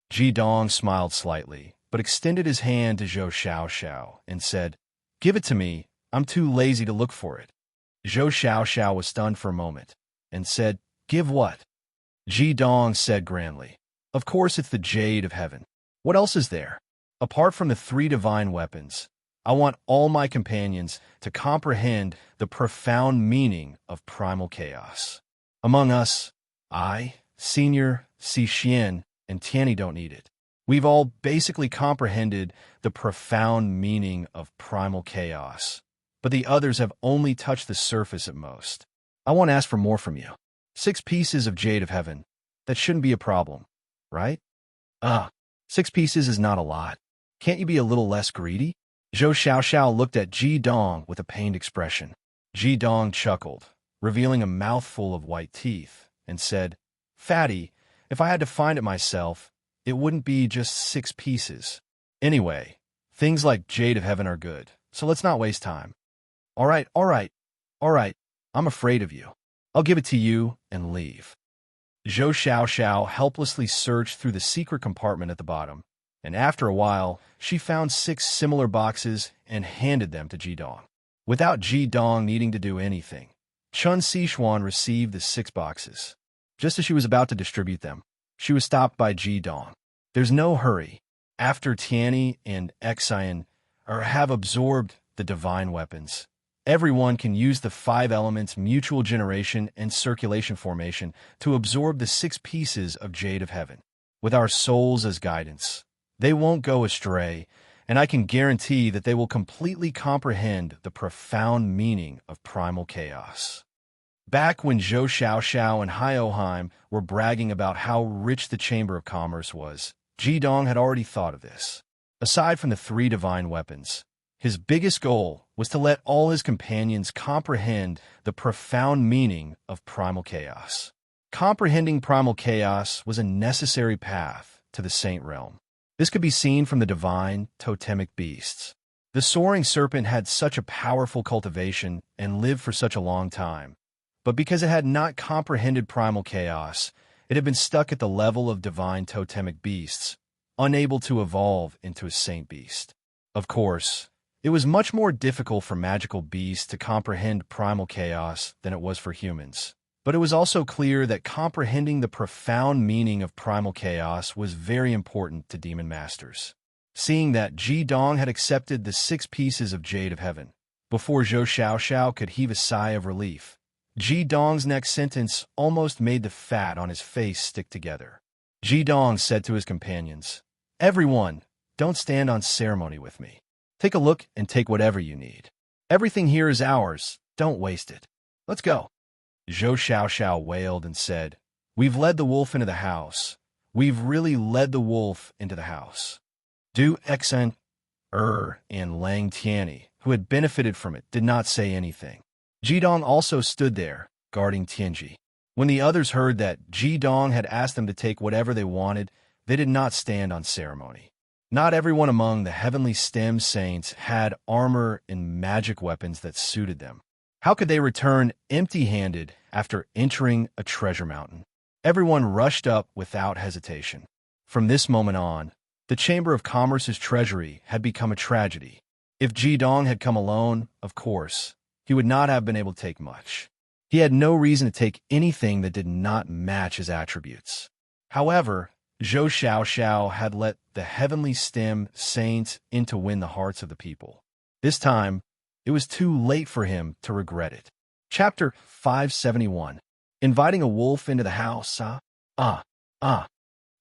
Ji Dong smiled slightly, but extended his hand to Zhou Xiaoxiao and said, "Give it to me. I'm too lazy to look for it." Zhou Xiaoxiao was stunned for a moment and said, "Give what?" Ji Dong said grandly, "Of course it's the Jade of Heaven. What else is there? Apart from the 3 divine weapons, I want all my companions to comprehend the profound meaning of primal chaos. Among us, I, Senior, Xian, and Tiany don't need it. We've all basically comprehended the profound meaning of primal chaos. but the others have only touched the surface at most. I won't ask for more from you. 6 pieces of jade of heaven. That shouldn't be a problem, right? 6 pieces is not a lot. Can't you be a little less greedy? Zhou Xiaoxiao looked at Ji Dong with a pained expression. Ji Dong chuckled, revealing a mouthful of white teeth, and said, "Fatty, if I had to find it myself, it wouldn't be just 6 pieces. Anyway, things like jade of heaven are good, so let's not waste time." All right, I'm afraid of you. I'll give it to you and leave." Zhou Xiaoxiao helplessly searched through the secret compartment at the bottom, and after a while, she found 6 similar boxes and handed them to Ji Dong. Without Ji Dong needing to do anything, Chun Sichuan received the 6 boxes. Just as she was about to distribute them, she was stopped by Ji Dong. "There's no hurry. After Tianyi and Xian have absorbed the divine weapons, everyone can use the 5 elements mutual generation and circulation formation to absorb the 6 pieces of jade of heaven. With our souls as guidance, they won't go astray, and I can guarantee that they will completely comprehend the profound meaning of primal chaos." Back when Zhou Xiaoxiao and Hioheim were bragging about how rich the Chamber of Commerce was, Ji Dong had already thought of this. Aside from the 3 divine weapons, his biggest goal was to let all his companions comprehend the profound meaning of primal chaos. Comprehending primal chaos was a necessary path to the Saint Realm. This could be seen from the divine totemic beasts. The soaring serpent had such a powerful cultivation and lived for such a long time, but because it had not comprehended primal chaos, it had been stuck at the level of divine totemic beasts, unable to evolve into a saint beast. Of course, it was much more difficult for magical beasts to comprehend primal chaos than it was for humans. But it was also clear that comprehending the profound meaning of primal chaos was very important to demon masters. Seeing that Ji Dong had accepted the 6 pieces of jade of heaven, before Zhou Xiaoxiao could heave a sigh of relief, Ji Dong's next sentence almost made the fat on his face stick together. Ji Dong said to his companions, "Everyone, don't stand on ceremony with me. Take a look and take whatever you need. Everything here is ours. Don't waste it. Let's go." Zhou Xiaoxiao wailed and said, "We've led the wolf into the house. We've really led the wolf into the house." Du Exen, and Lang Tianyi, who had benefited from it, did not say anything. Ji Dong also stood there, guarding Tianji. When the others heard that Ji Dong had asked them to take whatever they wanted, they did not stand on ceremony. Not everyone among the heavenly stem saints had armor and magic weapons that suited them. How could they return empty-handed after entering a treasure mountain? Everyone rushed up without hesitation. From this moment on, the Chamber of Commerce's treasury had become a tragedy. If Ji Dong had come alone, of course, he would not have been able to take much. He had no reason to take anything that did not match his attributes. However, Zhou Xiaoxiao had let the heavenly stem saints in to win the hearts of the people. This time, it was too late for him to regret it. Chapter 571. Inviting a wolf into the house,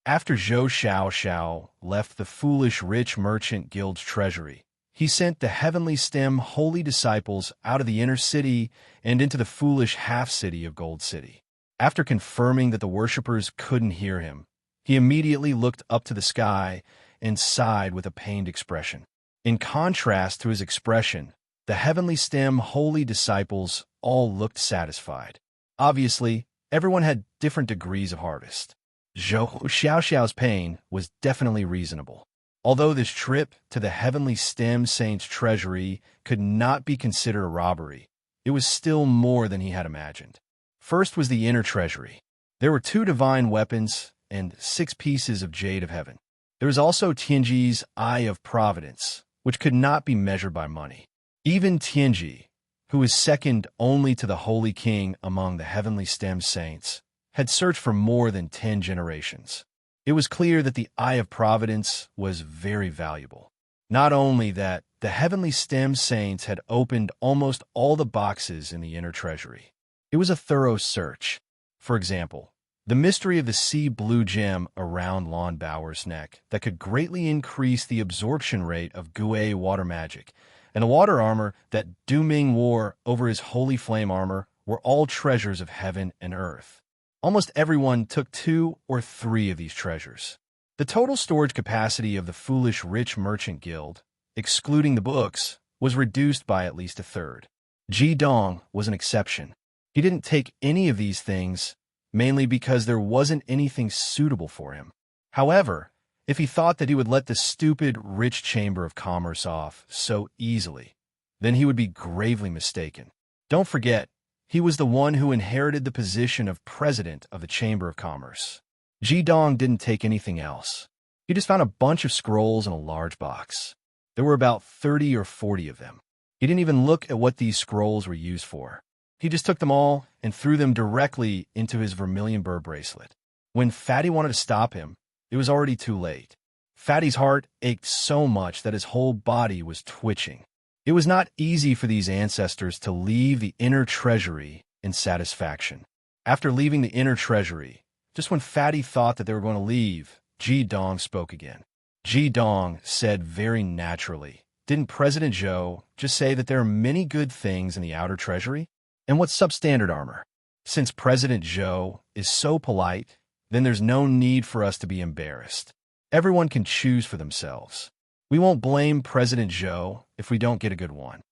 After Zhou Xiaoxiao left the foolish rich merchant guild's treasury, he sent the heavenly stem holy disciples out of the inner city and into the foolish half-city of Gold City. After confirming that the worshippers couldn't hear him, he immediately looked up to the sky and sighed with a pained expression. In contrast to his expression, the heavenly stem holy disciples all looked satisfied. Obviously, everyone had different degrees of harvest. Zhou Xiaoxiao's pain was definitely reasonable. Although this trip to the heavenly stem saint's treasury could not be considered a robbery, it was still more than he had imagined. First was the inner treasury. There were 2 divine weapons and 6 pieces of jade of heaven. There was also Tianji's Eye of Providence, which could not be measured by money. Even Tianji, who is second only to the Holy King among the heavenly stem saints, had searched for more than 10 generations. It was clear that the Eye of Providence was very valuable. Not only that, the heavenly stem saints had opened almost all the boxes in the inner treasury. It was a thorough search. For example, the mystery of the sea blue gem around Lon Bower's neck that could greatly increase the absorption rate of Gouet water magic and the water armor that Du Ming wore over his holy flame armor were all treasures of heaven and earth. Almost everyone took 2 or 3 of these treasures. The total storage capacity of the foolish rich merchant guild, excluding the books, was reduced by at least a third. Ji Dong was an exception. He didn't take any of these things, mainly because there wasn't anything suitable for him. However, if he thought that he would let the stupid, rich Chamber of Commerce off so easily, then he would be gravely mistaken. Don't forget, he was the one who inherited the position of president of the Chamber of Commerce. Ji Dong didn't take anything else. He just found a bunch of scrolls in a large box. There were about 30 or 40 of them. He didn't even look at what these scrolls were used for. He just took them all and threw them directly into his vermilion burr bracelet. When Fatty wanted to stop him, it was already too late. Fatty's heart ached so much that his whole body was twitching. It was not easy for these ancestors to leave the inner treasury in satisfaction. After leaving the inner treasury, just when Fatty thought that they were going to leave, Ji Dong spoke again. Ji Dong said very naturally, "Didn't President Zhou just say that there are many good things in the outer treasury? And what's substandard armor? Since President Zhou is so polite, then there's no need for us to be embarrassed. Everyone can choose for themselves. We won't blame President Zhou if we don't get a good one."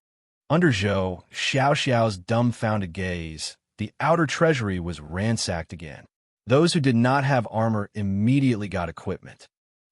Under Zhou Xiaoxiao's dumbfounded gaze, the outer treasury was ransacked again. Those who did not have armor immediately got equipment.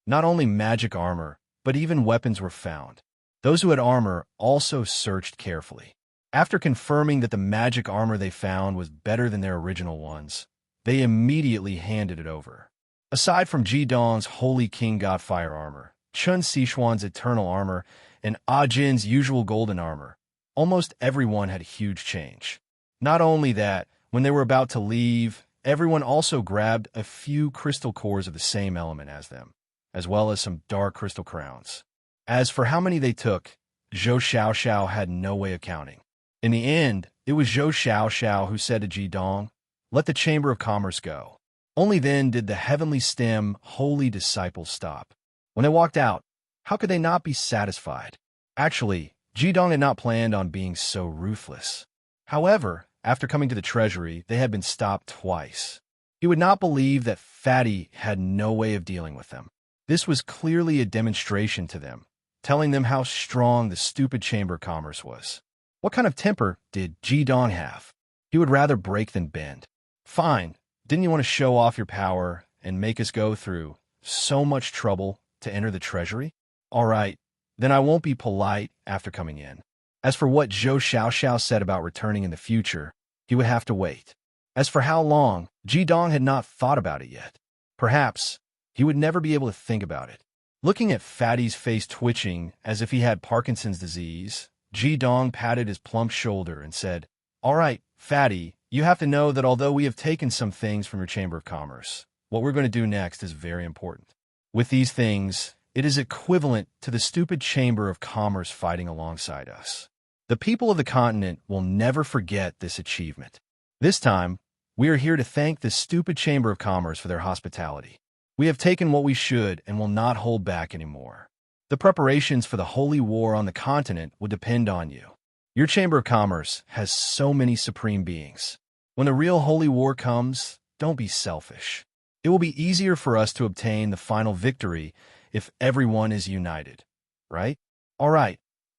Not only magic armor, but even weapons were found. Those who had armor also searched carefully. After confirming that the magic armor they found was better than their original ones, they immediately handed it over. Aside from Ji Dong's Holy King God Fire armor, Chun Sichuan's eternal armor, and Ah Jin's usual golden armor, almost everyone had huge change. Not only that, when they were about to leave, everyone also grabbed a few crystal cores of the same element as them, as well as some dark crystal crowns. As for how many they took, Zhou Xiaoxiao had no way of counting. In the end, it was Zhou Xiaoxiao who said to Ji Dong, "Let the Chamber of Commerce go." Only then did the heavenly stem holy disciples stop. When they walked out, how could they not be satisfied? Actually, Ji Dong had not planned on being so ruthless. However, after coming to the treasury, they had been stopped twice. He would not believe that Fatty had no way of dealing with them. This was clearly a demonstration to them, telling them how strong the stupid Chamber of Commerce was. What kind of temper did Ji Dong have? He would rather break than bend. Fine, didn't you want to show off your power and make us go through so much trouble to enter the treasury? All right, then I won't be polite after coming in. As for what Zhou Xiaoxiao said about returning in the future, he would have to wait. As for how long, Ji Dong had not thought about it yet. Perhaps he would never be able to think about it. Looking at Fatty's face twitching as if he had Parkinson's disease, Ji Dong patted his plump shoulder and said, "All right, Fatty, you have to know that although we have taken some things from your Chamber of Commerce, what we're going to do next is very important. With these things, it is equivalent to the stupid Chamber of Commerce fighting alongside us. The people of the continent will never forget this achievement. This time, we are here to thank the stupid Chamber of Commerce for their hospitality. We have taken what we should and will not hold back anymore. The preparations for the holy war on the continent will depend on you. Your Chamber of Commerce has so many supreme beings. When the real holy war comes, don't be selfish. It will be easier for us to obtain the final victory if everyone is united, right? All right,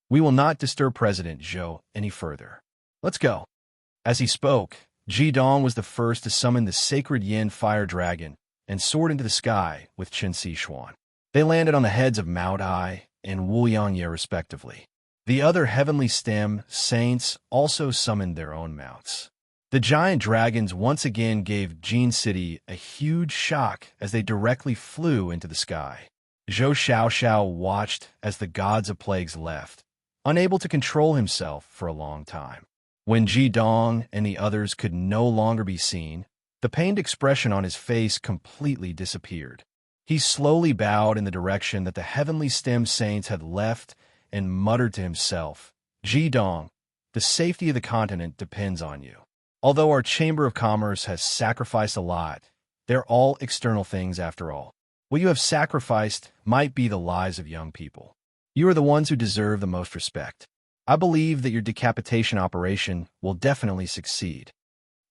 we will not disturb President Zhou any further. Let's go." As he spoke, Ji Dong was the first to summon the sacred Yin fire dragon and soared into the sky with Qin Sichuan. They landed on the heads of Mao Dai and Wu Yangye respectively. The other heavenly stem saints also summoned their own mounts. The giant dragons once again gave Jin City a huge shock as they directly flew into the sky. Zhou Xiaoxiao watched as the gods of plagues left, unable to control himself for a long time. When Ji Dong and the others could no longer be seen, the pained expression on his face completely disappeared. He slowly bowed in the direction that the heavenly stem saints had left and muttered to himself, "Ji Dong, the safety of the continent depends on you. Although our Chamber of Commerce has sacrificed a lot, they're all external things after all. What you have sacrificed might be the lives of young people. You are the ones who deserve the most respect. I believe that your decapitation operation will definitely succeed."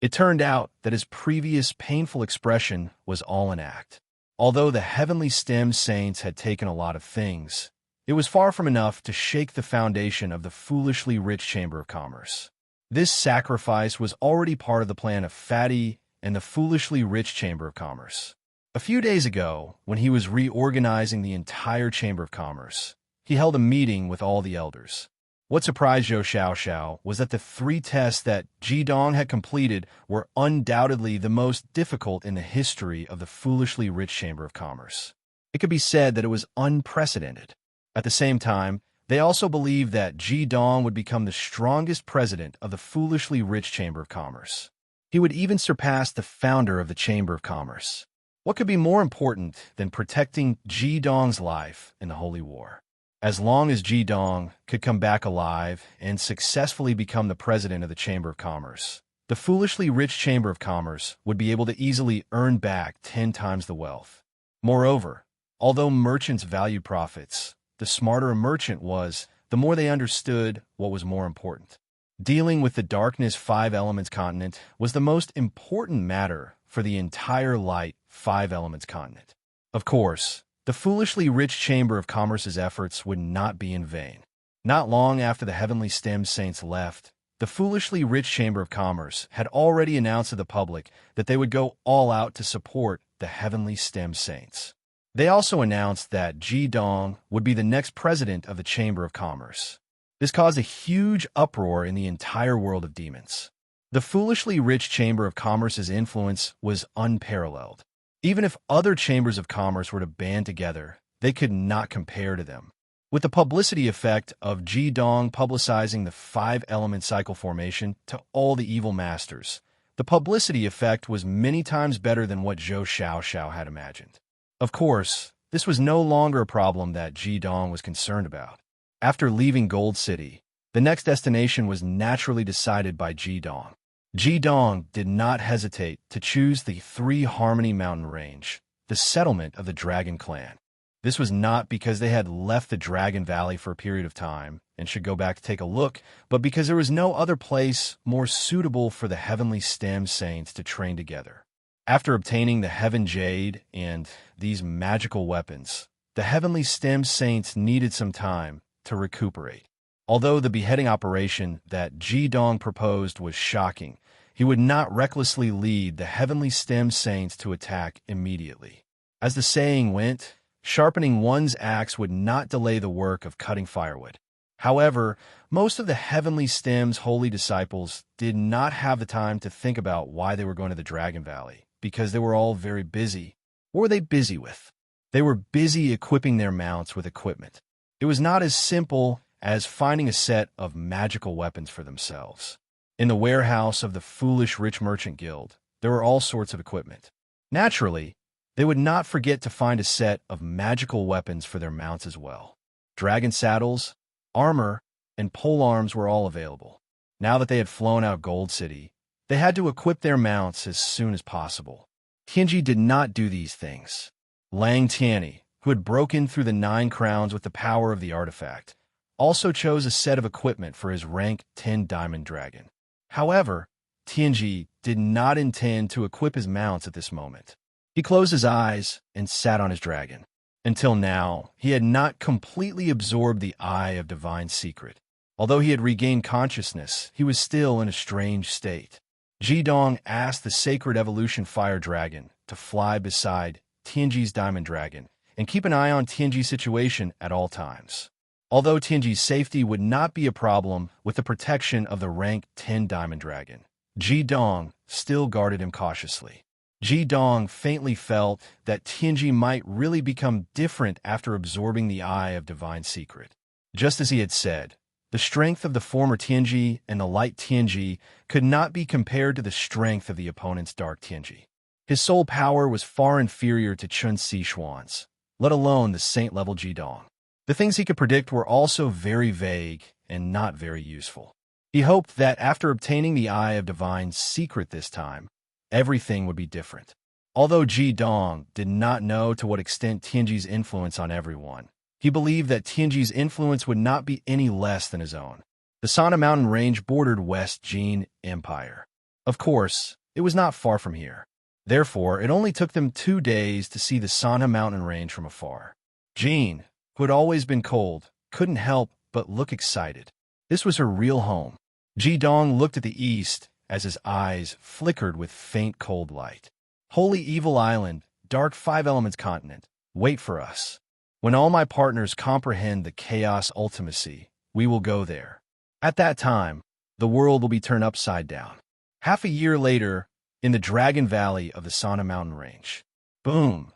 It turned out that his previous painful expression was all an act. Although the heavenly stem saints had taken a lot of things, it was far from enough to shake the foundation of the foolishly rich Chamber of Commerce. This sacrifice was already part of the plan of Fatty and the foolishly rich Chamber of Commerce. A few days ago, when he was reorganizing the entire Chamber of Commerce, he held a meeting with all the elders. What surprised Zhou Xiaoxiao was that the 3 tests that Ji Dong had completed were undoubtedly the most difficult in the history of the foolishly rich Chamber of Commerce. It could be said that it was unprecedented. At the same time, they also believed that Ji Dong would become the strongest president of the foolishly rich Chamber of Commerce. He would even surpass the founder of the Chamber of Commerce. What could be more important than protecting Ji Dong's life in the Holy War? As long as Ji Dong could come back alive and successfully become the president of the Chamber of Commerce, the foolishly rich Chamber of Commerce would be able to easily earn back 10 times the wealth. Moreover, although merchants valued profits, the smarter a merchant was, the more they understood what was more important. Dealing with the Darkness 5 Elements continent was the most important matter for the entire Light 5 Elements continent. Of course, the foolishly rich Chamber of Commerce's efforts would not be in vain. Not long after the Heavenly Stem Saints left, the foolishly rich Chamber of Commerce had already announced to the public that they would go all out to support the Heavenly Stem Saints. They also announced that Ji Dong would be the next president of the Chamber of Commerce. This caused a huge uproar in the entire world of demons. The foolishly rich Chamber of Commerce's influence was unparalleled. Even if other chambers of commerce were to band together, they could not compare to them. With the publicity effect of Ji Dong publicizing the 5-element cycle formation to all the evil masters, the publicity effect was many times better than what Zhou Xiaoxiao had imagined. Of course, this was no longer a problem that Ji Dong was concerned about. After leaving Gold City, the next destination was naturally decided by Ji Dong. Ji Dong did not hesitate to choose the 3 Harmony Mountain Range, the settlement of the Dragon Clan. This was not because they had left the Dragon Valley for a period of time and should go back to take a look, but because there was no other place more suitable for the Heavenly Stem Saints to train together. After obtaining the Heaven Jade and these magical weapons, the Heavenly Stem Saints needed some time to recuperate. Although the beheading operation that Ji Dong proposed was shocking, he would not recklessly lead the Heavenly Stem Saints to attack immediately. As the saying went, sharpening one's axe would not delay the work of cutting firewood. However, most of the Heavenly Stem's holy disciples did not have the time to think about why they were going to the Dragon Valley, because they were all very busy. What were they busy with? They were busy equipping their mounts with equipment. It was not as simple as finding a set of magical weapons for themselves. In the warehouse of the Foolish Rich Merchant Guild, there were all sorts of equipment. Naturally, they would not forget to find a set of magical weapons for their mounts as well. Dragon saddles, armor, and polearms were all available. Now that they had flown out of Gold City, they had to equip their mounts as soon as possible. Tianji did not do these things. Lang Tianyi, who had broken through the 9 crowns with the power of the artifact, also chose a set of equipment for his rank 10 Diamond Dragon. However, Tianji did not intend to equip his mounts at this moment. He closed his eyes and sat on his dragon. Until now, he had not completely absorbed the Eye of Divine Secret. Although he had regained consciousness, he was still in a strange state. Ji Dong asked the Sacred Evolution Fire Dragon to fly beside Tianji's Diamond Dragon and keep an eye on Tianji's situation at all times. Although Tianji's safety would not be a problem with the protection of the rank 10 Diamond Dragon, Ji Dong still guarded him cautiously. Ji Dong faintly felt that Tianji might really become different after absorbing the Eye of Divine Secret. Just as he had said, the strength of the former Tianji and the light Tianji could not be compared to the strength of the opponent's dark Tianji. His soul power was far inferior to Chun Sixuan's, let alone the saint-level Ji Dong. The things he could predict were also very vague and not very useful. He hoped that after obtaining the Eye of Divine Secret this time, everything would be different. Although Ji Dong did not know to what extent Tianji's influence on everyone, he believed that Tianji's influence would not be any less than his own. The Sana mountain range bordered West Jin Empire. Of course, it was not far from here. Therefore, it only took them 2 days to see the Sana mountain range from afar. Jean, who had always been cold, couldn't help but look excited. This was her real home. Ji-dong looked at the east as his eyes flickered with faint cold light. Holy Evil Island, dark 5 elements continent, wait for us. When all my partners comprehend the chaos ultimacy, we will go there. At that time, the world will be turned upside down. Half a year later, in the Dragon Valley of the Sana mountain range. Boom!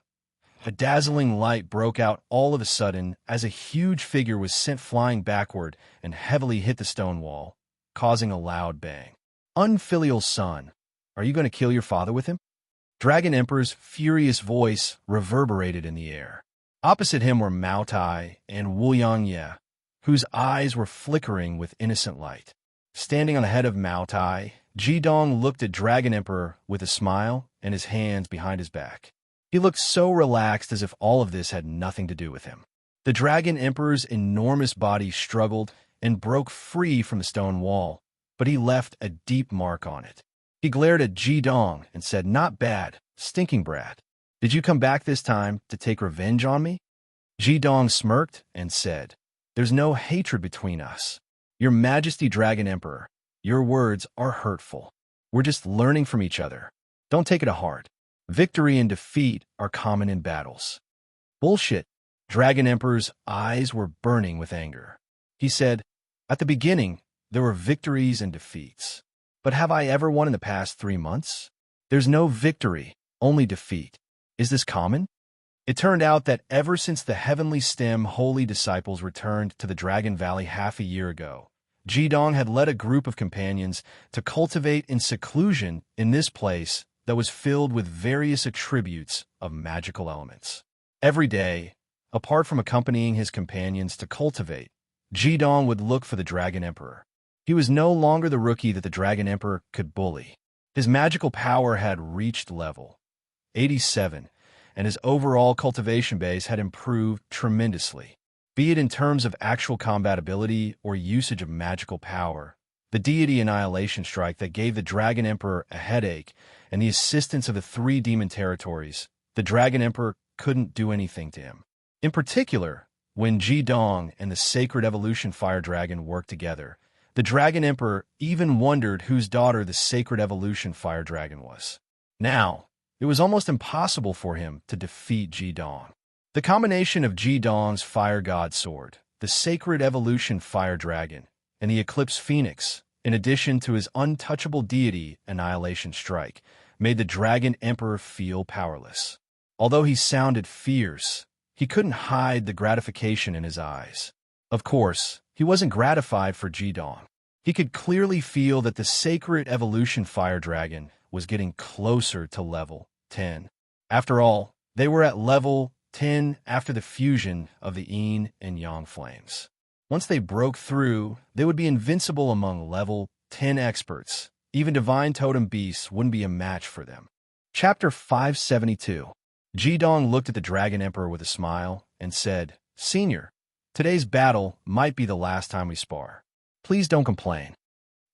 A dazzling light broke out all of a sudden as a huge figure was sent flying backward and heavily hit the stone wall, causing a loud bang. Unfilial son, are you going to kill your father with him? Dragon Emperor's furious voice reverberated in the air. Opposite him were Mao Tai and Wu Yangye, whose eyes were flickering with innocent light. Standing on the head of Mao Tai, Ji-dong looked at Dragon Emperor with a smile and his hands behind his back. He looked so relaxed as if all of this had nothing to do with him. The Dragon Emperor's enormous body struggled and broke free from the stone wall, but he left a deep mark on it. He glared at Ji-dong and said, "Not bad, stinking brat. Did you come back this time to take revenge on me?" Ji-dong smirked and said, "There's no hatred between us. Your Majesty Dragon Emperor, your words are hurtful. We're just learning from each other. Don't take it to heart. Victory and defeat are common in battles." Bullshit. Dragon Emperor's eyes were burning with anger. He said, "At the beginning, there were victories and defeats. But have I ever won in the past 3 months? There's no victory, only defeat. Is this common?" It turned out that ever since the Heavenly Stem holy disciples returned to the Dragon Valley half a year ago, Ji-dong had led a group of companions to cultivate in seclusion in this place that was filled with various attributes of magical elements. Every day, apart from accompanying his companions to cultivate, Ji-dong would look for the Dragon Emperor. He was no longer the rookie that the Dragon Emperor could bully. His magical power had reached level 87, and his overall cultivation base had improved tremendously. Be it in terms of actual combat ability or usage of magical power, the deity annihilation strike that gave the Dragon Emperor a headache and the assistance of the 3 demon territories, the Dragon Emperor couldn't do anything to him. In particular, when Ji-dong and the Sacred Evolution Fire Dragon worked together, the Dragon Emperor even wondered whose daughter the Sacred Evolution Fire Dragon was. Now, it was almost impossible for him to defeat Ji-dong. The combination of Ji-dong's Fire God Sword, the Sacred Evolution Fire Dragon, and the Eclipse Phoenix, in addition to his untouchable deity Annihilation Strike, made the Dragon Emperor feel powerless. Although he sounded fierce, he couldn't hide the gratification in his eyes. Of course, he wasn't gratified for Ji-dong. He could clearly feel that the Sacred Evolution Fire Dragon was getting closer to level 10. After all, they were at level 10 after the fusion of the yin and yang flames. Once they broke through, they would be invincible among level 10 experts. Even divine totem beasts wouldn't be a match for them. Chapter 572. Ji-dong looked at the Dragon Emperor with a smile and said, "Senior, today's battle might be the last time we spar. Please don't complain."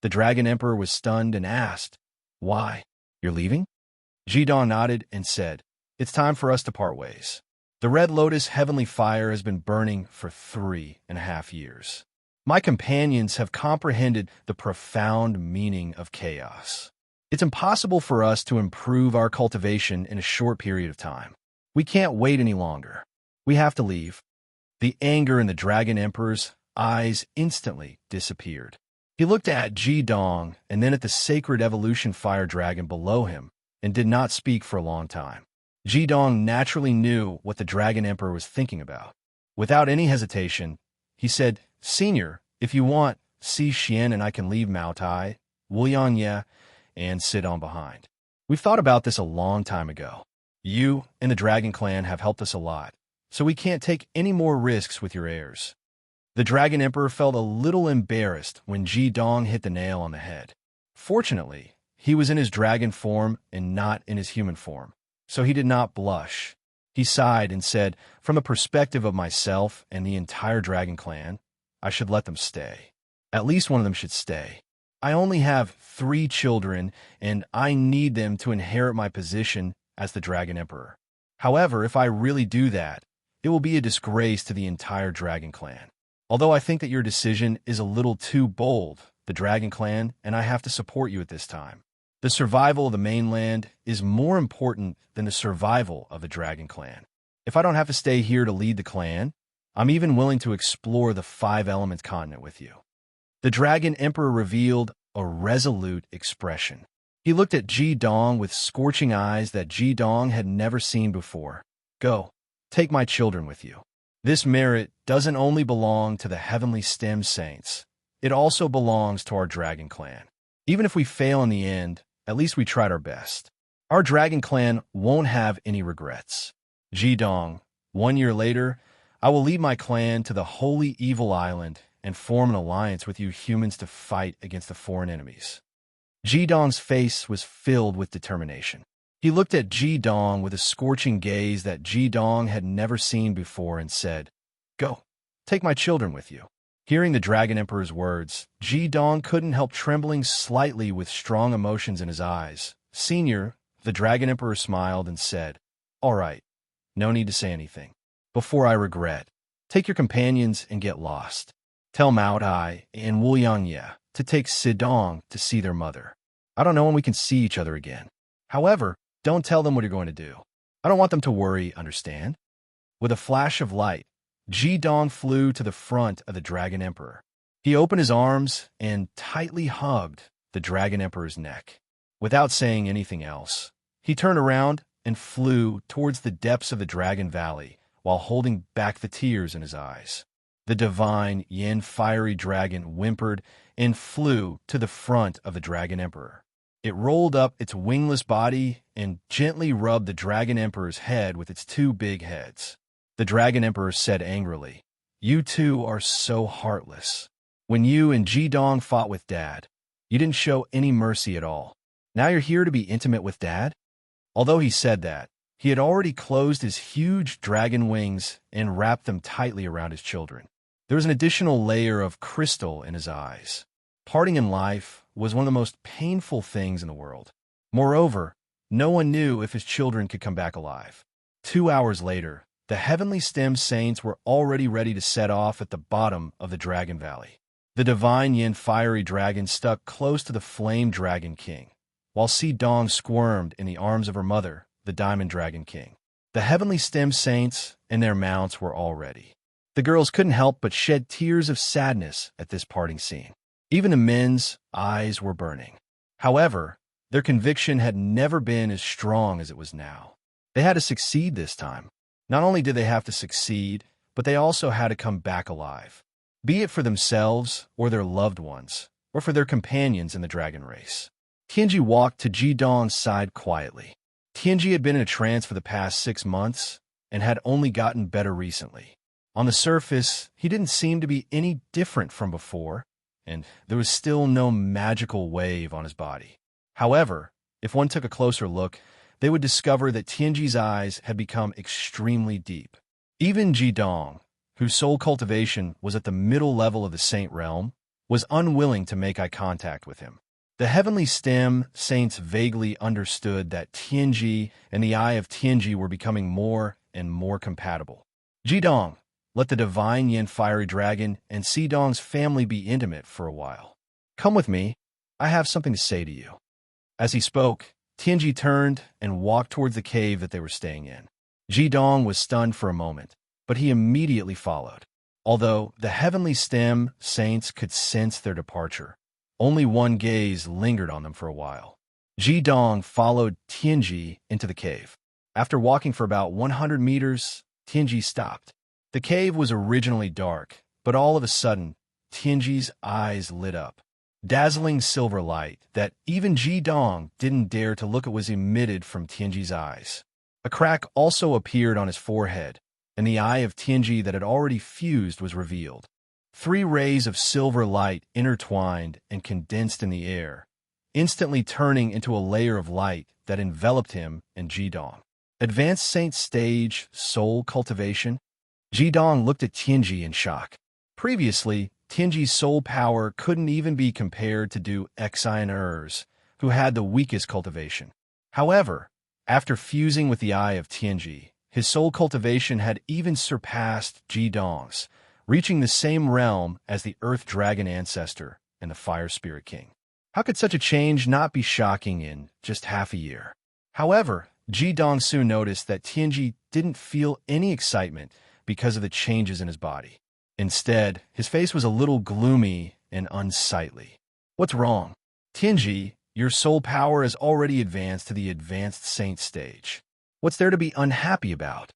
The Dragon Emperor was stunned and asked, "Why? You're leaving?" Ji-dong nodded and said, "It's time for us to part ways. The Red Lotus Heavenly Fire has been burning for 3.5 years. My companions have comprehended the profound meaning of chaos. It's impossible for us to improve our cultivation in a short period of time. We can't wait any longer. We have to leave." The anger in the Dragon Emperor's eyes instantly disappeared. He looked at Ji-dong and then at the Sacred Evolution Fire Dragon below him and did not speak for a long time. Ji-dong naturally knew what the Dragon Emperor was thinking about. Without any hesitation, he said, "Senior, if you want, see Xian and I can leave Mao Tai, Wu Yangye, and sit on behind. We've thought about this a long time ago. You and the Dragon Clan have helped us a lot, so we can't take any more risks with your heirs." The Dragon Emperor felt a little embarrassed when Ji-dong hit the nail on the head. Fortunately, he was in his dragon form and not in his human form, so he did not blush. He sighed and said, "From the perspective of myself and the entire Dragon Clan, I should let them stay. At least one of them should stay. I only have 3 children, and I need them to inherit my position as the Dragon Emperor. However, if I really do that, it will be a disgrace to the entire Dragon Clan. Although I think that your decision is a little too bold, the Dragon Clan and I have to support you at this time. The survival of the mainland is more important than the survival of the Dragon Clan. If I don't have to stay here to lead the clan, I'm even willing to explore the 5-element continent with you. The Dragon Emperor revealed a resolute expression. He looked at Ji Dong with scorching eyes that Ji Dong had never seen before. Go, take my children with you. This merit doesn't only belong to the Heavenly Stem Saints, it also belongs to our Dragon Clan. Even if we fail in the end, at least we tried our best. Our Dragon Clan won't have any regrets. Ji Dong, 1 year later, I will lead my clan to the Holy Evil Island and form an alliance with you humans to fight against the foreign enemies. Ji Dong's face was filled with determination. He looked at Ji Dong with a scorching gaze that Ji Dong had never seen before and said, Go, take my children with you. Hearing the Dragon Emperor's words, Ji Dong couldn't help trembling slightly with strong emotions in his eyes. Senior, the Dragon Emperor smiled and said, All right, no need to say anything. Before I regret, take your companions and get lost. Tell Mao Tai and Wu Yangye to take Sidong to see their mother. I don't know when we can see each other again. However, don't tell them what you're going to do. I don't want them to worry, understand? With a flash of light, Ji Dong flew to the front of the Dragon Emperor. He opened his arms and tightly hugged the Dragon Emperor's neck. Without saying anything else, he turned around and flew towards the depths of the Dragon Valley while holding back the tears in his eyes. The divine Yin fiery dragon whimpered and flew to the front of the Dragon Emperor. It rolled up its wingless body and gently rubbed the Dragon Emperor's head with its 2 big heads. The Dragon Emperor said angrily, You two are so heartless. When you and Ji Dong fought with Dad, you didn't show any mercy at all. Now you're here to be intimate with Dad? Although he said that, he had already closed his huge dragon wings and wrapped them tightly around his children. There was an additional layer of crystal in his eyes. Parting in life was one of the most painful things in the world. Moreover, no one knew if his children could come back alive. 2 hours later, the Heavenly Stem Saints were already ready to set off at the bottom of the Dragon Valley. The divine Yin fiery dragon stuck close to the Flame Dragon King, while Sidong squirmed in the arms of her mother, the Diamond Dragon King. The Heavenly Stem Saints and their mounts were all ready. The girls couldn't help but shed tears of sadness at this parting scene. Even the men's eyes were burning. However, their conviction had never been as strong as it was now. They had to succeed this time. Not only did they have to succeed, but they also had to come back alive, be it for themselves or their loved ones, or for their companions in the dragon race. Tianji walked to Ji Dong's side quietly. Tianji had been in a trance for the past 6 months and had only gotten better recently. On the surface, he didn't seem to be any different from before, and there was still no magical wave on his body. However, if one took a closer look, they would discover that Tianji's eyes had become extremely deep. Even Ji Dong, whose soul cultivation was at the middle level of the Saint realm, was unwilling to make eye contact with him. The Heavenly Stem Saints vaguely understood that Tianji and the Eye of Tianji were becoming more and more compatible. Ji Dong, let the divine Yin fiery dragon and Sidong's family be intimate for a while. Come with me, I have something to say to you. As he spoke, Tianji turned and walked towards the cave that they were staying in. Ji Dong was stunned for a moment, but he immediately followed. Although the Heavenly Stem Saints could sense their departure, only one gaze lingered on them for a while. Ji Dong followed Tianji into the cave. After walking for about 100 meters, Tianji stopped. The cave was originally dark, but all of a sudden, Tianji's eyes lit up. Dazzling silver light that even Ji Dong didn't dare to look at was emitted from Tianji's eyes. A crack also appeared on his forehead, and the eye of Tianji that had already fused was revealed. 3 rays of silver light intertwined and condensed in the air, instantly turning into a layer of light that enveloped him and Ji Dong. Advanced Saint Stage Soul Cultivation? Ji Dong looked at Tianji in shock. Previously, Tianji's soul power couldn't even be compared to Du Xian'er's, who had the weakest cultivation. However, after fusing with the eye of Tianji, his soul cultivation had even surpassed Ji Dong's, reaching the same realm as the Earth Dragon ancestor and the Fire Spirit King. How could such a change not be shocking in just half a year? However, Ji Dong soon noticed that Tianji didn't feel any excitement because of the changes in his body. Instead, his face was a little gloomy and unsightly. What's wrong? Tianji, your soul power has already advanced to the advanced saint stage. What's there to be unhappy about?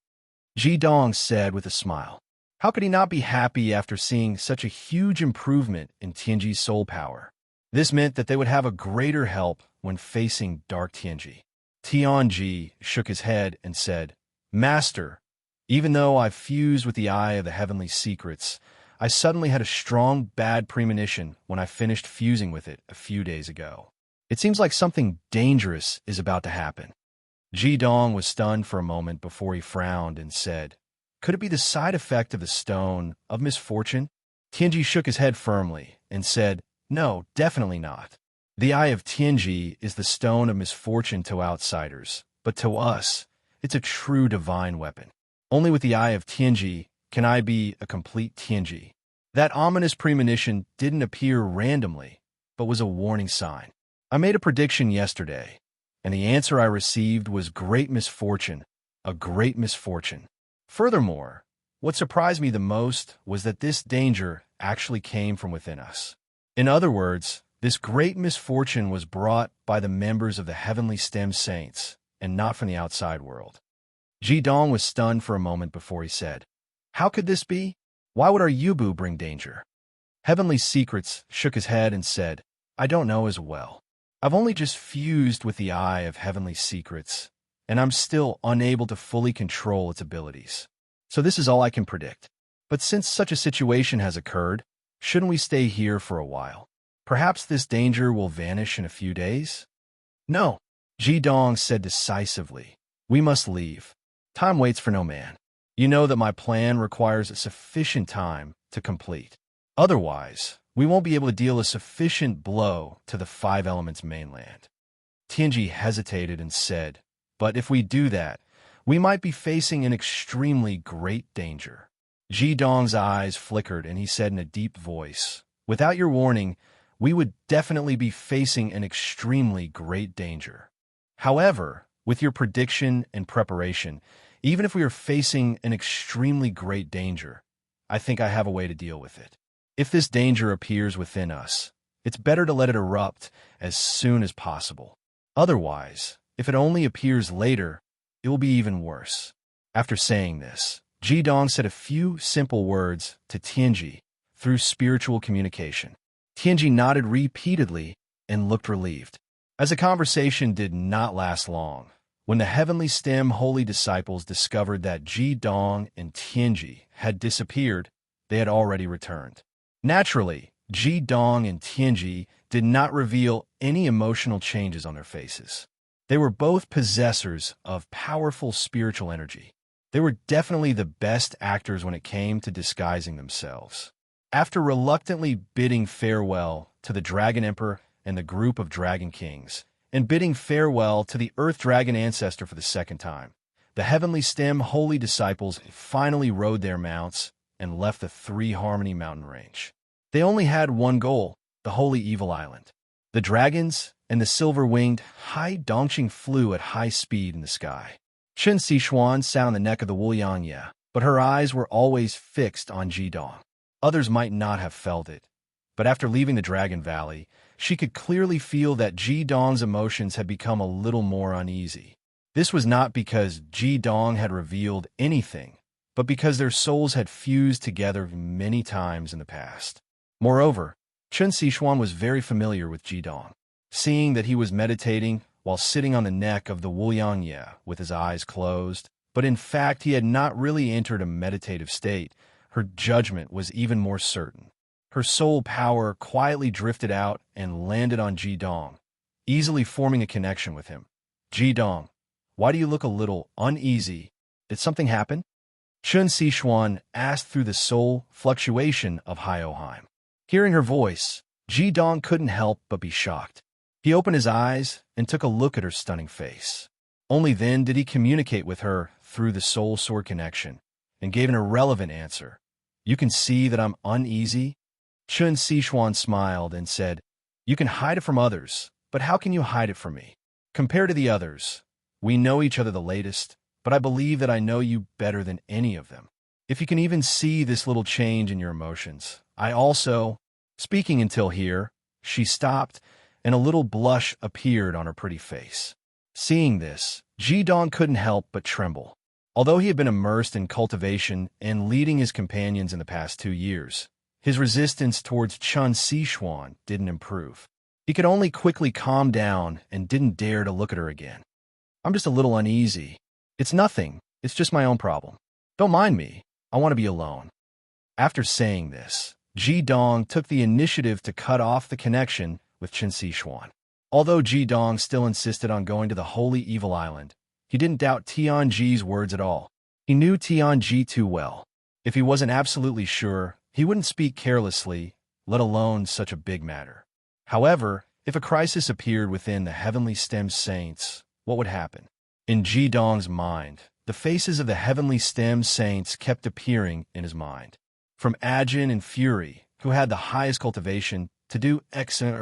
Ji Dong said with a smile. How could he not be happy after seeing such a huge improvement in Tianji's soul power? This meant that they would have a greater help when facing Dark Tianji. Tianji shook his head and said, Master, even though I've fused with the eye of the heavenly secrets, I suddenly had a strong bad premonition when I finished fusing with it a few days ago. It seems like something dangerous is about to happen. Ji Dong was stunned for a moment before he frowned and said, Could it be the side effect of the stone of misfortune? Tianji shook his head firmly and said, No, definitely not. The eye of Tianji is the stone of misfortune to outsiders, but to us, it's a true divine weapon. Only with the eye of Tianji can I be a complete Tianji. That ominous premonition didn't appear randomly, but was a warning sign. I made a prediction yesterday, and the answer I received was great misfortune, a great misfortune. Furthermore, what surprised me the most was that this danger actually came from within us. In other words, this great misfortune was brought by the members of the heavenly stem saints, and not from the outside world. Ji Dong was stunned for a moment before he said, How could this be? Why would our Yubu bring danger? Heavenly Secrets shook his head and said, I don't know as well. I've only just fused with the eye of Heavenly Secrets, and I'm still unable to fully control its abilities. So this is all I can predict. But since such a situation has occurred, shouldn't we stay here for a while? Perhaps this danger will vanish in a few days? No, Ji Dong said decisively. We must leave. Time waits for no man. You know that my plan requires a sufficient time to complete. Otherwise, we won't be able to deal a sufficient blow to the Five Elements mainland. Tianji hesitated and said, But if we do that, we might be facing an extremely great danger. Ji Dong's eyes flickered and he said in a deep voice, Without your warning, we would definitely be facing an extremely great danger. However, with your prediction and preparation, even if we are facing an extremely great danger, I think I have a way to deal with it. If this danger appears within us, it's better to let it erupt as soon as possible. Otherwise, if it only appears later, it will be even worse. After saying this, Ji Dong said a few simple words to Tianji through spiritual communication. Tianji nodded repeatedly and looked relieved. As the conversation did not last long, when the heavenly stem holy disciples discovered that Ji Dong and Tianji had disappeared, they had already returned. Naturally, Ji Dong and Tianji did not reveal any emotional changes on their faces. They were both possessors of powerful spiritual energy. They were definitely the best actors when it came to disguising themselves. After reluctantly bidding farewell to the Dragon Emperor and the group of Dragon Kings, and bidding farewell to the Earth Dragon ancestor for the second time, the Heavenly Stem holy disciples finally rode their mounts and left the Three Harmony mountain range. They only had one goal, the Holy Evil Island. The dragons and the silver-winged Hai Dongqing flew at high speed in the sky. Chen Xishuan sat on the neck of the Wuliangye, but her eyes were always fixed on Ji Dong. Others might not have felt it, but after leaving the Dragon Valley, she could clearly feel that Ji Dong's emotions had become a little more uneasy. This was not because Ji Dong had revealed anything, but because their souls had fused together many times in the past. Moreover, Chen Xishuan was very familiar with Ji Dong. Seeing that he was meditating while sitting on the neck of the Wuliangye with his eyes closed, but in fact he had not really entered a meditative state, her judgment was even more certain. Her soul power quietly drifted out and landed on Ji Dong, easily forming a connection with him. Ji Dong, why do you look a little uneasy? Did something happen? Chen Xishuan asked through the soul fluctuation of Hyoheim. Hearing her voice, Ji Dong couldn't help but be shocked. He opened his eyes and took a look at her stunning face. Only then did he communicate with her through the soul sword connection, and gave an irrelevant answer. "You can see that I'm uneasy?" Chun Sichuan smiled and said, "You can hide it from others, but how can you hide it from me? Compared to the others, we know each other the latest, but I believe that I know you better than any of them. If you can even see this little change in your emotions, I also—" Speaking until here, she stopped, and a little blush appeared on her pretty face. Seeing this, Ji Dong couldn't help but tremble. Although he had been immersed in cultivation and leading his companions in the past 2 years, his resistance towards Chun Sichuan didn't improve. He could only quickly calm down and didn't dare to look at her again. "I'm just a little uneasy. It's nothing. It's just my own problem. Don't mind me. I want to be alone." After saying this, Ji Dong took the initiative to cut off the connection with Chun Sichuan. Although Ji Dong still insisted on going to the Holy Evil Island, he didn't doubt Tianji's words at all. He knew Tianji too well. If he wasn't absolutely sure, he wouldn't speak carelessly, let alone such a big matter. However, if a crisis appeared within the Heavenly Stem Saints, what would happen? In Ji Dong's mind, the faces of the Heavenly Stem Saints kept appearing in his mind. From Ajin and Fury, who had the highest cultivation, to Du X and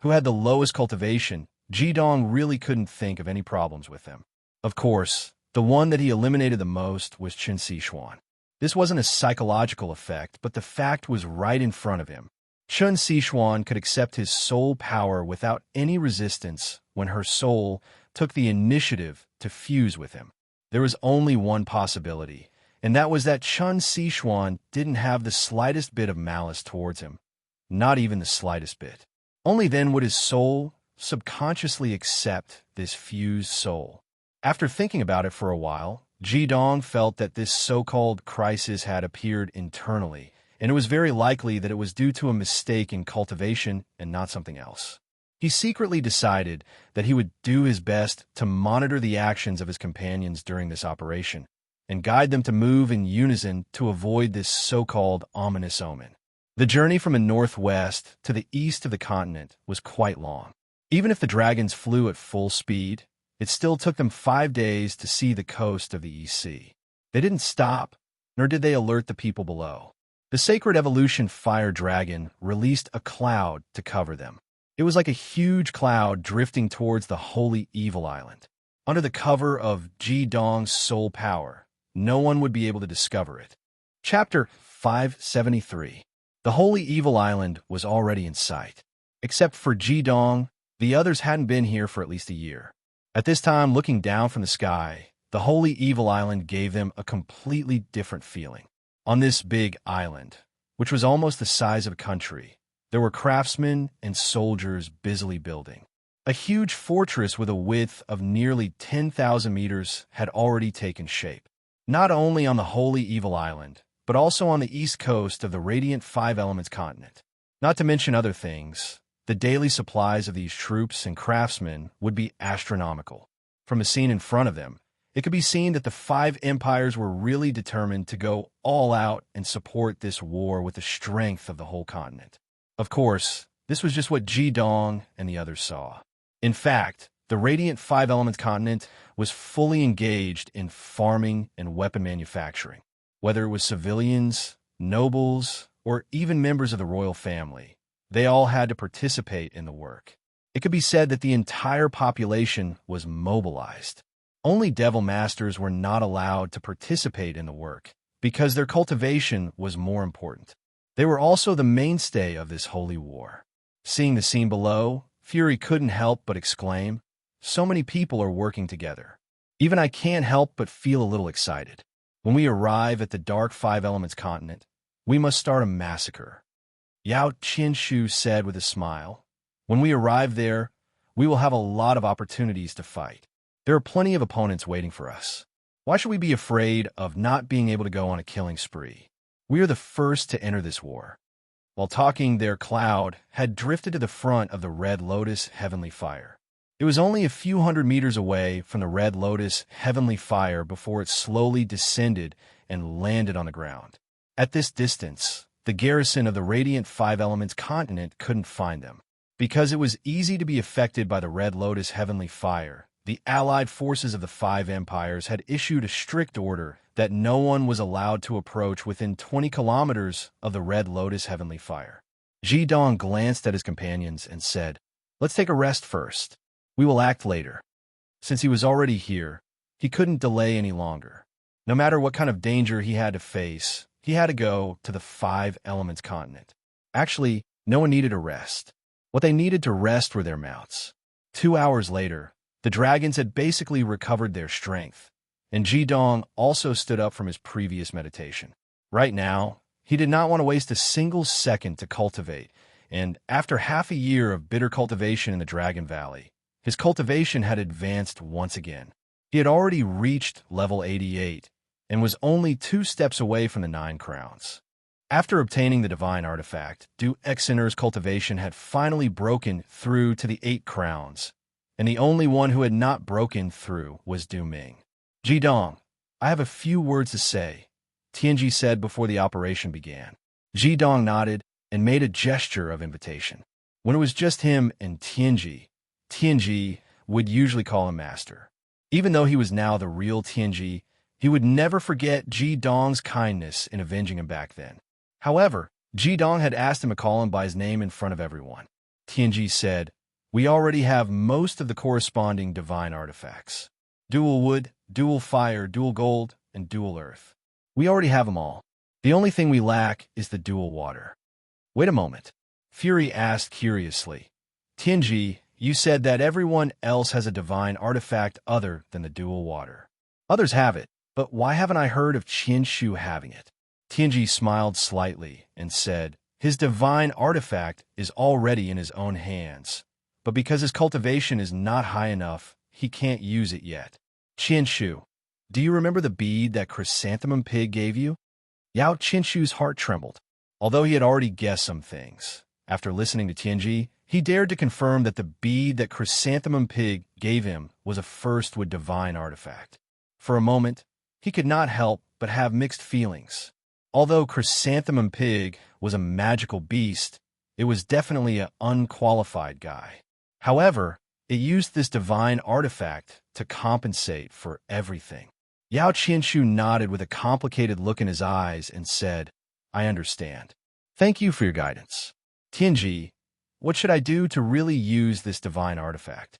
who had the lowest cultivation, Ji Dong really couldn't think of any problems with them. Of course, the one that he eliminated the most was Chun Sichuan. This wasn't a psychological effect, but the fact was right in front of him. Chun Sichuan could accept his soul power without any resistance when her soul took the initiative to fuse with him. There was only one possibility, and that was that Chun Sichuan didn't have the slightest bit of malice towards him. Not even the slightest bit. Only then would his soul subconsciously accept this fused soul. After thinking about it for a while, Ji Dong felt that this so-called crisis had appeared internally, and it was very likely that it was due to a mistake in cultivation and not something else. He secretly decided that he would do his best to monitor the actions of his companions during this operation, and guide them to move in unison to avoid this so-called ominous omen. The journey from the northwest to the east of the continent was quite long. Even if the dragons flew at full speed, it still took them 5 days to see the coast of the East Sea. They didn't stop, nor did they alert the people below. The sacred evolution fire dragon released a cloud to cover them. It was like a huge cloud drifting towards the Holy Evil Island. Under the cover of Ji Dong's soul power, no one would be able to discover it. Chapter 573. The Holy Evil Island was already in sight. Except for Ji Dong, the others hadn't been here for at least a year. At this time, looking down from the sky, the Holy Evil Island gave them a completely different feeling. On this big island, which was almost the size of a country, there were craftsmen and soldiers busily building. A huge fortress with a width of nearly 10,000 meters had already taken shape, not only on the Holy Evil Island, but also on the east coast of the Radiant Five Elements continent. Not to mention other things, the daily supplies of these troops and craftsmen would be astronomical. From the scene in front of them, it could be seen that the 5 empires were really determined to go all out and support this war with the strength of the whole continent. Of course, this was just what Ji Dong and the others saw. In fact, the Radiant Five Elements continent was fully engaged in farming and weapon manufacturing. Whether it was civilians, nobles, or even members of the royal family, they all had to participate in the work. It could be said that the entire population was mobilized. Only Devil Masters were not allowed to participate in the work because their cultivation was more important. They were also the mainstay of this holy war. Seeing the scene below, Fury couldn't help but exclaim, "So many people are working together. Even I can't help but feel a little excited. When we arrive at the Dark Five Elements continent, we must start a massacre." Yao Qinshu said with a smile, "When we arrive there, we will have a lot of opportunities to fight. There are plenty of opponents waiting for us. Why should we be afraid of not being able to go on a killing spree? We are the first to enter this war." While talking, their cloud had drifted to the front of the Red Lotus Heavenly Fire. It was only a few hundred meters away from the Red Lotus Heavenly Fire before it slowly descended and landed on the ground. At this distance, the garrison of the Radiant Five Elements continent couldn't find them. Because it was easy to be affected by the Red Lotus heavenly fire, the allied forces of the Five Empires had issued a strict order that no one was allowed to approach within 20 kilometers of the Red Lotus heavenly fire. Jidong glanced at his companions and said, "Let's take a rest first. We will act later." Since he was already here, he couldn't delay any longer. No matter what kind of danger he had to face, he had to go to the Five Elements continent. Actually, no one needed a rest. What they needed to rest were their mounts. 2 hours later, the dragons had basically recovered their strength, and Jidong also stood up from his previous meditation. Right now, he did not want to waste a single second to cultivate, and after half a year of bitter cultivation in the Dragon Valley, his cultivation had advanced once again. He had already reached level 88 and was only 2 steps away from the 9 crowns. After obtaining the divine artifact, Du Exener's cultivation had finally broken through to the 8 crowns, and the only one who had not broken through was Du Ming. "Jidong, I have a few words to say," Tianji said before the operation began. Jidong nodded and made a gesture of invitation. When it was just him and Tianji would usually call him master. Even though he was now the real Tianji, he would never forget Jidong's kindness in avenging him back then. However, Jidong had asked him to call him by his name in front of everyone. Tianji said, "We already have most of the corresponding divine artifacts. Dual wood, dual fire, dual gold, and dual earth. We already have them all. The only thing we lack is the dual water." "Wait a moment," Fury asked curiously. "Tianji, you said that everyone else has a divine artifact other than the dual water. Others have it, but why haven't I heard of Qianshu having it?" Tianji smiled slightly and said, "His divine artifact is already in his own hands, but because his cultivation is not high enough, he can't use it yet." "Qianshu, do you remember the bead that Chrysanthemum Pig gave you?" Yao Qianshu's heart trembled. Although he had already guessed some things, after listening to Tianji, he dared to confirm that the bead that Chrysanthemum Pig gave him was a first with divine artifact. For a moment, he could not help but have mixed feelings. Although Chrysanthemum Pig was a magical beast, it was definitely an unqualified guy. However, it used this divine artifact to compensate for everything. Yao Qianshu nodded with a complicated look in his eyes and said, "I understand. Thank you for your guidance. Tianji, what should I do to really use this divine artifact?"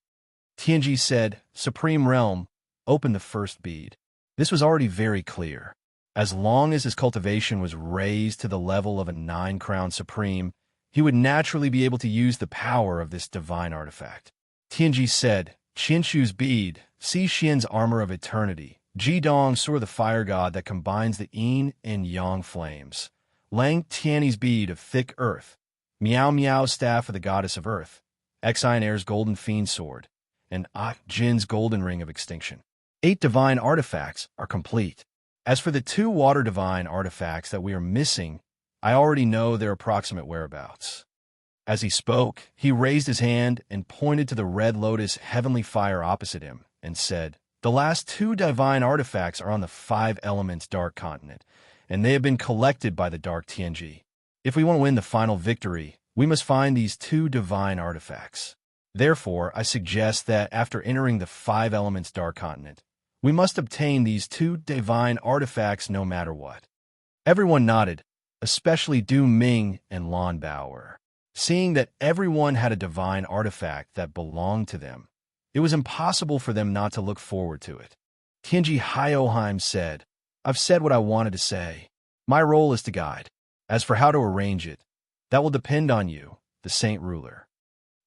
Tianji said, "Supreme Realm, open the first bead." This was already very clear. As long as his cultivation was raised to the level of a 9-crown supreme, he would naturally be able to use the power of this divine artifact. Tianji said, "Qianshu's bead, Si Xian's armor of eternity, Jidong sword of the fire god that combines the yin and yang flames, Lang Tianyi's bead of thick earth, Miao Miao's staff of the goddess of earth, Xian Air's golden fiend sword, and Jin's golden ring of extinction. 8 divine artifacts are complete. As for the 2 water divine artifacts that we are missing, I already know their approximate whereabouts." As he spoke, he raised his hand and pointed to the Red Lotus heavenly fire opposite him and said, "The last 2 divine artifacts are on the 5 Elements Dark Continent, and they have been collected by the Dark Tianji. If we want to win the final victory, we must find these 2 divine artifacts. Therefore, I suggest that after entering the 5 Elements Dark Continent, we must obtain these 2 divine artifacts no matter what." Everyone nodded, especially Du Ming and Lan Bauer. Seeing that everyone had a divine artifact that belonged to them, it was impossible for them not to look forward to it. Tianji Hyoheim said, "I've said what I wanted to say. My role is to guide. As for how to arrange it, that will depend on you, the Saint Ruler."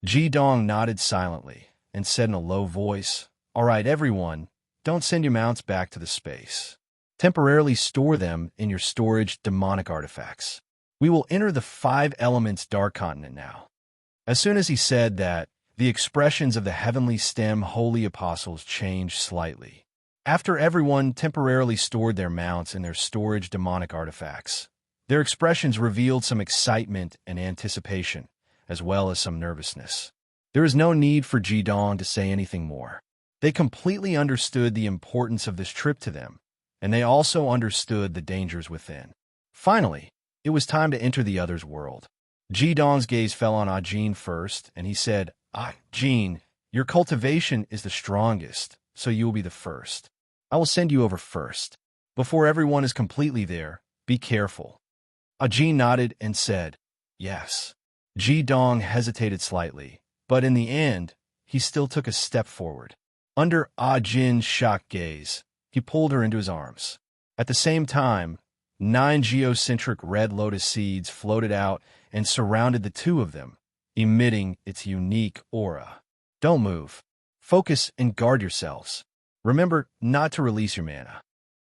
Jidong nodded silently and said in a low voice, "All right, everyone, don't send your mounts back to the space. Temporarily store them in your storage demonic artifacts. We will enter the 5 Elements Dark Continent now." As soon as he said that, the expressions of the heavenly stem holy apostles changed slightly. After everyone temporarily stored their mounts in their storage demonic artifacts, their expressions revealed some excitement and anticipation, as well as some nervousness. There is no need for Jidong to say anything more. They completely understood the importance of this trip to them, and they also understood the dangers within. Finally, it was time to enter the other's world. Jidong's gaze fell on Ajin first, and he said, Jin, your cultivation is the strongest, so you will be the first. I will send you over first. Before everyone is completely there, be careful. Ajin nodded and said, yes. Jidong hesitated slightly, but in the end, he still took a step forward. Under Ajin's shocked gaze, he pulled her into his arms. At the same time, 9 geocentric red lotus seeds floated out and surrounded the two of them, emitting its unique aura. Don't move. Focus and guard yourselves. Remember not to release your mana.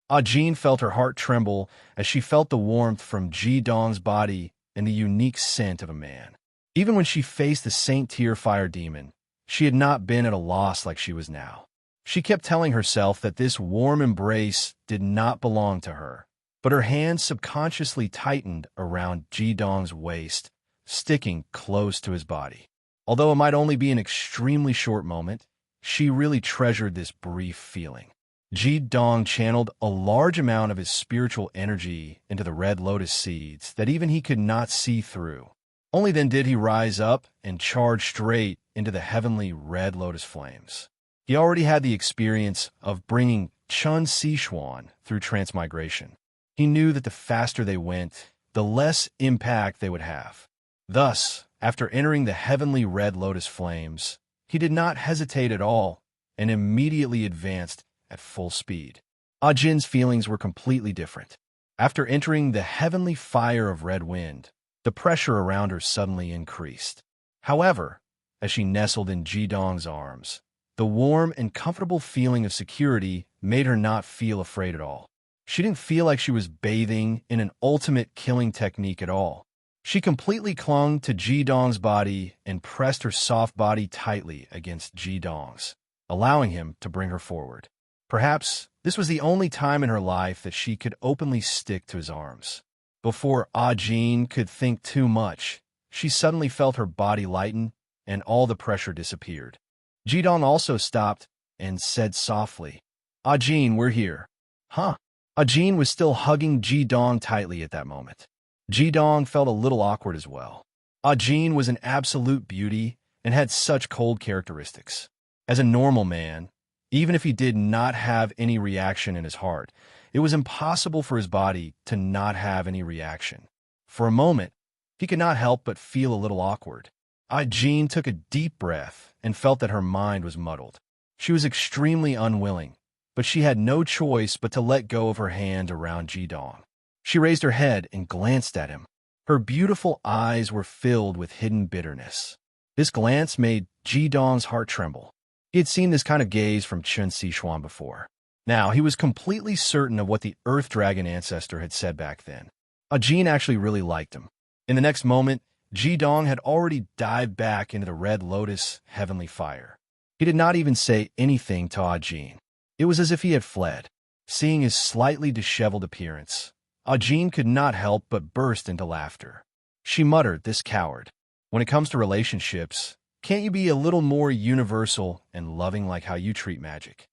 Ajin felt her heart tremble as she felt the warmth from Jidong's body and the unique scent of a man. Even when she faced the Saint Tier fire demon, she had not been at a loss like she was now. She kept telling herself that this warm embrace did not belong to her, but her hands subconsciously tightened around Jidong's waist, sticking close to his body. Although it might only be an extremely short moment, she really treasured this brief feeling. Jidong channeled a large amount of his spiritual energy into the red lotus seeds that even he could not see through. Only then did he rise up and charge straight into the heavenly red lotus flames. He already had the experience of bringing Chun Sichuan through transmigration. He knew that the faster they went, the less impact they would have. Thus, after entering the heavenly red lotus flames, he did not hesitate at all and immediately advanced at full speed. Ajin's feelings were completely different. After entering the heavenly fire of red wind, the pressure around her suddenly increased. However, as she nestled in Jidong's arms, the warm and comfortable feeling of security made her not feel afraid at all. She didn't feel like she was bathing in an ultimate killing technique at all. She completely clung to Jidong's body and pressed her soft body tightly against Jidong's, allowing him to bring her forward. Perhaps this was the only time in her life that she could openly stick to his arms. Before Ajin could think too much, she suddenly felt her body lighten and all the pressure disappeared. Jidong also stopped and said softly, Ajin, we're here. Huh? Ajin was still hugging Jidong tightly at that moment. Jidong felt a little awkward as well. Ajin was an absolute beauty and had such cold characteristics. As a normal man, even if he did not have any reaction in his heart, it was impossible for his body to not have any reaction. For a moment, he could not help but feel a little awkward. Ajin took a deep breath and felt that her mind was muddled. She was extremely unwilling, but she had no choice but to let go of her hand around Jidong. She raised her head and glanced at him. Her beautiful eyes were filled with hidden bitterness. This glance made Jidong's heart tremble. He had seen this kind of gaze from Chun Sichuan before. Now, he was completely certain of what the Earth Dragon ancestor had said back then. Ajin actually really liked him. In the next moment, Jidong had already dived back into the red lotus heavenly fire. He did not even say anything to Ajin. It was as if he had fled. Seeing his slightly disheveled appearance, Ajin could not help but burst into laughter. She muttered, this coward. When it comes to relationships, can't you be a little more universal and loving like how you treat magic?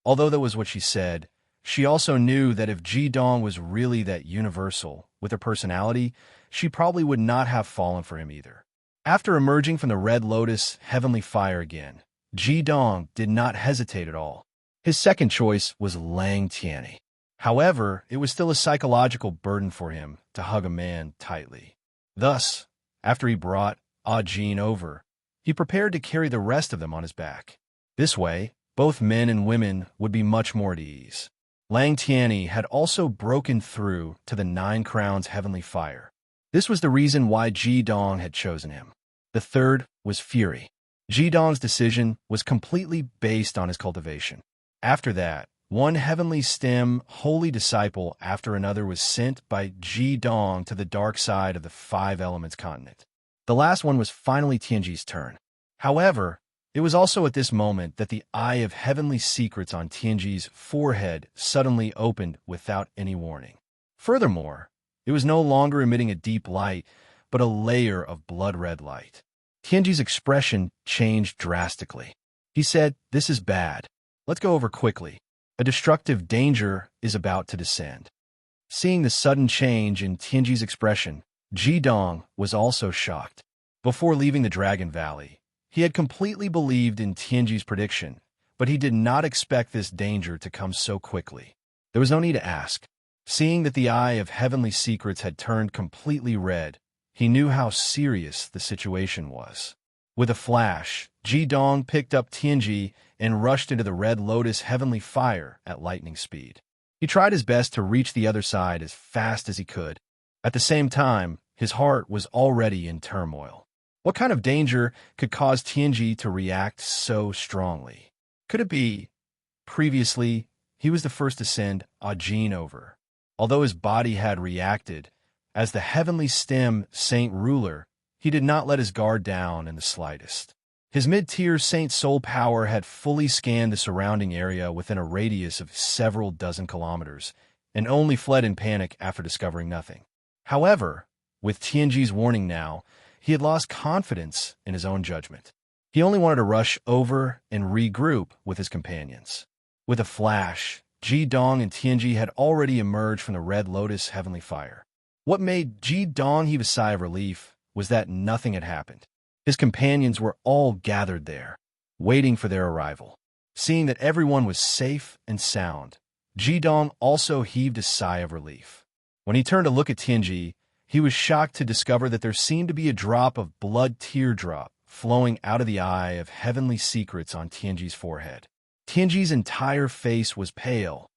Although that was what she said, she also knew that if Jidong was really that universal with her personality, she probably would not have fallen for him either. After emerging from the red lotus heavenly fire again, Jidong did not hesitate at all. His second choice was Lang Tianyi. However, it was still a psychological burden for him to hug a man tightly. Thus, after he brought Ajin over, he prepared to carry the rest of them on his back. This way, both men and women would be much more at ease. Lang Tianyi had also broken through to the 9 Crowns heavenly fire. This was the reason why Jidong had chosen him. The third was Fury. Jidong's decision was completely based on his cultivation. After that, one heavenly stem holy disciple after another was sent by Jidong to the dark side of the 5 elements continent. The last one was finally Tianji's turn. However, it was also at this moment that the eye of heavenly secrets on Tianji's forehead suddenly opened without any warning. Furthermore, it was no longer emitting a deep light, but a layer of blood-red light. Tianji's expression changed drastically. He said, "This is bad. Let's go over quickly. A destructive danger is about to descend." Seeing the sudden change in Tianji's expression, Jidong was also shocked. Before leaving the Dragon Valley, he had completely believed in Tianji's prediction, but he did not expect this danger to come so quickly. There was no need to ask. Seeing that the eye of heavenly secrets had turned completely red, he knew how serious the situation was. With a flash, Jidong picked up Tianji and rushed into the Red Lotus heavenly fire at lightning speed. He tried his best to reach the other side as fast as he could. At the same time, his heart was already in turmoil. What kind of danger could cause Tianji to react so strongly? Could it be? Previously, he was the first to send Ajin over. Although his body had reacted, as the heavenly stem saint ruler, he did not let his guard down in the slightest. His mid-tier saint soul power had fully scanned the surrounding area within a radius of several dozen kilometers, and only fled in panic after discovering nothing. However, with Tianji's warning now, he had lost confidence in his own judgment. He only wanted to rush over and regroup with his companions. With a flash, Jidong and Tianji had already emerged from the Red Lotus heavenly fire. What made Jidong heave a sigh of relief was that nothing had happened. His companions were all gathered there, waiting for their arrival. Seeing that everyone was safe and sound, Jidong also heaved a sigh of relief. When he turned to look at Tianji, he was shocked to discover that there seemed to be a drop of blood teardrop flowing out of the eye of heavenly secrets on Tianji's forehead. Tianji's entire face was pale,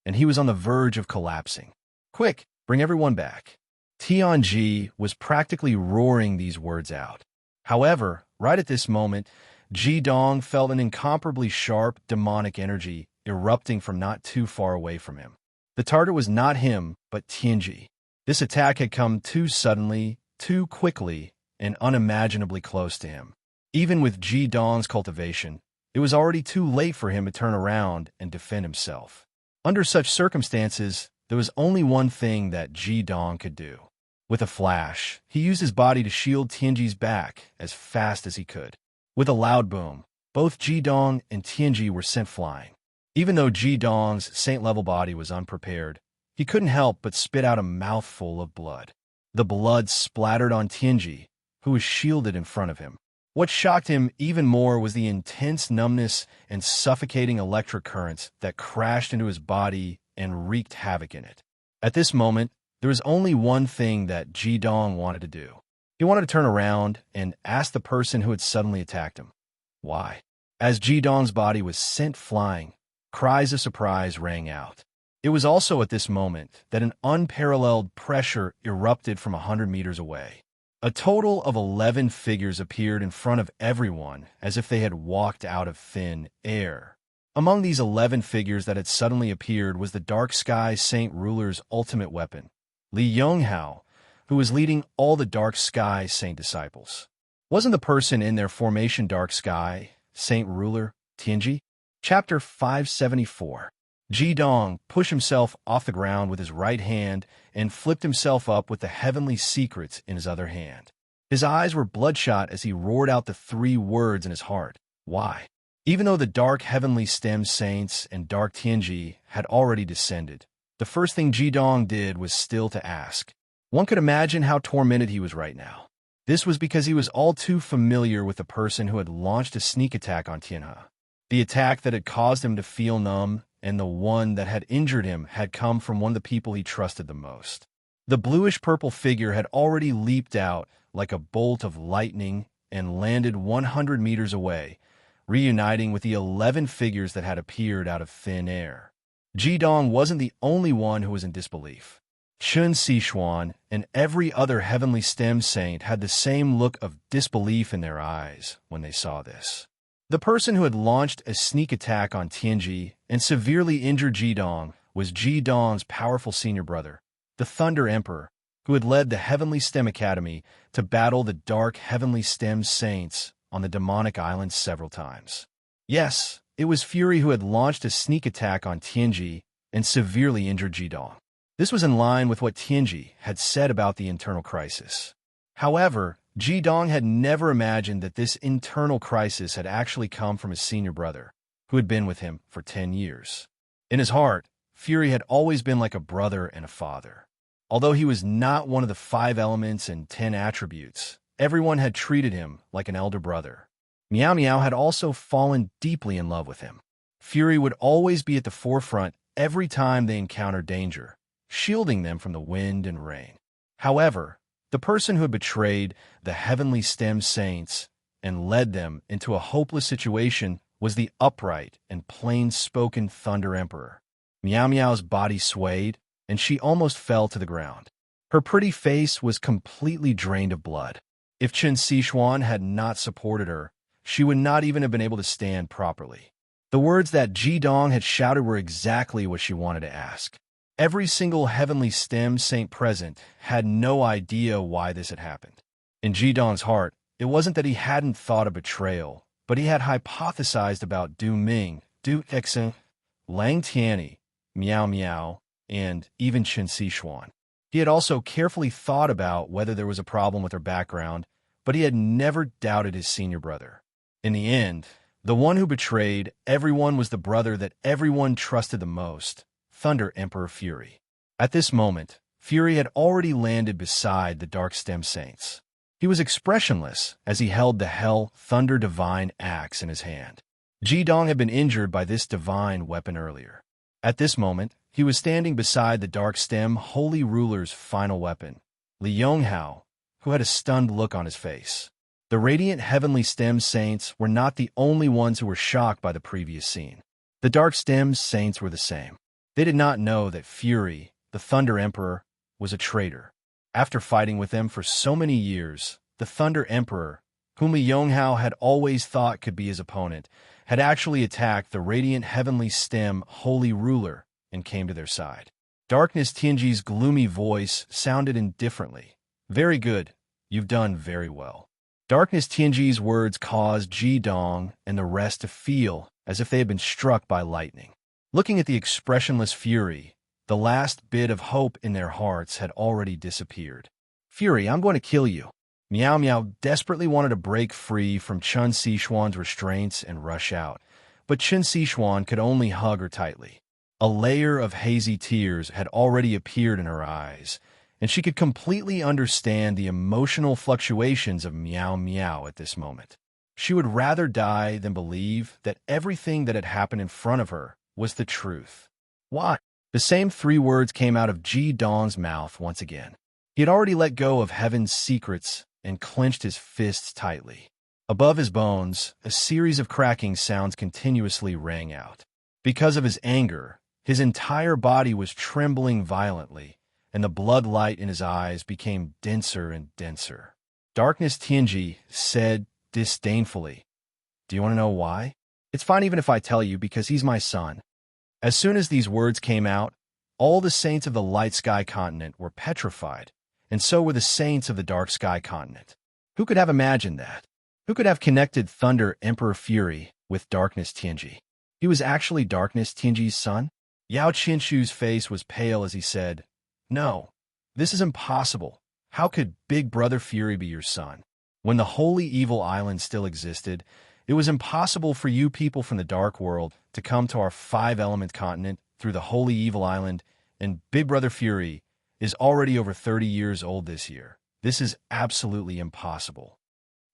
and he was on the verge of collapsing. "Quick, bring everyone back." Tianji was practically roaring these words out. However, right at this moment, Jidong felt an incomparably sharp, demonic energy erupting from not too far away from him. The target was not him, but Tianji. This attack had come too suddenly, too quickly, and unimaginably close to him. Even with Jidong's cultivation, it was already too late for him to turn around and defend himself. Under such circumstances, there was only one thing that Jidong could do. With a flash, he used his body to shield Tianji's back as fast as he could. With a loud boom, both Jidong and Tianji were sent flying. Even though Jidong's saint-level body was unprepared, he couldn't help but spit out a mouthful of blood. The blood splattered on Tianji, who was shielded in front of him. What shocked him even more was the intense numbness and suffocating electric currents that crashed into his body and wreaked havoc in it. At this moment, there was only one thing that Jidong wanted to do. He wanted to turn around and ask the person who had suddenly attacked him, why? As Jidong's body was sent flying, cries of surprise rang out. It was also at this moment that an unparalleled pressure erupted from 100 meters away. A total of 11 figures appeared in front of everyone as if they had walked out of thin air. Among these 11 figures that had suddenly appeared was the Dark Sky Saint Ruler's ultimate weapon, Li Yonghao, who was leading all the Dark Sky Saint disciples. Wasn't the person in their formation Dark Sky Saint Ruler Tianji? Chapter 574. Jidong pushed himself off the ground with his right hand and flipped himself up with the heavenly secrets in his other hand. His eyes were bloodshot as he roared out the 3 words in his heart, why? Even though the dark heavenly stem saints and dark Tianji had already descended, the first thing Jidong did was still to ask. One could imagine how tormented he was right now. This was because he was all too familiar with the person who had launched a sneak attack on Tianhe. The attack that had caused him to feel numb and the one that had injured him had come from one of the people he trusted the most. The bluish-purple figure had already leaped out like a bolt of lightning and landed 100 meters away, reuniting with the 11 figures that had appeared out of thin air. Jidong wasn't the only one who was in disbelief. Chun Sichuan and every other heavenly stem saint had the same look of disbelief in their eyes when they saw this. The person who had launched a sneak attack on Tianji and severely injured Jidong was Jidong's powerful senior brother, the Thunder Emperor, who had led the Heavenly Stem Academy to battle the dark Heavenly Stem Saints on the demonic island several times. Yes, it was Fury who had launched a sneak attack on Tianji and severely injured Jidong. This was in line with what Tianji had said about the internal crisis. However, Jidong had never imagined that this internal crisis had actually come from his senior brother, who had been with him for 10 years. In his heart, Fury had always been like a brother and a father. Although he was not one of the 5 elements and 10 attributes, everyone had treated him like an elder brother. Meow Meow had also fallen deeply in love with him. Fury would always be at the forefront every time they encountered danger, shielding them from the wind and rain. However, the person who had betrayed the heavenly stem saints and led them into a hopeless situation was the upright and plain-spoken Thunder Emperor. Meow Meow's body swayed, and she almost fell to the ground. Her pretty face was completely drained of blood. If Qin Sichuan had not supported her, she would not even have been able to stand properly. The words that Ji Dong had shouted were exactly what she wanted to ask. Every single heavenly stem saint present had no idea why this had happened. In Ji Dong's heart, it wasn't that he hadn't thought of betrayal, but he had hypothesized about Du Ming, Du Exen, Lang Tianyi, Meow Meow, and even Qin Sichuan. He had also carefully thought about whether there was a problem with her background, but he had never doubted his senior brother. In the end, the one who betrayed everyone was the brother that everyone trusted the most, Thunder Emperor Fury. At this moment, Fury had already landed beside the Dark Stem Saints. He was expressionless as he held the Hell Thunder Divine Axe in his hand. Ji Dong had been injured by this divine weapon earlier. At this moment, he was standing beside the Dark Stem Holy Ruler's final weapon, Li Yonghao, who had a stunned look on his face. The radiant heavenly stem saints were not the only ones who were shocked by the previous scene. The Dark Stem saints were the same. They did not know that Fury, the Thunder Emperor, was a traitor. After fighting with them for so many years, the Thunder Emperor, whom Li Yonghao had always thought could be his opponent, had actually attacked the radiant heavenly stem Holy Ruler and came to their side. Darkness Tianji's gloomy voice sounded indifferently. "Very good. You've done very well." Darkness Tianji's words caused Ji Dong and the rest to feel as if they had been struck by lightning. Looking at the expressionless Fury, the last bit of hope in their hearts had already disappeared. "Fury, I'm going to kill you." Meow Meow desperately wanted to break free from Qin Sichuan's restraints and rush out, but Qin Sichuan could only hug her tightly. A layer of hazy tears had already appeared in her eyes, and she could completely understand the emotional fluctuations of Meow Meow at this moment. She would rather die than believe that everything that had happened in front of her was the truth. Why? The same 3 words came out of Ji Dong's mouth once again. He had already let go of heaven's secrets and clenched his fists tightly. Above his bones, a series of cracking sounds continuously rang out. Because of his anger, his entire body was trembling violently, and the blood light in his eyes became denser and denser. Darkness Tianji said disdainfully, "Do you want to know why? It's fine even if I tell you, because he's my son." As soon as these words came out, all the saints of the Light Sky Continent were petrified, and so were the saints of the Dark Sky Continent. Who could have imagined that? Who could have connected Thunder Emperor Fury with Darkness Tianji? He was actually Darkness Tianji's son? Yao Qinshu's face was pale as he said, "No, this is impossible. How could Big Brother Fury be your son? When the Holy Evil Island still existed, it was impossible for you people from the Dark World to come to our 5-element continent through the Holy Evil Island, and Big Brother Fury is already over 30 years old this year. This is absolutely impossible."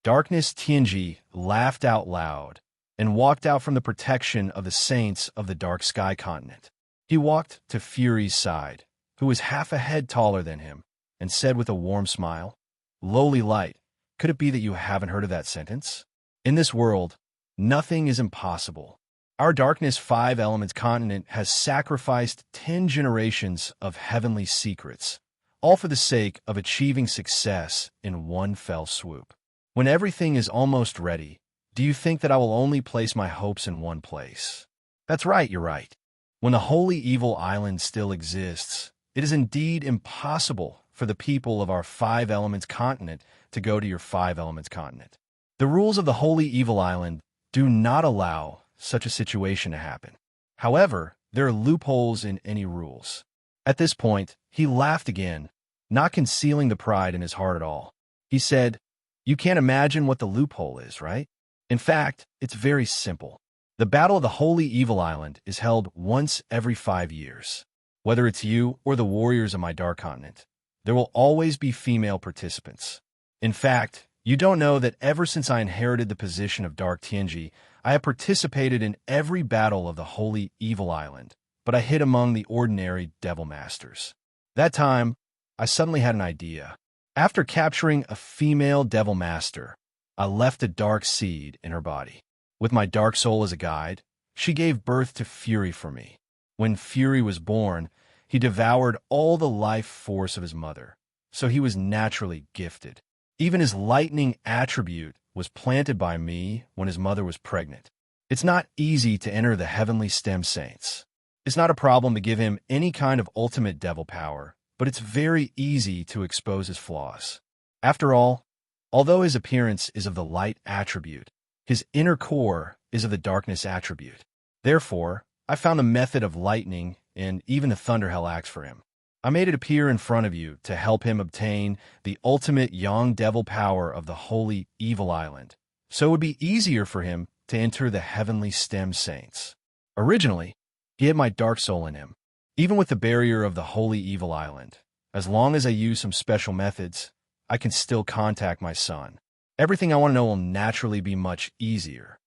Darkness Tianji laughed out loud and walked out from the protection of the saints of the Dark Sky Continent. He walked to Fury's side, who was half a head taller than him, and said with a warm smile, "Lowly light, could it be that you haven't heard of that sentence? In this world, nothing is impossible. Our Darkness 5 Elements continent has sacrificed 10 generations of heavenly secrets, all for the sake of achieving success in one fell swoop. When everything is almost ready, do you think that I will only place my hopes in one place? That's right, you're right. When the Holy Evil Island still exists, it is indeed impossible for the people of our 5 Elements continent to go to your 5 Elements continent. The rules of the Holy Evil Island do not allow such a situation to happen. However, there are loopholes in any rules." At this point, he laughed again, not concealing the pride in his heart at all. He said, "You can't imagine what the loophole is, right? In fact, it's very simple. The Battle of the Holy Evil Island is held once every 5 years. Whether it's you or the warriors of my dark continent, there will always be female participants. In fact, you don't know that ever since I inherited the position of Dark Tianji, I have participated in every battle of the Holy Evil Island, but I hid among the ordinary Devil Masters. That time, I suddenly had an idea. After capturing a female Devil Master, I left a dark seed in her body. With my dark soul as a guide, she gave birth to Fury for me. When Fury was born, he devoured all the life force of his mother, so he was naturally gifted. Even his lightning attribute was planted by me when his mother was pregnant. It's not easy to enter the heavenly stem saints. It's not a problem to give him any kind of ultimate devil power, but it's very easy to expose his flaws. After all, although his appearance is of the light attribute, his inner core is of the darkness attribute. Therefore, I found a method of lightning and even a thunderhell axe for him. I made it appear in front of you to help him obtain the ultimate yang devil power of the Holy Evil Island, so it would be easier for him to enter the heavenly stem saints. Originally, he had my dark soul in him. Even with the barrier of the Holy Evil Island, as long as I use some special methods, I can still contact my son. Everything I want to know will naturally be much easier.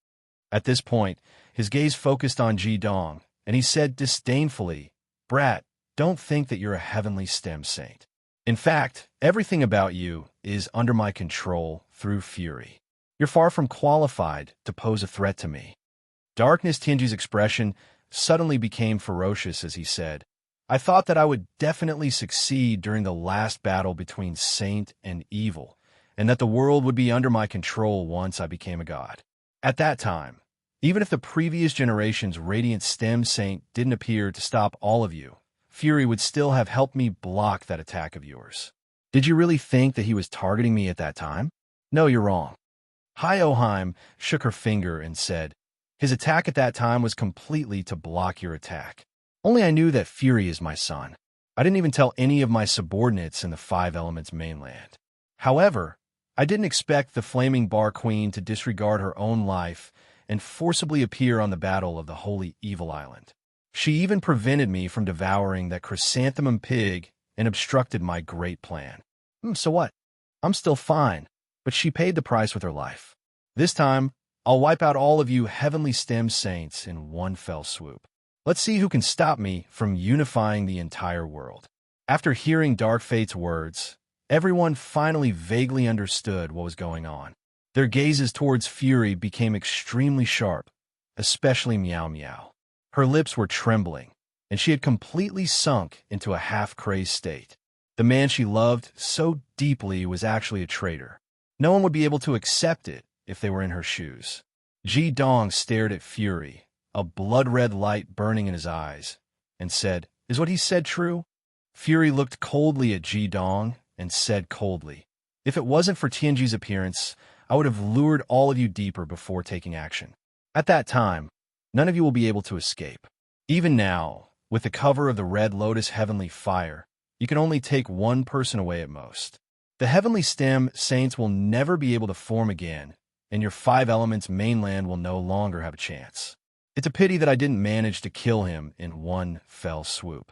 At this point, his gaze focused on Ji Dong, and he said disdainfully, "Brat, don't think that you're a heavenly stem saint. In fact, everything about you is under my control through Fury. You're far from qualified to pose a threat to me." Darkness Tianji's expression suddenly became ferocious as he said, "I thought that I would definitely succeed during the last battle between saint and evil, and that the world would be under my control once I became a god. At that time, even if the previous generation's radiant stem saint didn't appear to stop all of you, Fury would still have helped me block that attack of yours. Did you really think that he was targeting me at that time? No, you're wrong." Hyoheim shook her finger and said, "His attack at that time was completely to block your attack. Only I knew that Fury is my son. I didn't even tell any of my subordinates in the Five Elements mainland. However, I didn't expect the Flaming Bar Queen to disregard her own life and forcibly appear on the battle of the Holy Evil Island. She even prevented me from devouring that chrysanthemum pig and obstructed my great plan. So what? I'm still fine, but she paid the price with her life. This time, I'll wipe out all of you heavenly stem saints in one fell swoop. Let's see who can stop me from unifying the entire world." After hearing Dark Fate's words, everyone finally vaguely understood what was going on. Their gazes towards Fury became extremely sharp, especially Meow Meow. Her lips were trembling, and she had completely sunk into a half-crazed state. The man she loved so deeply was actually a traitor. No one would be able to accept it if they were in her shoes. Ji Dong stared at Fury, a blood-red light burning in his eyes, and said, "Is what he said true?" Fury looked coldly at Ji Dong and said coldly, "If it wasn't for Tianji's appearance, I would have lured all of you deeper before taking action. At that time, none of you will be able to escape. Even now, with the cover of the Red Lotus Heavenly Fire, you can only take one person away at most. The Heavenly Stem Saints will never be able to form again, and your Five Elements mainland will no longer have a chance. It's a pity that I didn't manage to kill him in one fell swoop."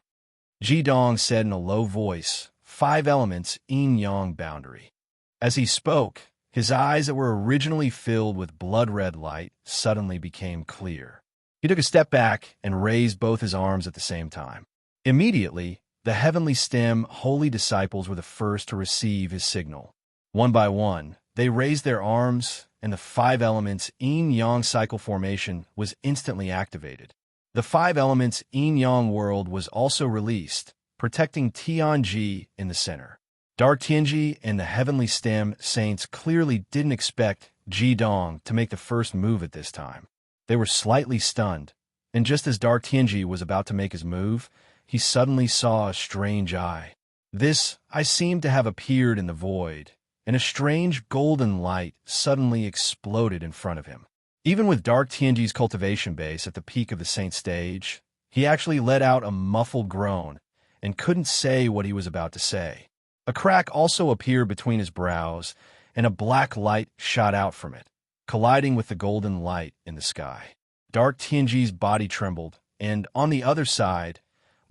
Ji Dong said in a low voice, "Five Elements yin-yang boundary." As he spoke, his eyes that were originally filled with blood-red light suddenly became clear. He took a step back and raised both his arms at the same time. Immediately, the Heavenly Stem Holy Disciples were the first to receive his signal. One by one, they raised their arms, and the Five Elements yin-yang cycle formation was instantly activated. The Five Elements yin-yang world was also released, protecting Tianji in the center. Dark Tianji and the Heavenly Stem Saints clearly didn't expect Ji Dong to make the first move at this time. They were slightly stunned, and just as Dark Tianji was about to make his move, he suddenly saw a strange eye. This eye seemed to have appeared in the void, and a strange golden light suddenly exploded in front of him. Even with Dark Tianji's cultivation base at the peak of the Saint stage, he actually let out a muffled groan and couldn't say what he was about to say. A crack also appeared between his brows, and a black light shot out from it, colliding with the golden light in the sky. Dark Tianji's body trembled, and on the other side,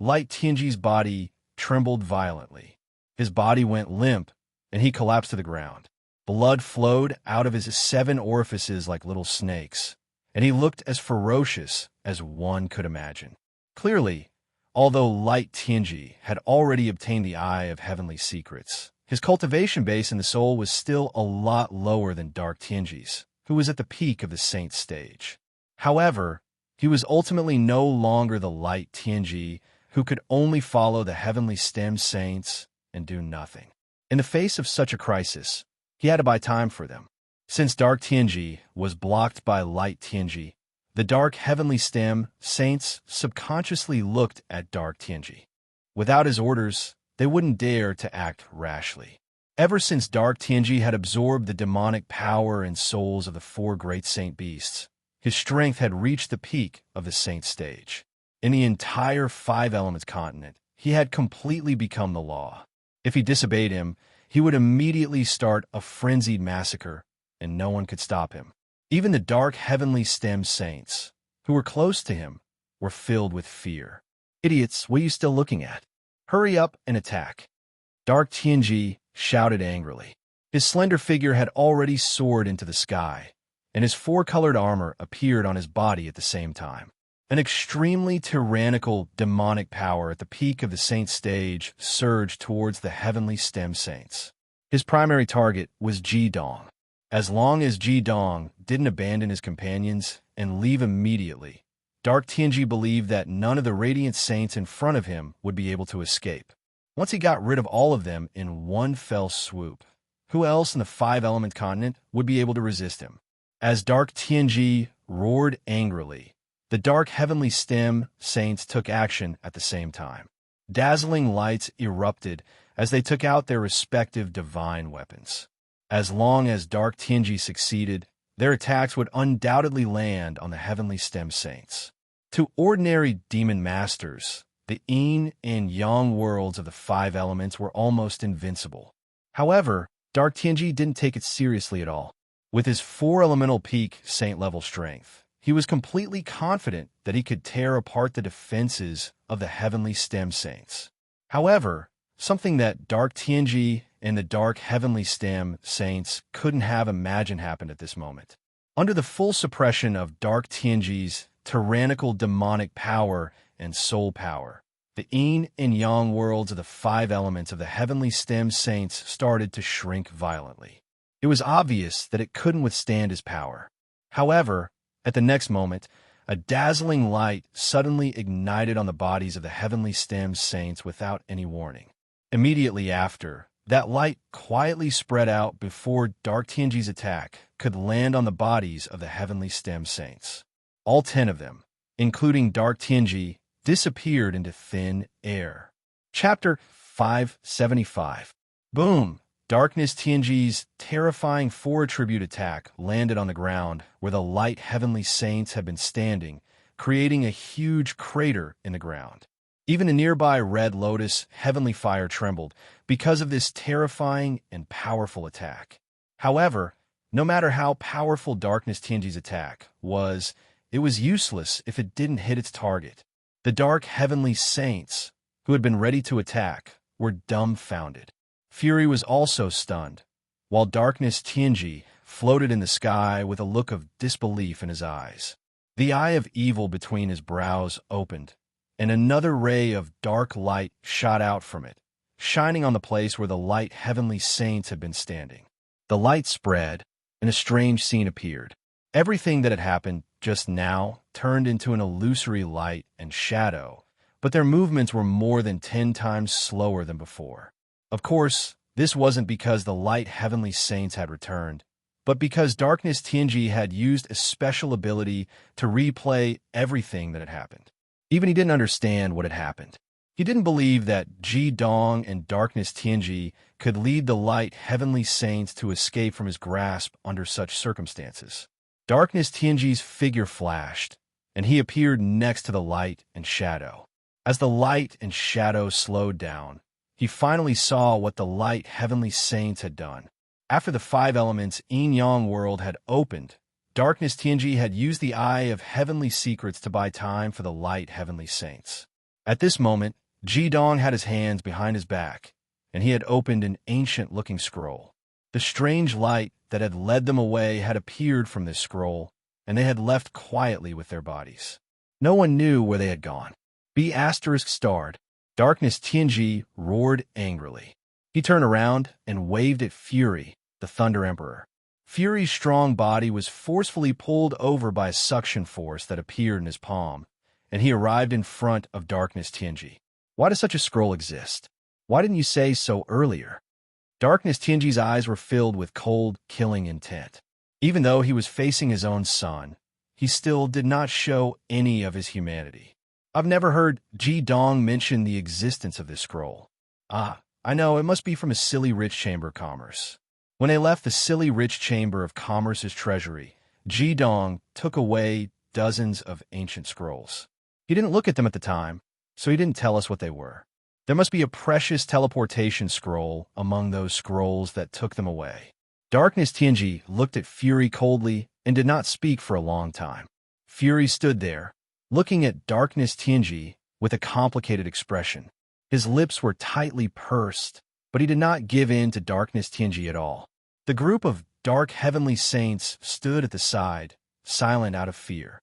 Light Tianji's body trembled violently. His body went limp, and he collapsed to the ground. Blood flowed out of his 7 orifices like little snakes, and he looked as ferocious as one could imagine. Clearly, although Light Tianji had already obtained the Eye of Heavenly Secrets, his cultivation base in the soul was still a lot lower than Dark Tianji's, who was at the peak of the saint stage. However, he was ultimately no longer the Light Tianji who could only follow the heavenly stem saints and do nothing. In the face of such a crisis, he had to buy time for them. Since Dark Tianji was blocked by Light Tianji, the Dark Heavenly Stem saints subconsciously looked at Dark Tianji. Without his orders, they wouldn't dare to act rashly. Ever since Dark Tianji had absorbed the demonic power and souls of the 4 great saint beasts, his strength had reached the peak of the saint stage. In the entire 5 elements continent, he had completely become the law. If he disobeyed him, he would immediately start a frenzied massacre, and no one could stop him. Even the Dark Heavenly Stem saints, who were close to him, were filled with fear. "Idiots, what are you still looking at? Hurry up and attack!" Dark Tianji shouted angrily. His slender figure had already soared into the sky, and his 4-colored armor appeared on his body at the same time. An extremely tyrannical demonic power at the peak of the saint stage surged towards the heavenly stem saints. His primary target was Ji Dong. As long as Ji Dong didn't abandon his companions and leave immediately, Dark Tianji believed that none of the radiant saints in front of him would be able to escape. Once he got rid of all of them in one fell swoop, who else in the 5-element continent would be able to resist him? As Dark Tianji roared angrily, the Dark Heavenly Stem saints took action at the same time. Dazzling lights erupted as they took out their respective divine weapons. As long as Dark Tianji succeeded, their attacks would undoubtedly land on the Heavenly Stem saints. To ordinary demon masters, the yin and yang worlds of the 5 elements were almost invincible. However, Dark Tianji didn't take it seriously at all. With his 4-elemental peak saint-level strength, he was completely confident that he could tear apart the defenses of the Heavenly Stem saints. However, something that Dark Tianji and the Dark Heavenly Stem saints couldn't have imagined happened at this moment. Under the full suppression of Dark Tianji's tyrannical demonic power and soul power, the yin and yang worlds of the 5 elements of the Heavenly Stem saints started to shrink violently. It was obvious that it couldn't withstand his power. However, at the next moment, a dazzling light suddenly ignited on the bodies of the Heavenly Stem saints without any warning. Immediately after, that light quietly spread out before Dark Tianji's attack could land on the bodies of the Heavenly Stem saints. All 10 of them, including Dark Tianji, disappeared into thin air. Chapter 575. Boom! Darkness Tianji's terrifying 4-attribute attack landed on the ground where the light heavenly saints had been standing, creating a huge crater in the ground. Even a nearby red lotus heavenly fire trembled because of this terrifying and powerful attack. However, no matter how powerful Darkness Tianji's attack was, it was useless if it didn't hit its target. The dark heavenly saints, who had been ready to attack, were dumbfounded. Fury was also stunned, while Darkness Tianji floated in the sky with a look of disbelief in his eyes. The eye of evil between his brows opened, and another ray of dark light shot out from it, shining on the place where the light heavenly saints had been standing. The light spread, and a strange scene appeared. Everything that had happened just now turned into an illusory light and shadow, but their movements were more than 10 times slower than before. Of course, this wasn't because the light heavenly saints had returned, but because Darkness Tianji had used a special ability to replay everything that had happened. Even he didn't understand what had happened. He didn't believe that Ji Dong and Darkness Tianji could lead the light heavenly saints to escape from his grasp under such circumstances. Darkness Tianji's figure flashed, and he appeared next to the light and shadow. As the light and shadow slowed down, he finally saw what the light heavenly saints had done. After the 5 elements yin-yang world had opened, Darkness Tianji had used the Eye of Heavenly Secrets to buy time for the light Heavenly Saints. At this moment, Ji Dong had his hands behind his back, and he had opened an ancient-looking scroll. The strange light that had led them away had appeared from this scroll, and they had left quietly with their bodies. No one knew where they had gone. B** starred. Darkness Tianji roared angrily. He turned around and waved at Fury, the Thunder Emperor. Fury's strong body was forcefully pulled over by a suction force that appeared in his palm, and he arrived in front of Darkness Tianji. Why does such a scroll exist? Why didn't you say so earlier? Darkness Tianji's eyes were filled with cold, killing intent. Even though he was facing his own son, he still did not show any of his humanity. I've never heard Ji Dong mention the existence of this scroll. Ah, I know, it must be from a silly rich chamber of commerce. When they left the silly rich chamber of commerce's treasury, Ji Dong took away dozens of ancient scrolls. He didn't look at them at the time, so he didn't tell us what they were. There must be a precious teleportation scroll among those scrolls that took them away. Darkness Tianji looked at Fury coldly and did not speak for a long time. Fury stood there, looking at Darkness Tianji with a complicated expression. His lips were tightly pursed, but he did not give in to Darkness Tianji at all. The group of dark heavenly saints stood at the side, silent out of fear.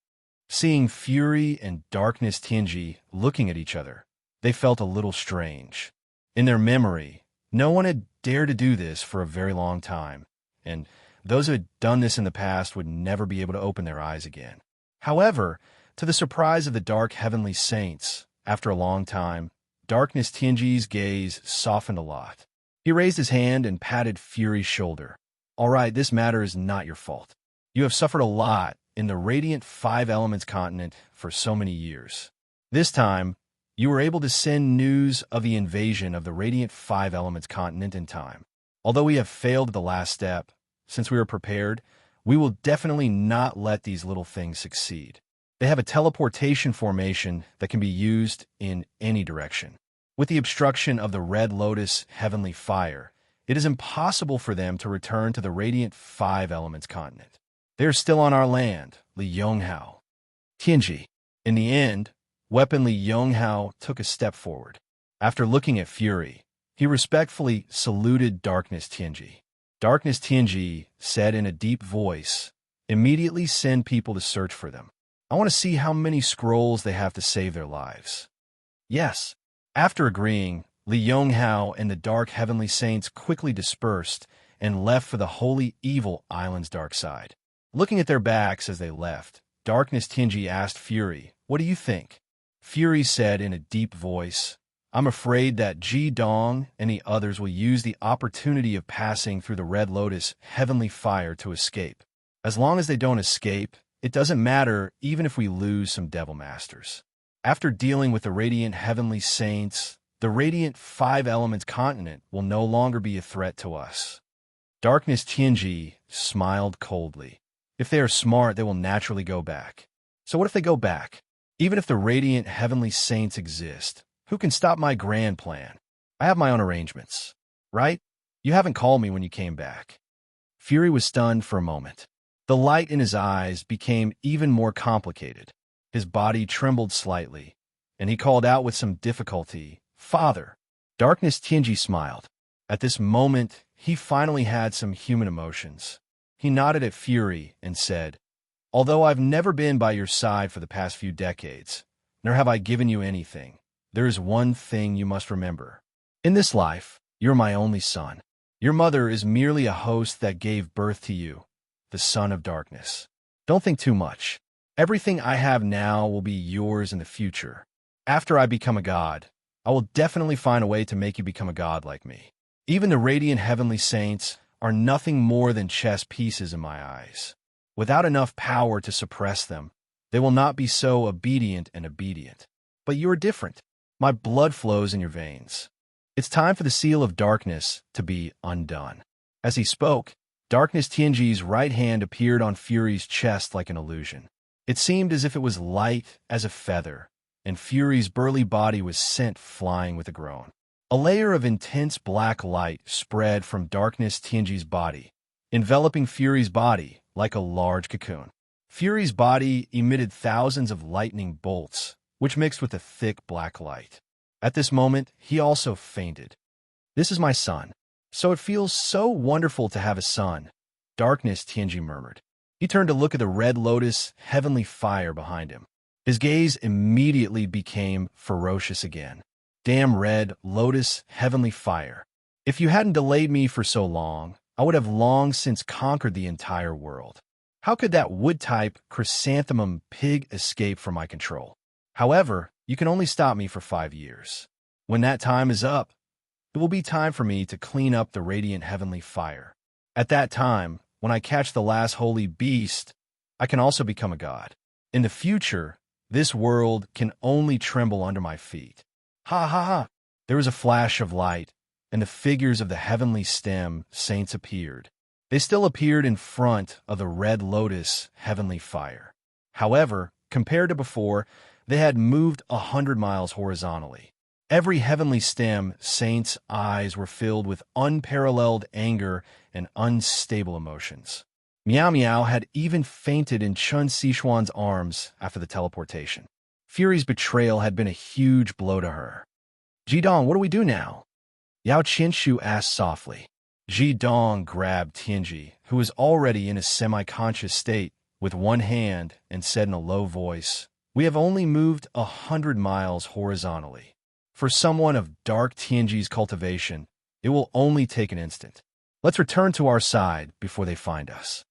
Seeing Fury and Darkness Tianji looking at each other, they felt a little strange. In their memory, no one had dared to do this for a very long time, and those who had done this in the past would never be able to open their eyes again. However, to the surprise of the dark heavenly saints, after a long time, Darkness Tianji's gaze softened a lot. He raised his hand and patted Fury's shoulder. All right, this matter is not your fault. You have suffered a lot in the Radiant Five Elements continent for so many years. This time, you were able to send news of the invasion of the Radiant Five Elements continent in time. Although we have failed at the last step, since we were prepared, we will definitely not let these little things succeed. They have a teleportation formation that can be used in any direction. With the obstruction of the Red Lotus Heavenly Fire, it is impossible for them to return to the Radiant Five Elements continent. They are still on our land, Li Yonghao. Tianji. In the end, Weapon Li Yonghao took a step forward. After looking at Fury, he respectfully saluted Darkness Tianji. Darkness Tianji said in a deep voice, "Immediately send people to search for them. I want to see how many scrolls they have to save their lives." Yes. After agreeing, Li Yonghao and the dark heavenly saints quickly dispersed and left for the Holy Evil Island's dark side. Looking at their backs as they left, Darkness Tianji asked Fury, "What do you think?" Fury said in a deep voice, "I'm afraid that Ji Dong and the others will use the opportunity of passing through the Red Lotus Heavenly Fire to escape. As long as they don't escape, it doesn't matter even if we lose some Devil Masters. After dealing with the Radiant Heavenly Saints, the Radiant Five Elements continent will no longer be a threat to us." Darkness Tianji smiled coldly. If they are smart, they will naturally go back. So what if they go back? Even if the Radiant Heavenly Saints exist, who can stop my grand plan? I have my own arrangements, right? You haven't called me when you came back. Fury was stunned for a moment. The light in his eyes became even more complicated. His body trembled slightly, and he called out with some difficulty, "Father." Darkness Tianji smiled. At this moment, he finally had some human emotions. He nodded at Fury and said, "Although I've never been by your side for the past few decades, nor have I given you anything, there is one thing you must remember. In this life, you're my only son. Your mother is merely a host that gave birth to you, the son of darkness. Don't think too much. Everything I have now will be yours in the future. After I become a god, I will definitely find a way to make you become a god like me. Even the Radiant Heavenly Saints are nothing more than chess pieces in my eyes. Without enough power to suppress them, they will not be so obedient. But you are different. My blood flows in your veins. It's time for the seal of darkness to be undone." As he spoke, Darkness Tianji's right hand appeared on Fury's chest like an illusion. It seemed as if it was light as a feather, and Fury's burly body was sent flying with a groan. A layer of intense black light spread from Darkness Tianji's body, enveloping Fury's body like a large cocoon. Fury's body emitted thousands of lightning bolts, which mixed with a thick black light. At this moment, he also fainted. "This is my son. So it feels so wonderful to have a son." "Darkness," Tianji murmured. He turned to look at the red lotus, heavenly fire behind him. His gaze immediately became ferocious again. "Damn red lotus, heavenly fire. If you hadn't delayed me for so long, I would have long since conquered the entire world. How could that wood-type chrysanthemum pig escape from my control? However, you can only stop me for 5 years. When that time is up, it will be time for me to clean up the radiant heavenly fire. At that time, when I catch the last holy beast, I can also become a god. In the future, this world can only tremble under my feet." Ha ha ha! There was a flash of light, and the figures of the heavenly stem saints appeared. They still appeared in front of the red lotus heavenly fire. However, compared to before, they had moved 100 miles horizontally. Every heavenly stem saint's eyes were filled with unparalleled anger and unstable emotions. Miao Miao had even fainted in Chun Sichuan's arms after the teleportation. Fury's betrayal had been a huge blow to her. "Jidong, what do we do now?" Yao Qianshu asked softly. Jidong grabbed Tianji, who was already in a semi-conscious state, with one hand and said in a low voice, "We have only moved 100 miles horizontally. For someone of dark Tianji's cultivation, it will only take an instant. Let's return to our side before they find us."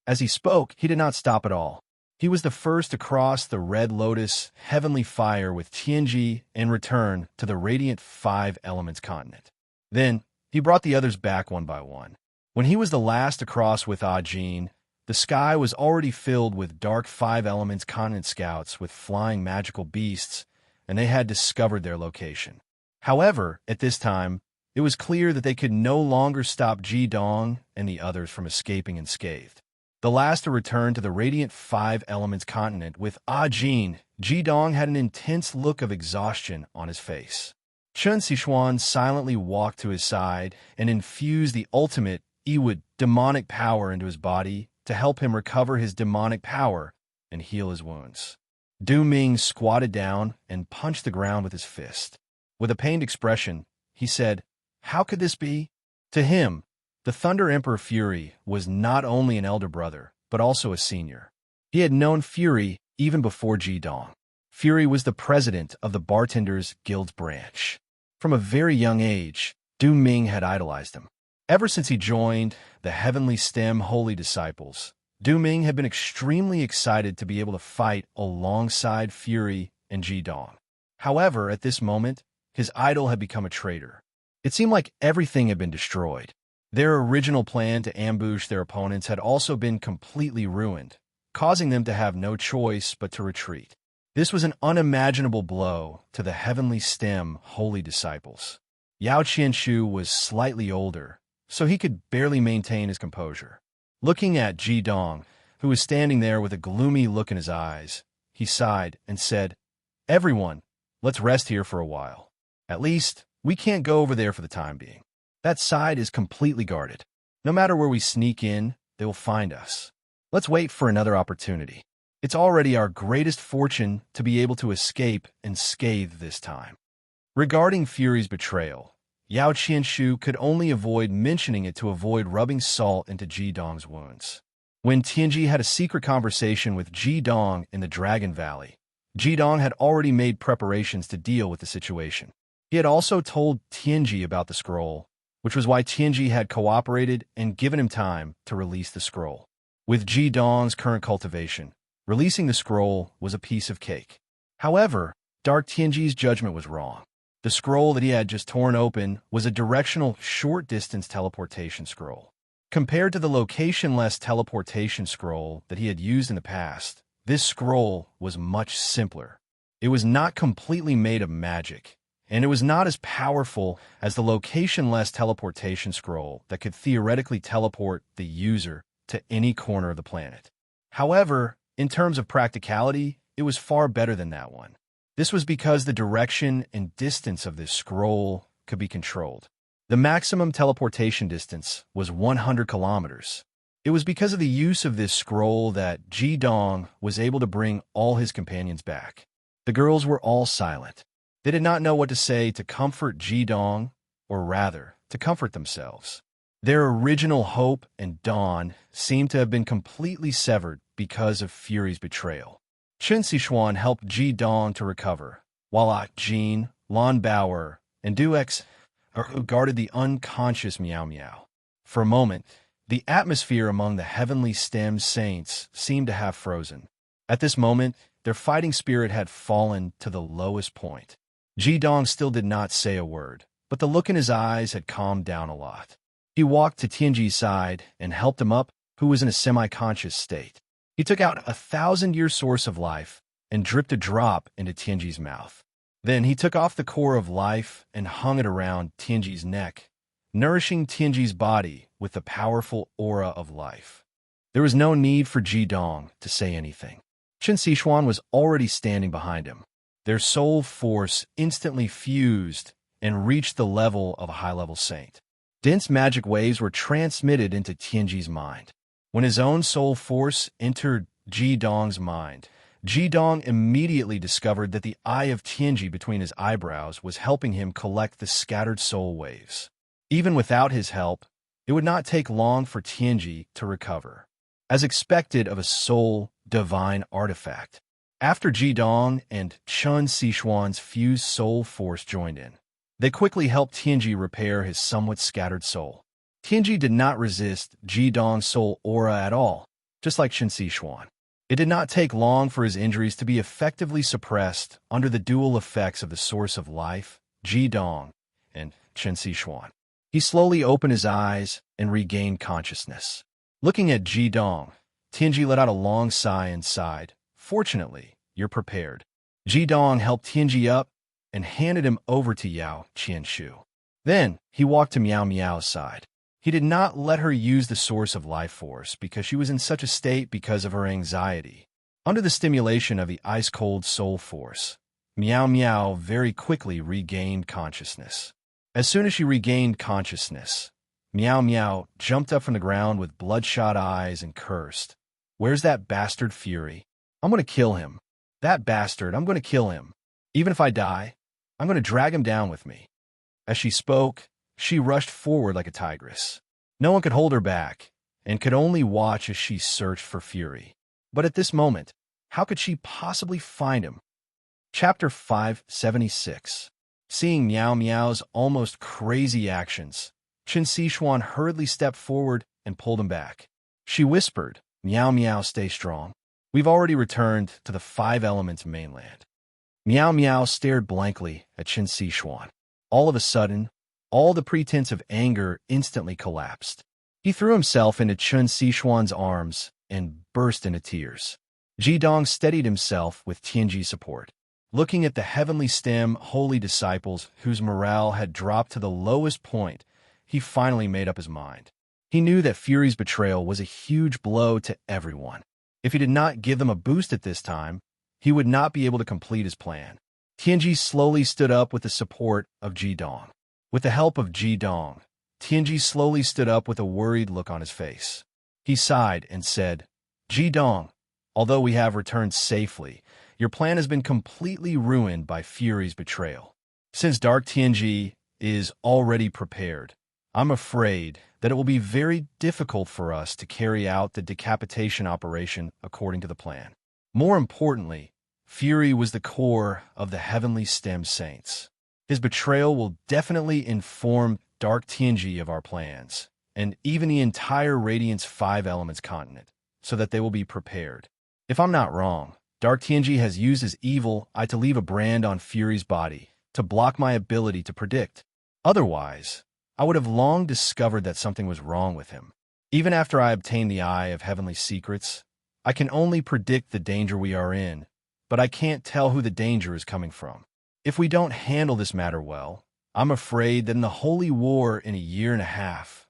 As he spoke, he did not stop at all. He was the first to cross the red lotus heavenly fire with Tianji and return to the radiant 5 elements continent. Then, he brought the others back one by one. When he was the last to cross with Ajin, the sky was already filled with dark 5 elements continent scouts with flying magical beasts, and they had discovered their location. However, at this time, it was clear that they could no longer stop Jidong and the others from escaping unscathed. The last to return to the radiant 5 elements continent with Ajin, Jidong had an intense look of exhaustion on his face. Chun Sichuan silently walked to his side and infused the ultimate Iwud demonic power into his body to help him recover his demonic power and heal his wounds. Du Ming squatted down and punched the ground with his fist. With a pained expression, he said, "How could this be?" To him, the Thunder Emperor Fury was not only an elder brother, but also a senior. He had known Fury even before Jidong. Fury was the president of the Bartenders Guild branch. From a very young age, Du Ming had idolized him. Ever since he joined the Heavenly Stem Holy Disciples, Du Ming had been extremely excited to be able to fight alongside Fury and Jidong. However, at this moment, his idol had become a traitor. It seemed like everything had been destroyed. Their original plan to ambush their opponents had also been completely ruined, causing them to have no choice but to retreat. This was an unimaginable blow to the Heavenly Stem Holy Disciples. Yao Qianshu was slightly older, so he could barely maintain his composure. Looking at Jidong, who was standing there with a gloomy look in his eyes, he sighed and said, "Everyone, let's rest here for a while. At least, we can't go over there for the time being. That side is completely guarded. No matter where we sneak in, they will find us. Let's wait for another opportunity. It's already our greatest fortune to be able to escape unscathed this time." Regarding Fury's betrayal, Yao Qianshu could only avoid mentioning it to avoid rubbing salt into Jidong's wounds. When Tianji had a secret conversation with Jidong in the Dragon Valley, Jidong had already made preparations to deal with the situation. He had also told Tianji about the scroll, which was why Tianji had cooperated and given him time to release the scroll. With Jidong's current cultivation, releasing the scroll was a piece of cake. However, Dark Tianji's judgment was wrong. The scroll that he had just torn open was a directional short-distance teleportation scroll. Compared to the location-less teleportation scroll that he had used in the past, this scroll was much simpler. It was not completely made of magic, and it was not as powerful as the location-less teleportation scroll that could theoretically teleport the user to any corner of the planet. However, in terms of practicality, it was far better than that one. This was because the direction and distance of this scroll could be controlled. The maximum teleportation distance was 100 kilometers. It was because of the use of this scroll that Ji Dong was able to bring all his companions back. The girls were all silent. They did not know what to say to comfort Ji Dong, or rather, to comfort themselves. Their original hope and dawn seemed to have been completely severed because of Fury's betrayal. Chen Sichuan helped Ji Dong to recover, while Ok Jin, Lon Bauer, and Du X guarded the unconscious Miao Miao. For a moment, the atmosphere among the heavenly stem saints seemed to have frozen. At this moment, their fighting spirit had fallen to the lowest point. Ji Dong still did not say a word, but the look in his eyes had calmed down a lot. He walked to Tianji's side and helped him up, who was in a semi-conscious state. He took out a 1,000-year source of life and dripped a drop into Tianji's mouth. Then he took off the core of life and hung it around Tianji's neck, nourishing Tianji's body with the powerful aura of life. There was no need for Ji Dong to say anything. Chen Sichuan was already standing behind him. Their soul force instantly fused and reached the level of a high-level saint. Dense magic waves were transmitted into Tianji's mind. When his own soul force entered Ji Dong's mind, Ji Dong immediately discovered that the eye of Tianji between his eyebrows was helping him collect the scattered soul waves. Even without his help, it would not take long for Tianji to recover, as expected of a soul divine artifact. After Ji Dong and Chen Sichuan's fused soul force joined in, they quickly helped Tianji repair his somewhat scattered soul. Tianji did not resist Ji Dong's soul aura at all, just like Chen Sichuan. It did not take long for his injuries to be effectively suppressed under the dual effects of the source of life, Ji Dong, and Chen Sichuan. He slowly opened his eyes and regained consciousness. Looking at Ji Dong, Tianji let out a long sigh and sighed, "Fortunately, you're prepared." Ji Dong helped Tianji up and handed him over to Yao Qianshu. Then he walked to Miao Miao's side. He did not let her use the source of life force because she was in such a state because of her anxiety. Under the stimulation of the ice-cold soul force, Miao Miao very quickly regained consciousness. As soon as she regained consciousness, Miao Miao jumped up from the ground with bloodshot eyes and cursed, "Where's that bastard Fury? I'm going to kill him. That bastard, I'm going to kill him. Even if I die, I'm going to drag him down with me." As she spoke, she rushed forward like a tigress. No one could hold her back, and could only watch as she searched for Fury. But at this moment, how could she possibly find him? Chapter 576. Seeing Miao Miao's almost crazy actions, Chen Sichuan hurriedly stepped forward and pulled him back. She whispered, "Miao Miao, stay strong. We've already returned to the Five Elements mainland." Miao Miao stared blankly at Chen Sichuan. All of a sudden, all the pretense of anger instantly collapsed. He threw himself into Chen Sichuan's arms and burst into tears. Ji Dong steadied himself with Tianji's support. Looking at the heavenly stem holy disciples whose morale had dropped to the lowest point, he finally made up his mind. He knew that Fury's betrayal was a huge blow to everyone. If he did not give them a boost at this time, he would not be able to complete his plan. Tianji slowly stood up with the support of Ji Dong. With the help of Ji Dong, Tianji slowly stood up with a worried look on his face. He sighed and said, "Ji Dong, although we have returned safely, your plan has been completely ruined by Fury's betrayal. Since Dark Tianji is already prepared, I'm afraid that it will be very difficult for us to carry out the decapitation operation according to the plan. More importantly, Fury was the core of the Heavenly Stem Saints. His betrayal will definitely inform Dark Tianji of our plans, and even the entire Radiant's Five Elements continent, so that they will be prepared. If I'm not wrong, Dark Tianji has used his evil eye to leave a brand on Fury's body to block my ability to predict. Otherwise, I would have long discovered that something was wrong with him. Even after I obtain the Eye of Heavenly Secrets, I can only predict the danger we are in, but I can't tell who the danger is coming from. If we don't handle this matter well, I'm afraid that in the Holy War in a year and a half,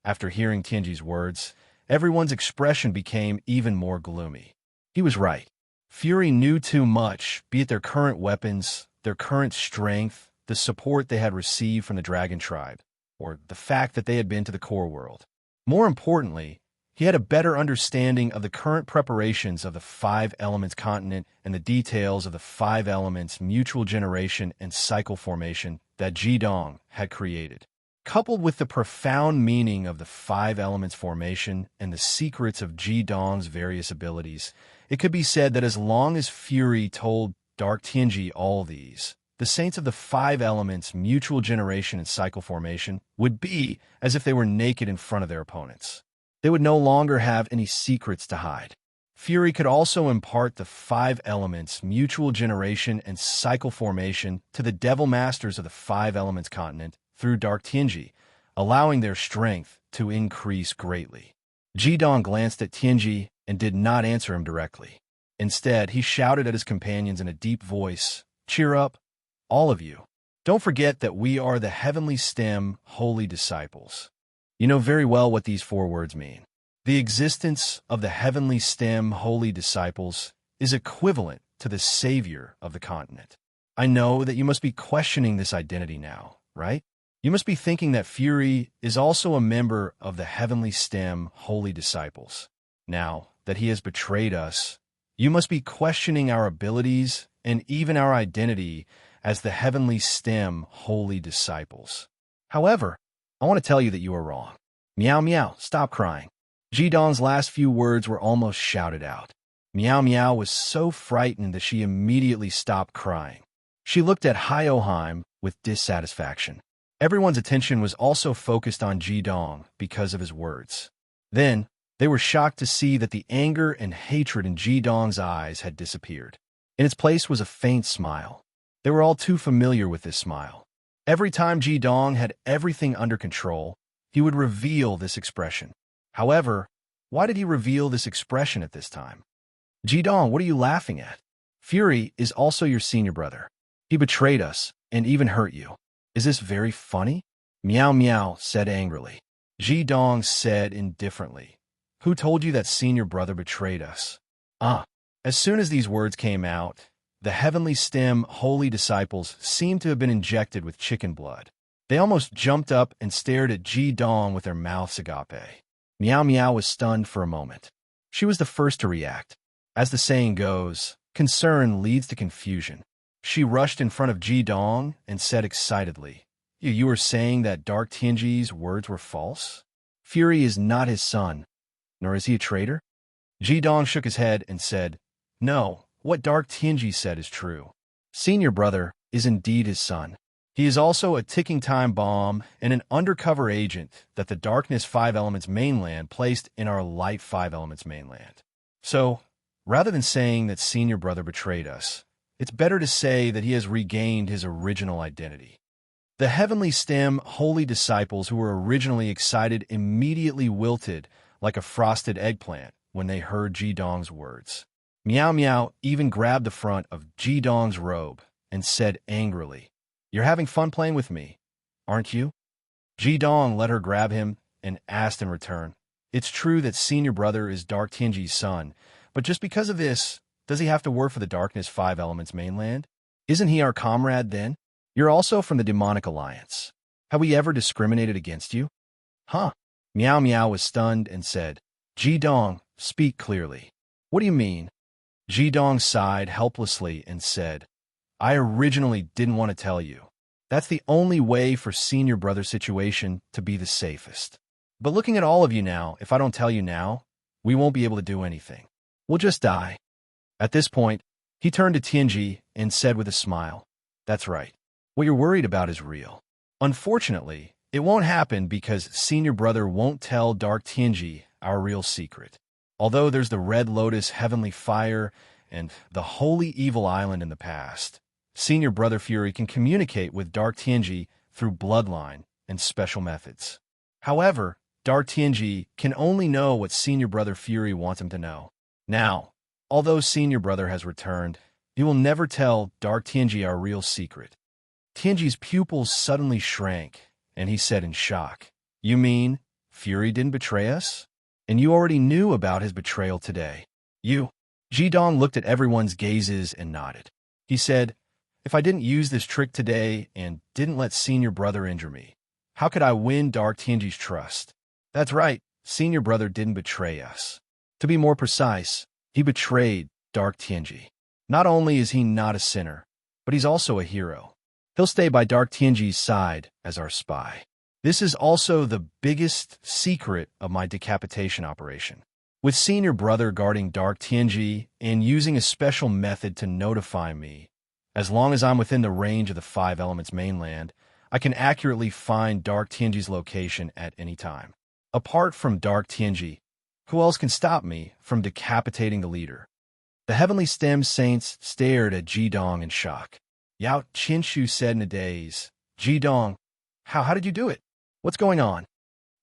After hearing Tianji's words, everyone's expression became even more gloomy. He was right. Fury knew too much, be it their current weapons, their current strength, the support they had received from the Dragon Tribe, or the fact that they had been to the core world. More importantly, He had a better understanding of the current preparations of the Five Elements continent and the details of the Five Elements mutual generation and cycle formation that Jidong had created. Coupled with the profound meaning of the Five Elements formation and the secrets of Jidong's various abilities, it could be said that as long as Fury told Dark Tianji all these, the saints of the Five Elements mutual generation and cycle formation would be as if they were naked in front of their opponents. They would no longer have any secrets to hide. Fury could also impart the Five Elements mutual generation and cycle formation to the Devil Masters of the Five Elements continent through Dark Tianji, allowing their strength to increase greatly. Jidong glanced at Tianji and did not answer him directly. Instead, he shouted at his companions in a deep voice, "Cheer up, all of you. Don't forget that we are the Heavenly Stem Holy Disciples." You know very well what these 4 words mean. The existence of the Heavenly Stem Holy Disciples is equivalent to the Savior of the continent. I know that you must be questioning this identity now, right? You must be thinking that Fury is also a member of the Heavenly Stem Holy Disciples. Now that he has betrayed us, you must be questioning our abilities and even our identity as the Heavenly Stem Holy Disciples. However, I want to tell you that you are wrong. Meow meow, stop crying. Jidong's last few words were almost shouted out. Meow meow was so frightened that she immediately stopped crying. She looked at Hyoheim with dissatisfaction. Everyone's attention was also focused on Jidong because of his words. Then, they were shocked to see that the anger and hatred in Jidong's eyes had disappeared. In its place was a faint smile. They were all too familiar with this smile. Every time Jidong had everything under control, he would reveal this expression. However, why did he reveal this expression at this time? Jidong, what are you laughing at? Fury is also your senior brother. He betrayed us and even hurt you. Is this very funny? Meow meow said angrily. Jidong said indifferently, "Who told you that senior brother betrayed us?" As soon as these words came out, the Heavenly Stem Holy Disciples seemed to have been injected with chicken blood. They almost jumped up and stared at Jidong with their mouths agape. Meow Meow was stunned for a moment. She was the first to react. As the saying goes, concern leads to confusion. She rushed in front of Jidong and said excitedly, You were saying that Dark Tianji's words were false? Fury is not his son, nor is he a traitor? Jidong shook his head and said, No, what Dark Tianji said is true. Senior brother is indeed his son. He is also a ticking time bomb and an undercover agent that the Darkness 5 Elements mainland placed in our Light 5 Elements mainland. So, rather than saying that senior brother betrayed us, it's better to say that he has regained his original identity. The Heavenly Stem Holy Disciples who were originally excited immediately wilted like a frosted eggplant when they heard Jidong's words. Meow Meow even grabbed the front of Jidong's robe and said angrily, You're having fun playing with me, aren't you? Jidong let her grab him and asked in return, It's true that senior brother is Dark Tianji's son, but just because of this, does he have to work for the Darkness 5 Elements mainland? Isn't he our comrade then? You're also from the Demonic Alliance. Have we ever discriminated against you? Huh? Meow Meow was stunned and said, Jidong, speak clearly. What do you mean? Jidong sighed helplessly and said, I originally didn't want to tell you. That's the only way for senior brother situation to be the safest. But looking at all of you now, if I don't tell you now, we won't be able to do anything. We'll just die. At this point, he turned to Tianji and said with a smile, That's right. What you're worried about is real. Unfortunately, it won't happen because senior brother won't tell Dark Tianji our real secret. Although there's the Red Lotus Heavenly Fire and the Holy Evil Island in the past, senior brother Fury can communicate with Dark Tianji through bloodline and special methods. However, Dark Tianji can only know what senior brother Fury wants him to know. Now, although senior brother has returned, he will never tell Dark Tianji our real secret. Tianji's pupils suddenly shrank, and he said in shock, You mean Fury didn't betray us? And you already knew about his betrayal today. Jidong looked at everyone's gazes and nodded. He said, If I didn't use this trick today and didn't let senior brother injure me, how could I win Dark Tianji's trust? That's right, senior brother didn't betray us. To be more precise, he betrayed Dark Tianji. Not only is he not a sinner, but he's also a hero. He'll stay by Dark Tianji's side as our spy. This is also the biggest secret of my decapitation operation. With senior brother guarding Dark Tianji and using a special method to notify me, as long as I'm within the range of the Five Elements mainland, I can accurately find Dark Tianji's location at any time. Apart from Dark Tianji, who else can stop me from decapitating the leader? The Heavenly Stem Saints stared at Jidong in shock. Yao Qinshu said in a daze, Jidong, how did you do it? What's going on?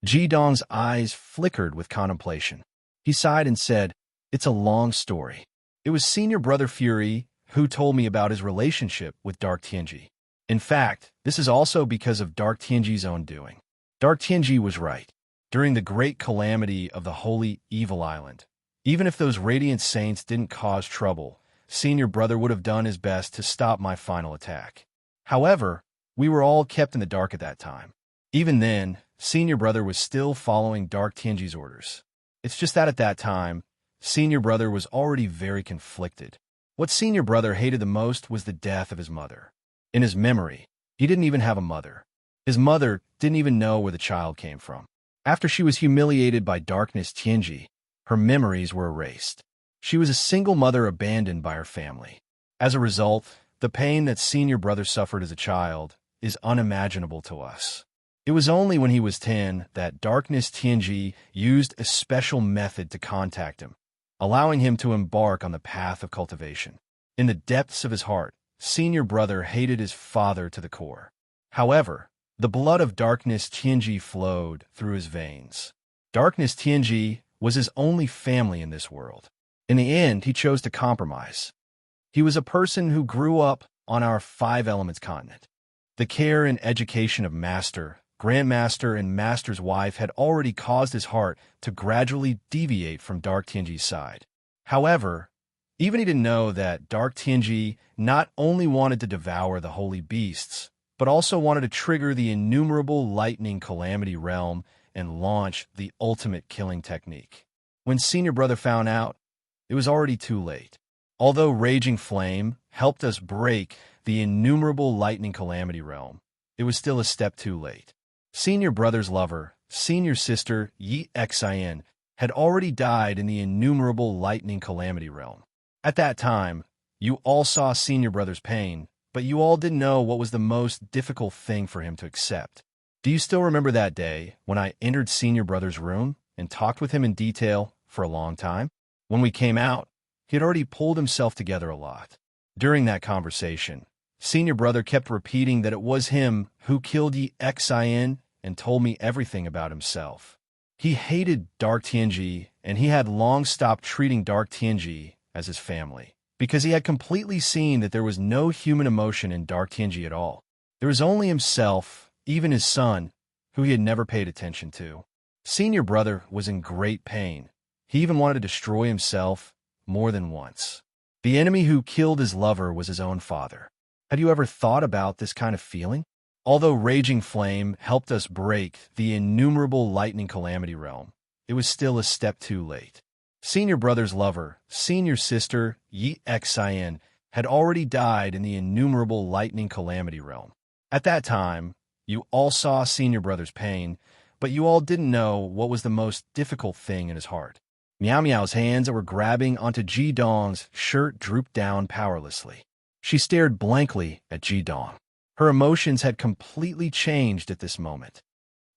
Jidong's eyes flickered with contemplation. He sighed and said, it's a long story. It was senior brother Fury who told me about his relationship with Dark Tianji. In fact, this is also because of Dark Tianji's own doing. Dark Tianji was right. During the great calamity of the Holy Evil Island, even if those radiant saints didn't cause trouble, senior brother would have done his best to stop my final attack. However, we were all kept in the dark at that time. Even then, senior brother was still following Dark Tianji's orders. It's just that at that time, senior brother was already very conflicted. What senior brother hated the most was the death of his mother. In his memory, he didn't even have a mother. His mother didn't even know where the child came from. After she was humiliated by Darkness Tianji, her memories were erased. She was a single mother abandoned by her family. As a result, the pain that senior brother suffered as a child is unimaginable to us. It was only when he was 10 that Darkness Tianji used a special method to contact him, allowing him to embark on the path of cultivation. In the depths of his heart, senior brother hated his father to the core. However, the blood of Darkness Tianji flowed through his veins. Darkness Tianji was his only family in this world. In the end, he chose to compromise. He was a person who grew up on our Five Elements continent. The care and education of Master, Grandmaster, and Master's wife had already caused his heart to gradually deviate from Dark Tianji's side. However, even he didn't know that Dark Tianji not only wanted to devour the holy beasts, but also wanted to trigger the innumerable lightning calamity realm and launch the ultimate killing technique. When senior brother found out, it was already too late. Although Raging Flame helped us break the innumerable lightning calamity realm, it was still a step too late. Senior brother's lover, senior sister Yi Xian, had already died in the innumerable lightning calamity realm. At that time, you all saw senior brother's pain, but you all didn't know what was the most difficult thing for him to accept. Do you still remember that day when I entered senior brother's room and talked with him in detail for a long time? When we came out, he had already pulled himself together a lot. During that conversation, senior brother kept repeating that it was him who killed Yi Xian and told me everything about himself. He hated Dark Tianji, and he had long stopped treating Dark Tianji as his family, because he had completely seen that there was no human emotion in Dark Tianji at all. There was only himself, even his son, who he had never paid attention to. Senior brother was in great pain. He even wanted to destroy himself more than once. The enemy who killed his lover was his own father. Had you ever thought about this kind of feeling? Although Raging Flame helped us break the innumerable lightning calamity realm, it was still a step too late. Senior brother's lover, senior sister Yi Xian, had already died in the innumerable lightning calamity realm. At that time, you all saw senior brother's pain, but you all didn't know what was the most difficult thing in his heart. Meow Meow's hands that were grabbing onto Jidong's shirt drooped down powerlessly. She stared blankly at Jidong. Her emotions had completely changed at this moment.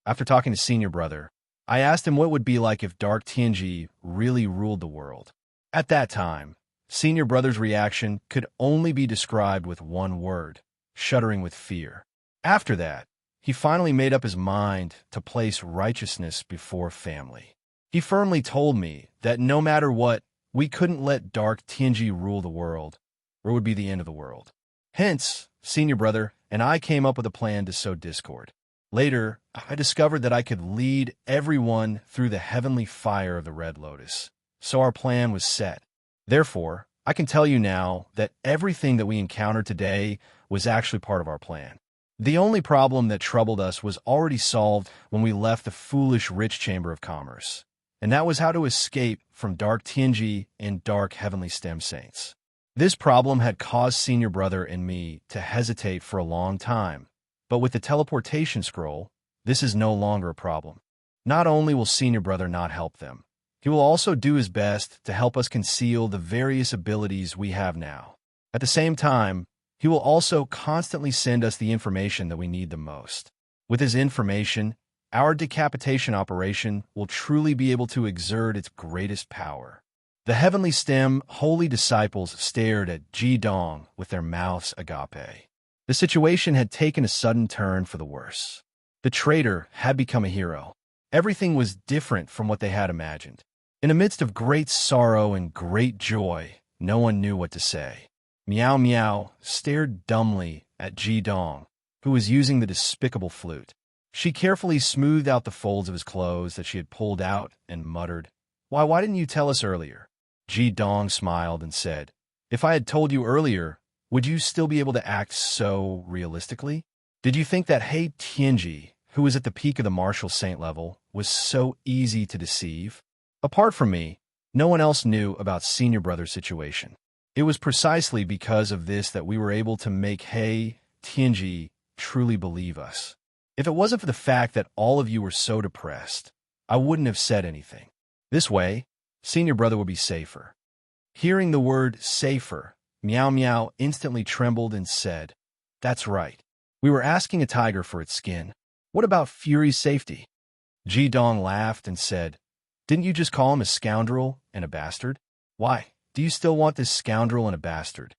After talking to senior brother, I asked him what it would be like if Dark Tianji really ruled the world. At that time, senior brother's reaction could only be described with one word: shuddering with fear. After that, he finally made up his mind to place righteousness before family. He firmly told me that no matter what, we couldn't let Dark Tianji rule the world, or it would be the end of the world. Hence, senior brother and I came up with a plan to sow discord. Later, I discovered that I could lead everyone through the heavenly fire of the Red Lotus. So our plan was set. Therefore, I can tell you now that everything that we encountered today was actually part of our plan. The only problem that troubled us was already solved when we left the foolish rich chamber of commerce, and that was how to escape from dark Tianji and dark heavenly stem saints. This problem had caused Senior Brother and me to hesitate for a long time, but with the teleportation scroll, this is no longer a problem. Not only will Senior Brother not help them, he will also do his best to help us conceal the various abilities we have now. At the same time, he will also constantly send us the information that we need the most. With his information, our decapitation operation will truly be able to exert its greatest power. The heavenly stem holy disciples stared at Ji Dong with their mouths agape. The situation had taken a sudden turn for the worse. The traitor had become a hero. Everything was different from what they had imagined. In the midst of great sorrow and great joy, no one knew what to say. Meow Meow stared dumbly at Ji Dong, who was using the despicable flute. She carefully smoothed out the folds of his clothes that she had pulled out and muttered, why didn't you tell us earlier?" Ji Dong smiled and said, "If I had told you earlier, would you still be able to act so realistically? Did you think that He Tianji, who was at the peak of the martial saint level, was so easy to deceive? Apart from me, no one else knew about Senior Brother's situation. It was precisely because of this that we were able to make He Tianji truly believe us. If it wasn't for the fact that all of you were so depressed, I wouldn't have said anything. This way, Senior Brother would be safer." Hearing the word safer, Meow Meow instantly trembled and said, "That's right. We were asking a tiger for its skin. What about Fury's safety?" Ji Dong laughed and said, "Didn't you just call him a scoundrel and a bastard? Why, do you still want this scoundrel and a bastard?"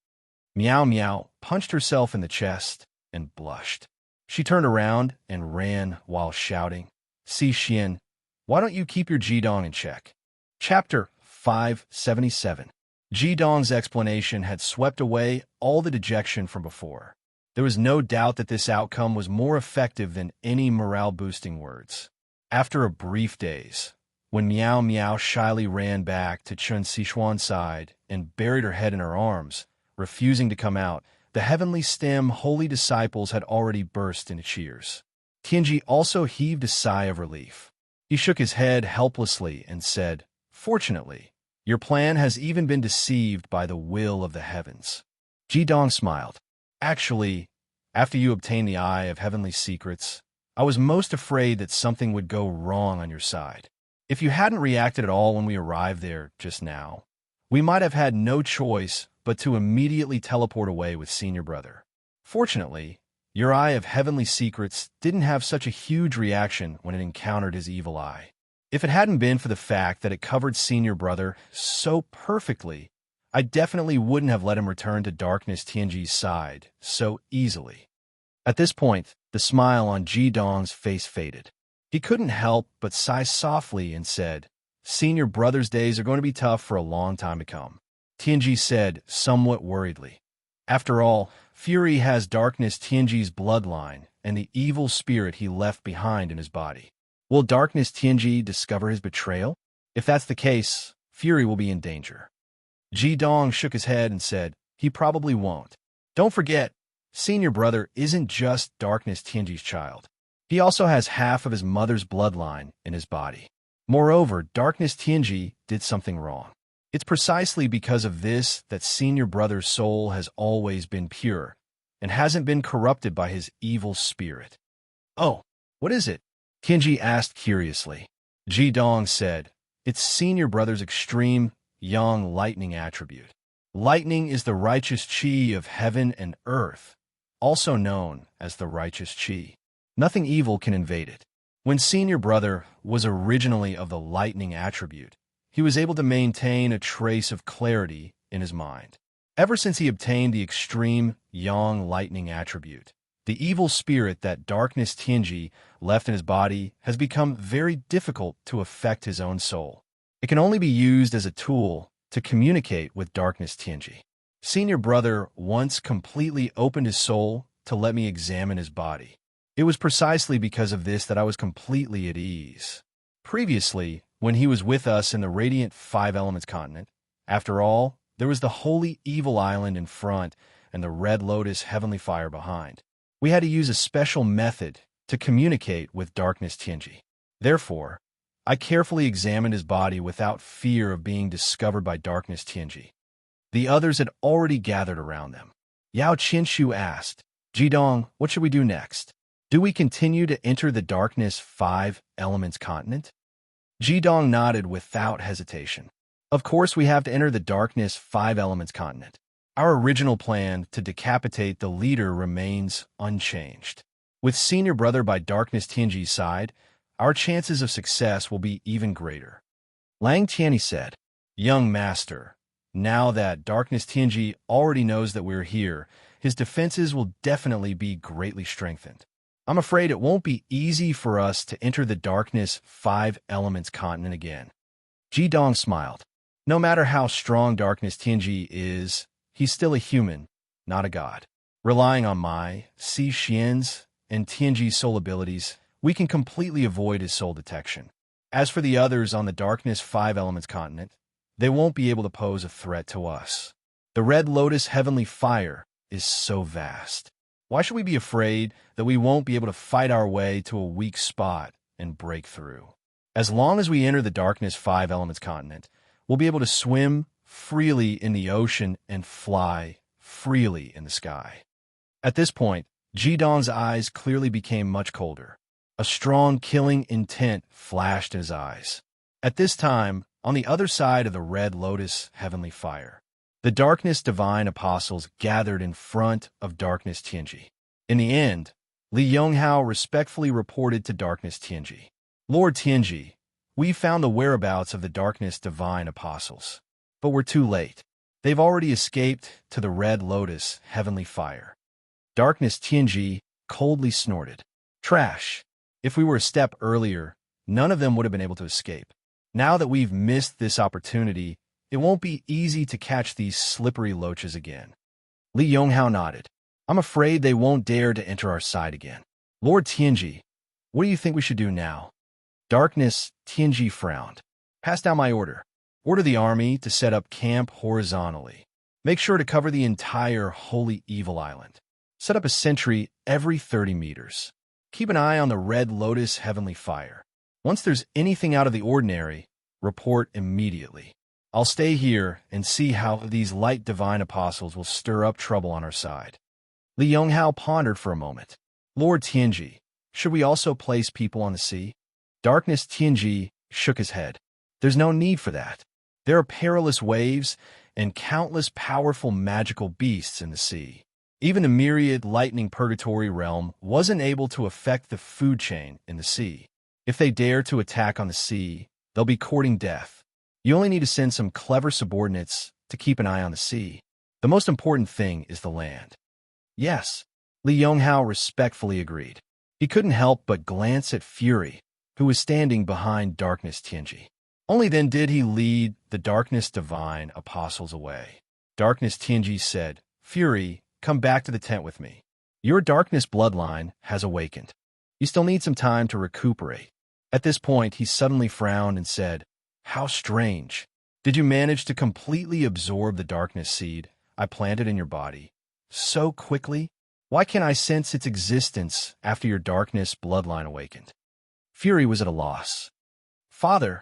Meow Meow punched herself in the chest and blushed. She turned around and ran while shouting, "Si Xian, why don't you keep your Ji Dong in check?" Chapter 577. Ji Dong's explanation had swept away all the dejection from before. There was no doubt that this outcome was more effective than any morale-boosting words. After a brief daze, when Meow Meow shyly ran back to Chun Sixuan's side and buried her head in her arms, refusing to come out, the heavenly stem holy disciples had already burst into cheers. Tianji also heaved a sigh of relief. He shook his head helplessly and said, "Fortunately, your plan has even been deceived by the will of the heavens." Ji Dong smiled. "Actually, after you obtained the Eye of Heavenly Secrets, I was most afraid that something would go wrong on your side. If you hadn't reacted at all when we arrived there just now, we might have had no choice but to immediately teleport away with Senior Brother. Fortunately, your Eye of Heavenly Secrets didn't have such a huge reaction when it encountered his evil eye. If it hadn't been for the fact that it covered Senior Brother so perfectly, I definitely wouldn't have let him return to Darkness Tianji's side so easily." At this point, the smile on Ji Dong's face faded. He couldn't help but sigh softly and said, "Senior Brother's days are going to be tough for a long time to come." Tianji said, somewhat worriedly, "After all, Fury has Darkness Tianji's bloodline and the evil spirit he left behind in his body. Will Darkness Tianji discover his betrayal? If that's the case, Fury will be in danger." Ji Dong shook his head and said, "He probably won't. Don't forget, Senior Brother isn't just Darkness Tianji's child. He also has half of his mother's bloodline in his body. Moreover, Darkness Tianji did something wrong. It's precisely because of this that Senior Brother's soul has always been pure and hasn't been corrupted by his evil spirit." "Oh, what is it?" Tianji asked curiously. Ji Dong said, "It's Senior Brother's extreme yang lightning attribute. Lightning is the righteous qi of heaven and earth, also known as the righteous qi. Nothing evil can invade it. When Senior Brother was originally of the lightning attribute, he was able to maintain a trace of clarity in his mind. Ever since he obtained the extreme yang lightning attribute, the evil spirit that Darkness Tianji left in his body has become very difficult to affect his own soul. It can only be used as a tool to communicate with Darkness Tianji. Senior Brother once completely opened his soul to let me examine his body. It was precisely because of this that I was completely at ease. Previously, when he was with us in the Radiant Five Elements continent, after all, there was the Holy Evil Island in front and the Red Lotus Heavenly Fire behind. We had to use a special method to communicate with darkness Tianji. Therefore, I carefully examined his body without fear of being discovered by darkness Tianji. The others had already gathered around them. Yao Qinshu asked, Jidong, what should we do next? Do we continue to enter the darkness 5 elements continent? Jidong nodded without hesitation. Of course we have to enter the darkness 5 elements continent. Our original plan to decapitate the leader remains unchanged. With senior brother by darkness Tianji's side, our chances of success will be even greater. Lang Tianyi said, Young master, now that darkness Tianji already knows that we're here, his defenses will definitely be greatly strengthened. I'm afraid it won't be easy for us to enter the darkness 5 elements continent again. Jidong smiled. No matter how strong darkness Tianji is, he's still a human, not a god. Relying on my, Si Xian's, and Tianji's soul abilities, we can completely avoid his soul detection. As for the others on the darkness 5 elements continent, they won't be able to pose a threat to us. The Red Lotus heavenly fire is so vast. Why should we be afraid that we won't be able to fight our way to a weak spot and break through? As long as we enter the darkness 5 elements continent, we'll be able to swim freely in the ocean and fly freely in the sky. At this point, Jidong's eyes clearly became much colder. A strong killing intent flashed in his eyes. At this time, on the other side of the Red Lotus heavenly fire, the Darkness Divine Apostles gathered in front of Darkness Tianji. In the end, Li Yonghao respectfully reported to Darkness Tianji, Lord Tianji, we found the whereabouts of the Darkness Divine Apostles, but we're too late. They've already escaped to the Red Lotus heavenly fire. Darkness Tianji coldly snorted. Trash. If we were a step earlier, none of them would have been able to escape. Now that we've missed this opportunity, it won't be easy to catch these slippery loaches again. Li Yonghao nodded. I'm afraid they won't dare to enter our side again. Lord Tianji, what do you think we should do now? Darkness Tianji frowned. Pass down my order. Order the army to set up camp horizontally. Make sure to cover the entire Holy Evil Island. Set up a sentry every 30 meters. Keep an eye on the Red Lotus heavenly fire. Once there's anything out of the ordinary, report immediately. I'll stay here and see how these light divine apostles will stir up trouble on our side. Li Yonghao pondered for a moment. Lord Tianji, should we also place people on the sea? Darkness Tianji shook his head. There's no need for that. There are perilous waves and countless powerful magical beasts in the sea. Even a myriad lightning purgatory realm wasn't able to affect the food chain in the sea. If they dare to attack on the sea, they'll be courting death. You only need to send some clever subordinates to keep an eye on the sea. The most important thing is the land. Yes, Li Yonghao respectfully agreed. He couldn't help but glance at Fury, who was standing behind Darkness Tianji. Only then did he lead the Darkness Divine Apostles away. Darkness Tianji said, Fury, come back to the tent with me. Your darkness bloodline has awakened. You still need some time to recuperate. At this point, he suddenly frowned and said, How strange. Did you manage to completely absorb the darkness seed I planted in your body so quickly? Why can't I sense its existence after your darkness bloodline awakened? Fury was at a loss. Father,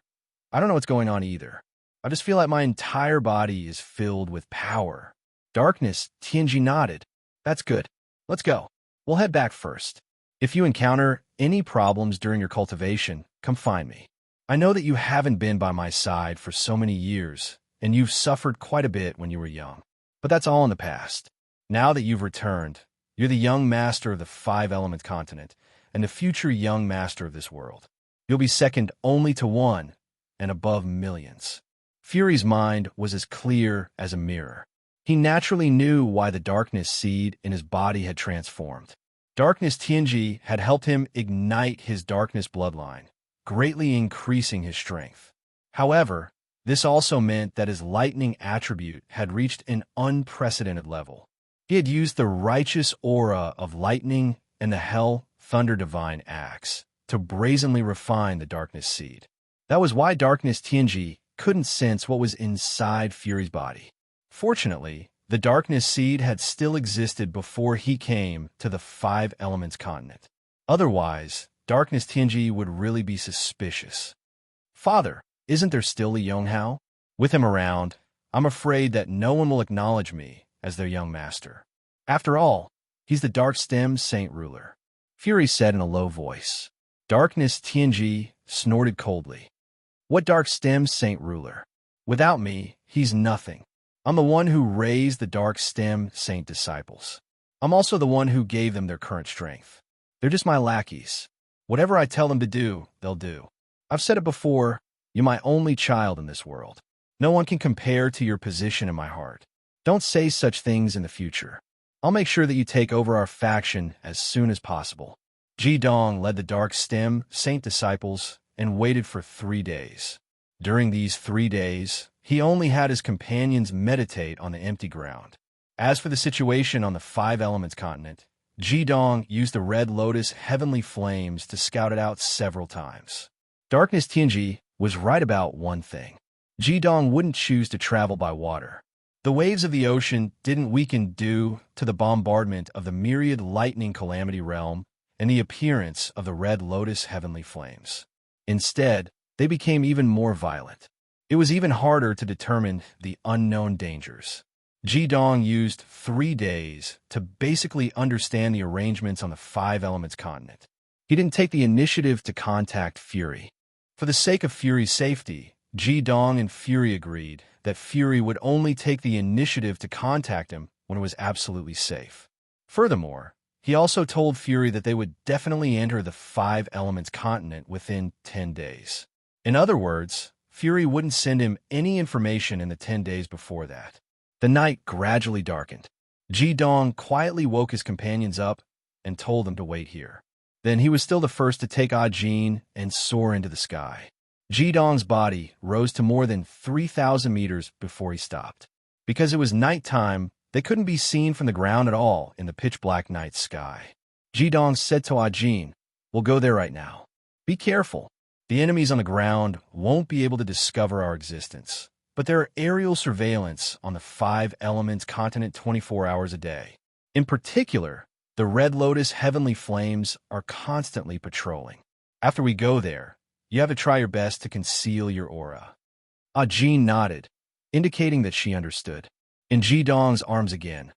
I don't know what's going on either. I just feel like my entire body is filled with power. Darkness, Tianji nodded. That's good. Let's go. We'll head back first. If you encounter any problems during your cultivation, come find me. I know that you haven't been by my side for so many years, and you've suffered quite a bit when you were young. But that's all in the past. Now that you've returned, you're the young master of the 5-element continent, and the future young master of this world. You'll be second only to one, and above millions. Fury's mind was as clear as a mirror. He naturally knew why the darkness seed in his body had transformed. Darkness Tianji had helped him ignite his darkness bloodline, greatly increasing his strength. However, this also meant that his lightning attribute had reached an unprecedented level. He had used the righteous aura of lightning and the hell thunder divine axe to brazenly refine the darkness seed. That was why Darkness Tianji couldn't sense what was inside Fury's body. Fortunately, The darkness seed had still existed before he came to the Five Elements continent. Otherwise, Darkness Tianji would really be suspicious. Father, isn't there still Li Yonghao? With him around, I'm afraid that no one will acknowledge me as their young master. After all, he's the dark-stemmed saint ruler. Fury said in a low voice. Darkness Tianji snorted coldly. What dark-stemmed saint ruler? Without me, he's nothing. I'm the one who raised the dark-stemmed saint disciples. I'm also the one who gave them their current strength. They're just my lackeys. Whatever I tell them to do, they'll do. I've said it before, you're my only child in this world. No one can compare to your position in my heart. Don't say such things in the future. I'll make sure that you take over our faction as soon as possible. Ji Dong led the dark stem saint disciples and waited for 3 days. During these 3 days, he only had his companions meditate on the empty ground. As for the situation on the Five Elements continent, Ji Dong used the Red Lotus heavenly flames to scout it out several times. Darkness Tianji was right about one thing. Ji Dong wouldn't choose to travel by water. The waves of the ocean didn't weaken due to the bombardment of the myriad lightning calamity realm and the appearance of the Red Lotus heavenly flames. Instead, they became even more violent. It was even harder to determine the unknown dangers. Ji Dong used 3 days to basically understand the arrangements on the Five Elements continent. He didn't take the initiative to contact Fury. For the sake of Fury's safety, Ji Dong and Fury agreed that Fury would only take the initiative to contact him when it was absolutely safe. Furthermore, he also told Fury that they would definitely enter the Five Elements continent within 10 days. In other words, Fury wouldn't send him any information in the 10 days before that. The night gradually darkened. Ji Dong quietly woke his companions up and told them to wait here. Then he was still the first to take Jin and soar into the sky. Ji Dong's body rose to more than 3,000 meters before he stopped. Because it was nighttime, they couldn't be seen from the ground at all in the pitch-black night sky. Ji Dong said to Jin, "We'll go there right now. Be careful. The enemies on the ground won't be able to discover our existence. But there are aerial surveillance on the Five Elements continent 24 hours a day. In particular, the Red Lotus heavenly flames are constantly patrolling. After we go there, you have to try your best to conceal your aura." Jin nodded, indicating that she understood. In Ji Dong's arms again,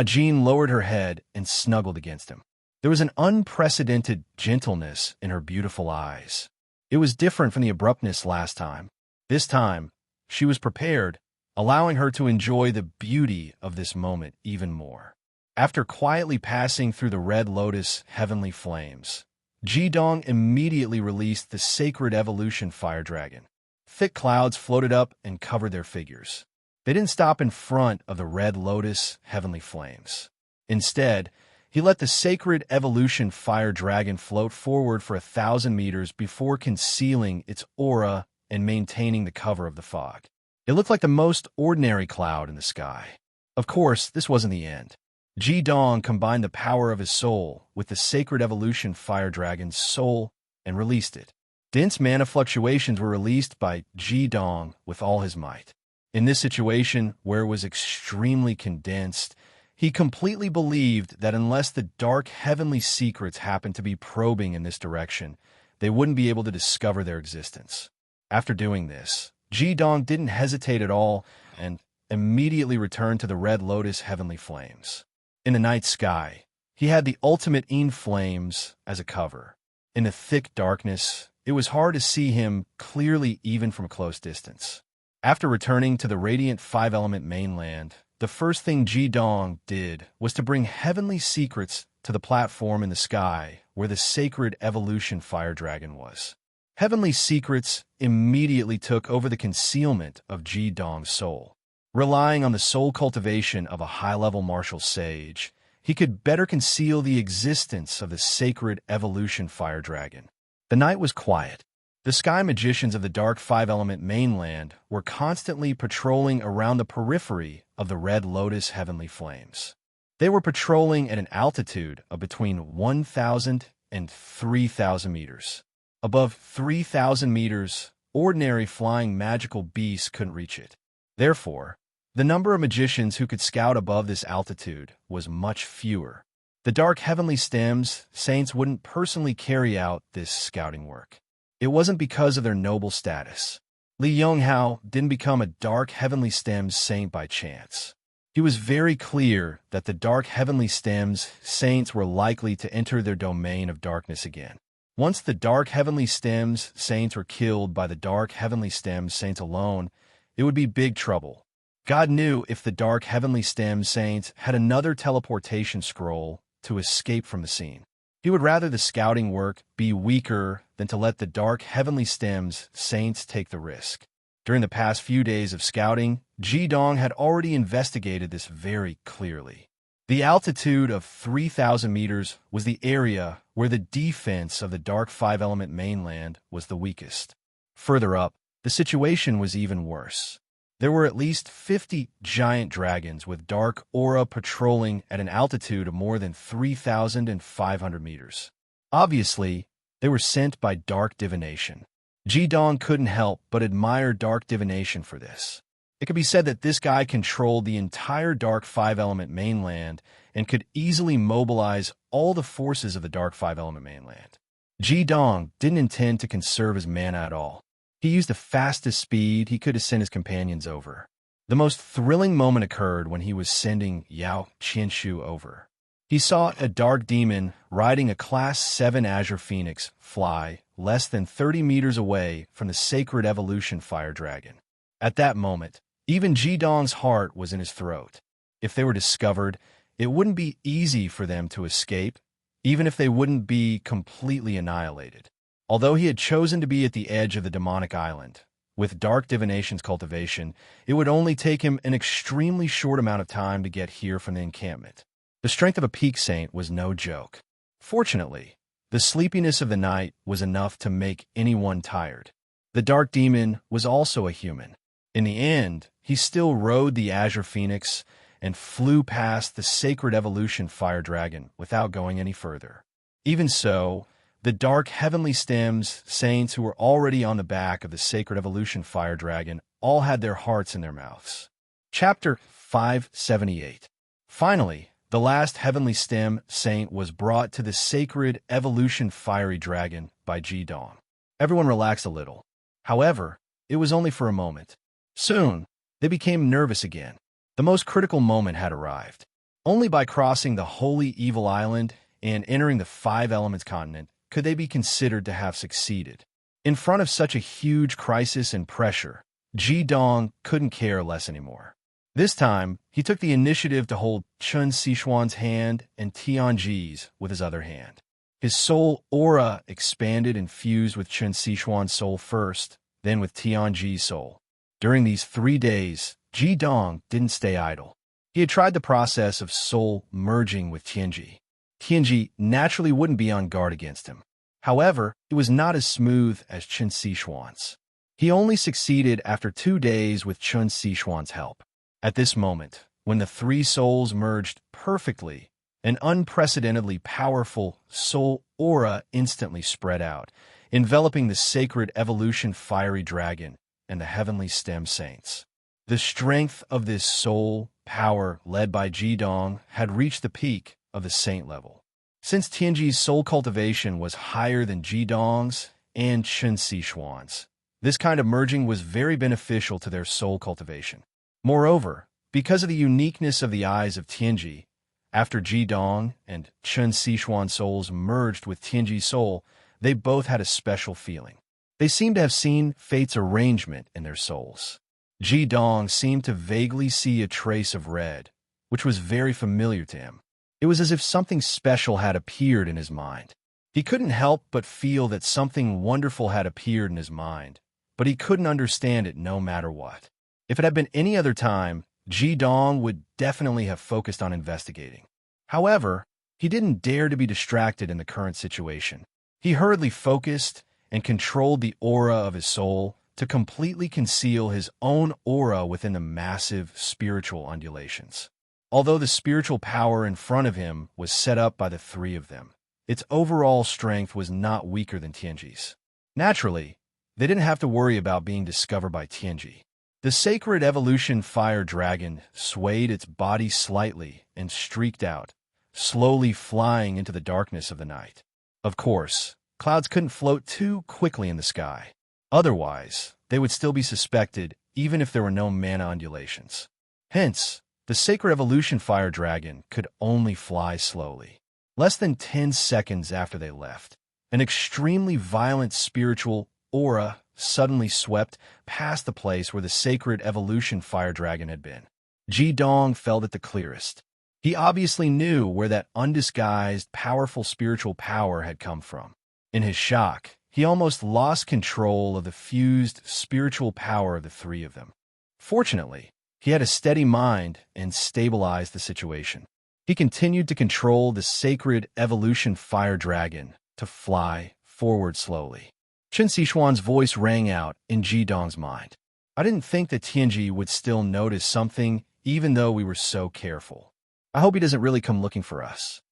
Jin lowered her head and snuggled against him. There was an unprecedented gentleness in her beautiful eyes. It was different from the abruptness last time. This time, she was prepared, allowing her to enjoy the beauty of this moment even more. After quietly passing through the Red Lotus heavenly flames, Ji Dong immediately released the sacred evolution fire dragon. Thick clouds floated up and covered their figures. They didn't stop in front of the Red Lotus heavenly flames. Instead, he let the sacred evolution fire dragon float forward for 1,000 meters before concealing its aura and maintaining the cover of the fog. It looked like the most ordinary cloud in the sky. Of course, this wasn't the end. Ji Dong combined the power of his soul with the sacred evolution fire dragon's soul and released it. Dense mana fluctuations were released by Ji Dong with all his might. In this situation, where it was extremely condensed, he completely believed that unless the dark heavenly secrets happened to be probing in this direction, they wouldn't be able to discover their existence. After doing this, Ji Dong didn't hesitate at all and immediately returned to the Red Lotus heavenly flames. In the night sky, he had the ultimate in flames as a cover. In the thick darkness, it was hard to see him clearly even from a close distance. After returning to the radiant five-element mainland, the first thing Ji Dong did was to bring heavenly secrets to the platform in the sky where the sacred evolution fire dragon was. Heavenly secrets immediately took over the concealment of Ji Dong's soul. Relying on the soul cultivation of a high-level martial sage, he could better conceal the existence of the sacred evolution fire dragon. The night was quiet. The sky magicians of the dark five-element mainland were constantly patrolling around the periphery of the Red Lotus heavenly flames. They were patrolling at an altitude of between 1,000 and 3,000 meters. Above 3,000 meters, ordinary flying magical beasts couldn't reach it. Therefore, The number of magicians who could scout above this altitude was much fewer. The dark heavenly stems saints wouldn't personally carry out this scouting work. It wasn't because of their noble status. Li Yonghao didn't become a dark heavenly stems saint by chance. He was very clear that the dark heavenly stems saints were likely to enter their domain of darkness again. Once the dark heavenly stems saints were killed by the dark heavenly stems saints alone, it would be big trouble. God knew if the dark heavenly stems saints had another teleportation scroll to escape from the scene. He would rather the scouting work be weaker than to let the dark heavenly stems saints take the risk. During the past few days of scouting, Jidong had already investigated this very clearly. The altitude of 3,000 meters was the area where the defense of the dark five-element mainland was the weakest. Further up, the situation was even worse. There were at least 50 giant dragons with dark aura patrolling at an altitude of more than 3,500 meters. Obviously, they were sent by dark divination. Jidong couldn't help but admire dark divination for this. It could be said that this guy controlled the entire dark five-element mainland and could easily mobilize all the forces of the dark five-element mainland. Jidong didn't intend to conserve his mana at all. He used the fastest speed he could to send his companions over. The most thrilling moment occurred when he was sending Yao Qianshu over. He saw a dark demon riding a Class 7 Azure Phoenix fly less than 30 meters away from the sacred evolution fire dragon. At that moment, even Jidong's heart was in his throat. If they were discovered, it wouldn't be easy for them to escape, even if they wouldn't be completely annihilated. Although he had chosen to be at the edge of the demonic island, with dark divination's cultivation, it would only take him an extremely short amount of time to get here from the encampment. The strength of a peak saint was no joke. Fortunately, the sleepiness of the night was enough to make anyone tired. The dark demon was also a human. In the end, he still rode the Azure Phoenix and flew past the sacred evolution fire dragon without going any further. Even so, the dark heavenly stems saints who were already on the back of the sacred evolution fire dragon all had their hearts in their mouths. Chapter 578. Finally, the last heavenly stem saint was brought to the sacred evolution fiery dragon by Jidong. Everyone relaxed a little. However, it was only for a moment. Soon, they became nervous again. The most critical moment had arrived. Only by crossing the holy evil island and entering the five elements continent could they be considered to have succeeded. In front of such a huge crisis and pressure, Jidong couldn't care less anymore. This time, he took the initiative to hold Chen Sichuan's hand and Tianji's with his other hand. His soul aura expanded and fused with Chen Sichuan's soul first, then with Tianji's soul. During these 3 days, Jidong didn't stay idle. He had tried the process of soul merging with Tianji. Tianji naturally wouldn't be on guard against him. However, it was not as smooth as Chen Sichuan's. He only succeeded after 2 days with Chen Sichuan's help. At this moment, when the three souls merged perfectly, an unprecedentedly powerful soul aura instantly spread out, enveloping the sacred evolution fiery dragon and the heavenly stem saints. The strength of this soul power led by Jidong had reached the peak of the saint level. Since Tianji's soul cultivation was higher than Jidong's and Chen Sichuan's, this kind of merging was very beneficial to their soul cultivation. Moreover, because of the uniqueness of the eyes of Tianji, after Jidong and Chen Sichuan's souls merged with Tianji's soul, they both had a special feeling. They seemed to have seen fate's arrangement in their souls. Jidong seemed to vaguely see a trace of red, which was very familiar to him. It was as if something special had appeared in his mind. He couldn't help but feel that something wonderful had appeared in his mind, but he couldn't understand it no matter what. If it had been any other time, Jidong would definitely have focused on investigating. However, he didn't dare to be distracted in the current situation. He hurriedly focused and controlled the aura of his soul to completely conceal his own aura within the massive spiritual undulations. Although the spiritual power in front of him was set up by the three of them, its overall strength was not weaker than Tianji's. Naturally, they didn't have to worry about being discovered by Tianji. The sacred evolution fire dragon swayed its body slightly and streaked out, slowly flying into the darkness of the night. Of course, clouds couldn't float too quickly in the sky. Otherwise, they would still be suspected even if there were no mana undulations. Hence, the sacred evolution fire dragon could only fly slowly. Less than 10 seconds after they left, an extremely violent spiritual aura suddenly swept past the place where the sacred evolution fire dragon had been. Ji Dong felt it the clearest. He obviously knew where that undisguised, powerful spiritual power had come from. In his shock, he almost lost control of the fused spiritual power of the three of them. Fortunately, he had a steady mind and stabilized the situation. He continued to control the sacred evolution fire dragon to fly forward slowly. Chen Xishuan's voice rang out in Ji Dong's mind. I didn't think that Tianji would still notice something even though we were so careful. I hope he doesn't really come looking for us.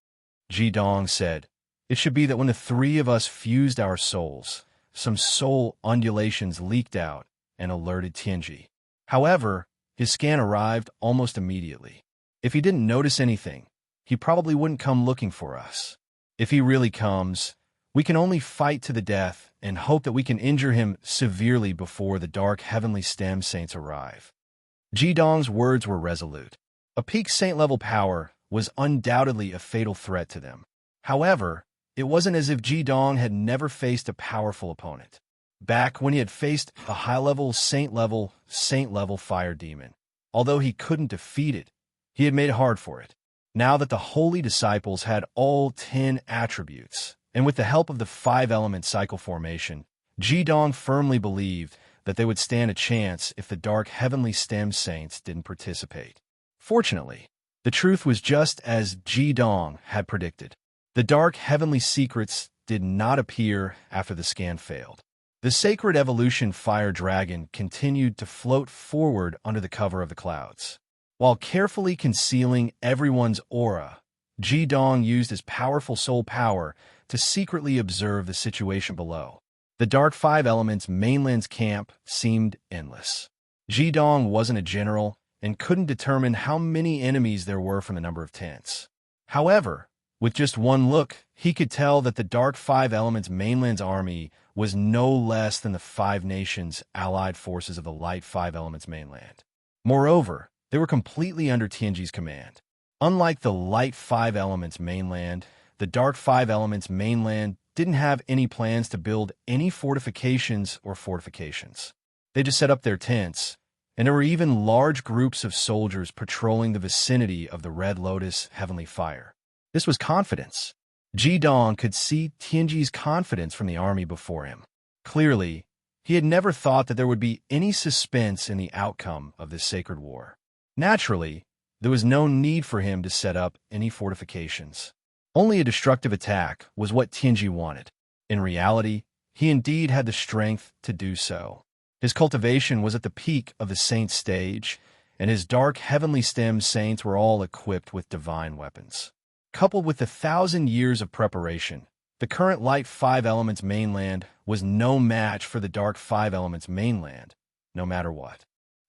Ji Dong said, it should be that when the three of us fused our souls, some soul undulations leaked out and alerted Tianji. However, his scan arrived almost immediately. If he didn't notice anything, he probably wouldn't come looking for us. If he really comes, we can only fight to the death and hope that we can injure him severely before the dark heavenly stem saints arrive. Ji Dong's words were resolute. A peak saint-level power was undoubtedly a fatal threat to them. However, it wasn't as if Ji Dong had never faced a powerful opponent. Back when he had faced a high-level, saint-level fire demon, although he couldn't defeat it, he had made it hard for it. Now that the holy disciples had all 10 attributes, and with the help of the 5-element cycle formation, Ji Dong firmly believed that they would stand a chance if the dark heavenly stem saints didn't participate. Fortunately, the truth was just as Ji Dong had predicted. The dark heavenly secrets did not appear after the scan failed. The sacred evolution fire dragon continued to float forward under the cover of the clouds. While carefully concealing everyone's aura, Ji Dong used his powerful soul power to secretly observe the situation below. The Dark 5 Elements mainland's camp seemed endless. Ji Dong wasn't a general and couldn't determine how many enemies there were from the number of tents. However, with just one look, he could tell that the Dark 5 Elements mainland's army was no less than the 5 nations allied forces of the Light 5 Elements mainland. Moreover, they were completely under Tianji's command. Unlike the Light 5 Elements mainland, the Dark 5 Elements mainland didn't have any plans to build any fortifications. They just set up their tents, and there were even large groups of soldiers patrolling the vicinity of the Red Lotus Heavenly Fire. This was confidence. Ji Dong could see Tianji's confidence from the army before him. Clearly, he had never thought that there would be any suspense in the outcome of this sacred war. Naturally, there was no need for him to set up any fortifications. Only a destructive attack was what Tianji wanted. In reality, he indeed had the strength to do so. His cultivation was at the peak of the saint stage, and his dark heavenly stem saints were all equipped with divine weapons. Coupled with 1,000 years of preparation, the current Light 5 Elements mainland was no match for the Dark 5 Elements mainland, no matter what.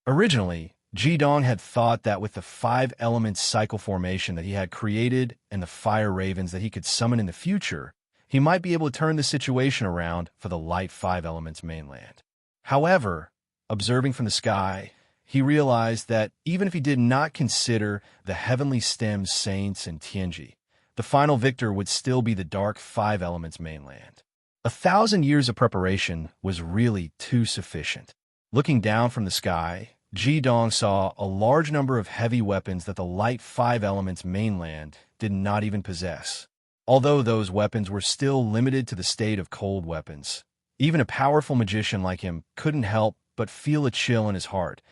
Originally, Ji Dong had thought that with the 5 Elements cycle formation that he had created and the fire ravens that he could summon in the future, he might be able to turn the situation around for the Light 5 Elements mainland. However, observing from the sky, he realized that even if he did not consider the heavenly stem saints and Tianji, the final victor would still be the Dark 5 Elements mainland. 1,000 years of preparation was really too sufficient. Looking down from the sky, Ji Dong saw a large number of heavy weapons that the Light 5 Elements mainland did not even possess. Although those weapons were still limited to the state of cold weapons, even a powerful magician like him couldn't help but feel a chill in his heart,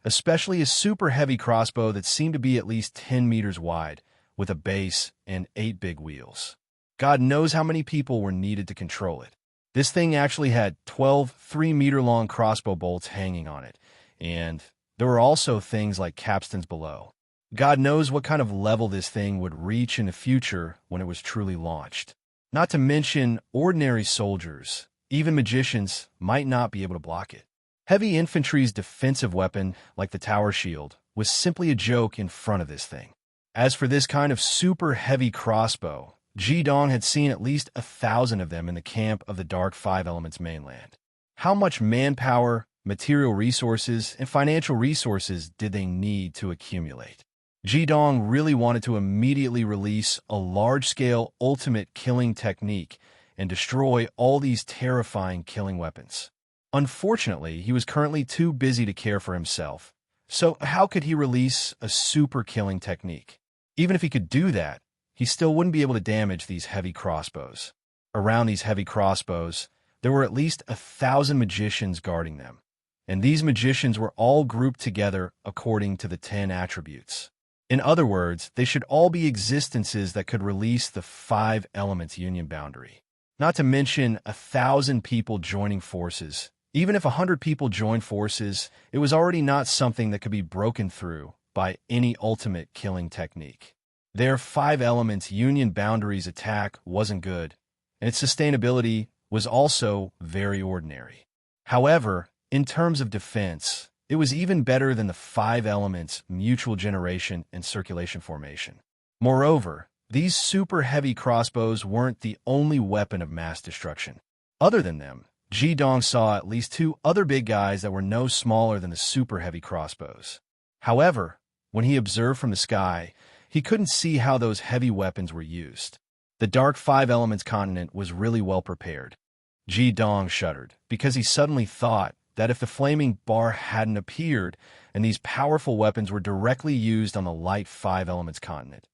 especially a super heavy crossbow that seemed to be at least 10 meters wide, with a base and 8 big wheels. God knows how many people were needed to control it. This thing actually had 12 3-meter-long crossbow bolts hanging on it, and there were also things like capstans below. God knows what kind of level this thing would reach in the future when it was truly launched. Not to mention, ordinary soldiers, even magicians, might not be able to block it. Heavy infantry's defensive weapon, like the tower shield, was simply a joke in front of this thing. As for this kind of super heavy crossbow, Ji Dong had seen at least 1,000 of them in the camp of the Dark Five Elements mainland. How much manpower, material resources, and financial resources did they need to accumulate? Ji Dong really wanted to immediately release a large-scale ultimate killing technique and destroy all these terrifying killing weapons. Unfortunately, he was currently too busy to care for himself, so how could he release a super killing technique? Even if he could do that, he still wouldn't be able to damage these heavy crossbows. Around these heavy crossbows, there were at least 1,000 magicians guarding them, and these magicians were all grouped together according to the 10 attributes. In other words, they should all be existences that could release the 5 elements union boundary. Not to mention 1,000 people joining forces. Even if 100 people joined forces, it was already not something that could be broken through by any ultimate killing technique. Their 5 elements union boundaries attack wasn't good, and its sustainability was also very ordinary. However, in terms of defense, it was even better than the 5 elements mutual generation and circulation formation. Moreover, these super heavy crossbows weren't the only weapon of mass destruction. Other than them, Ji Dong saw at least 2 other big guys that were no smaller than the super heavy crossbows. However, when he observed from the sky, he couldn't see how those heavy weapons were used. The Dark Five Elements continent was really well prepared. Ji Dong shuddered, because he suddenly thought that if the flaming bar hadn't appeared and these powerful weapons were directly used on the Light Five Elements continent,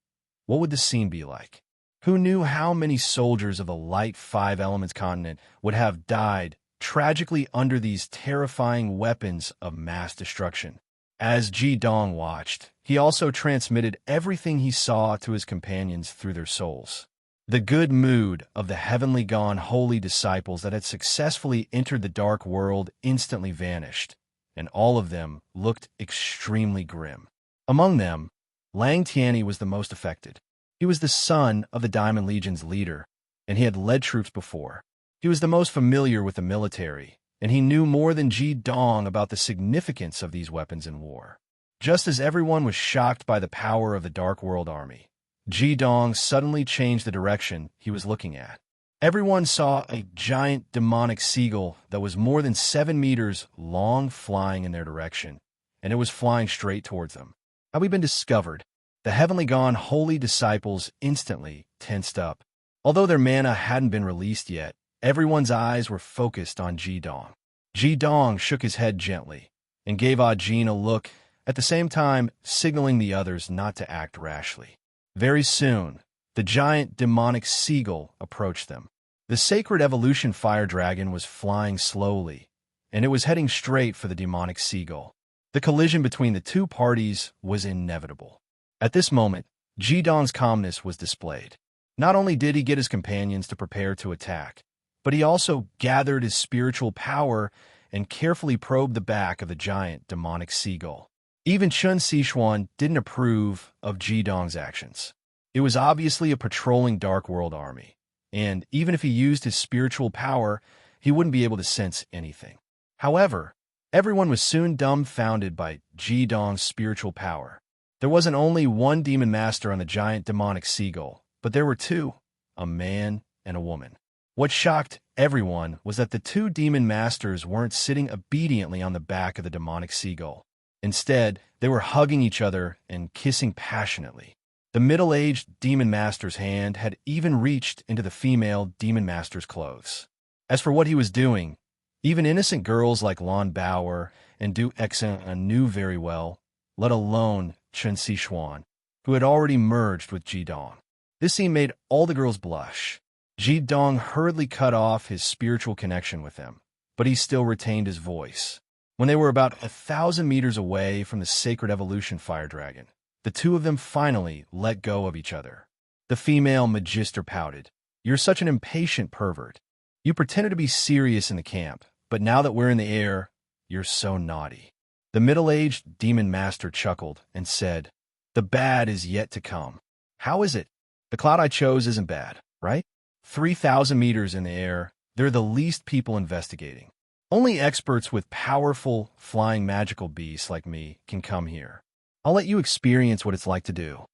what would the scene be like? Who knew how many soldiers of the Light Five Elements continent would have died tragically under these terrifying weapons of mass destruction? As Ji Dong watched, he also transmitted everything he saw to his companions through their souls. The good mood of the heavenly gone holy disciples that had successfully entered the dark world instantly vanished, and all of them looked extremely grim. Among them, Lang Tianyi was the most affected. He was the son of the Diamond Legion's leader, and he had led troops before. He was the most familiar with the military, and he knew more than Ji Dong about the significance of these weapons in war. Just as everyone was shocked by the power of the Dark World Army, Ji Dong suddenly changed the direction he was looking at. Everyone saw a giant demonic seagull that was more than 7 meters long flying in their direction, and it was flying straight towards them. Had we been discovered? The heavenly gone holy disciples instantly tensed up. Although their mana hadn't been released yet, everyone's eyes were focused on Ji Dong. Ji Dong shook his head gently and gave Ah Jin a look, at the same time signaling the others not to act rashly. Very soon, the giant demonic seagull approached them. The sacred evolution fire dragon was flying slowly, and it was heading straight for the demonic seagull. The collision between the two parties was inevitable. At this moment, Ji Dong's calmness was displayed. Not only did he get his companions to prepare to attack, but he also gathered his spiritual power and carefully probed the back of the giant demonic seagull. Even Chun Sichuan didn't approve of Ji Dong's actions. It was obviously a patrolling Dark World army, and even if he used his spiritual power, he wouldn't be able to sense anything. However, everyone was soon dumbfounded by Ji Dong's spiritual power. There wasn't only one demon master on the giant demonic seagull, but there were 2, a man and a woman. What shocked everyone was that the 2 demon masters weren't sitting obediently on the back of the demonic seagull. Instead, they were hugging each other and kissing passionately. The middle-aged demon master's hand had even reached into the female demon master's clothes. As for what he was doing, even innocent girls like Lan Bauer and Du Exen knew very well, let alone Chun Sichuan, who had already merged with Ji Dong. This scene made all the girls blush. Ji Dong hurriedly cut off his spiritual connection with them, but he still retained his voice. When they were about 1,000 meters away from the sacred evolution fire dragon, the 2 of them finally let go of each other. The female magister pouted. "You're such an impatient pervert. You pretended to be serious in the camp, but now that we're in the air, you're so naughty." The middle-aged demon master chuckled and said, "The bad is yet to come." "How is it? The cloud I chose isn't bad, right? 3,000 meters in the air, they're the least people investigating. Only experts with powerful, flying magical beasts like me can come here. I'll let you experience what it's like to do.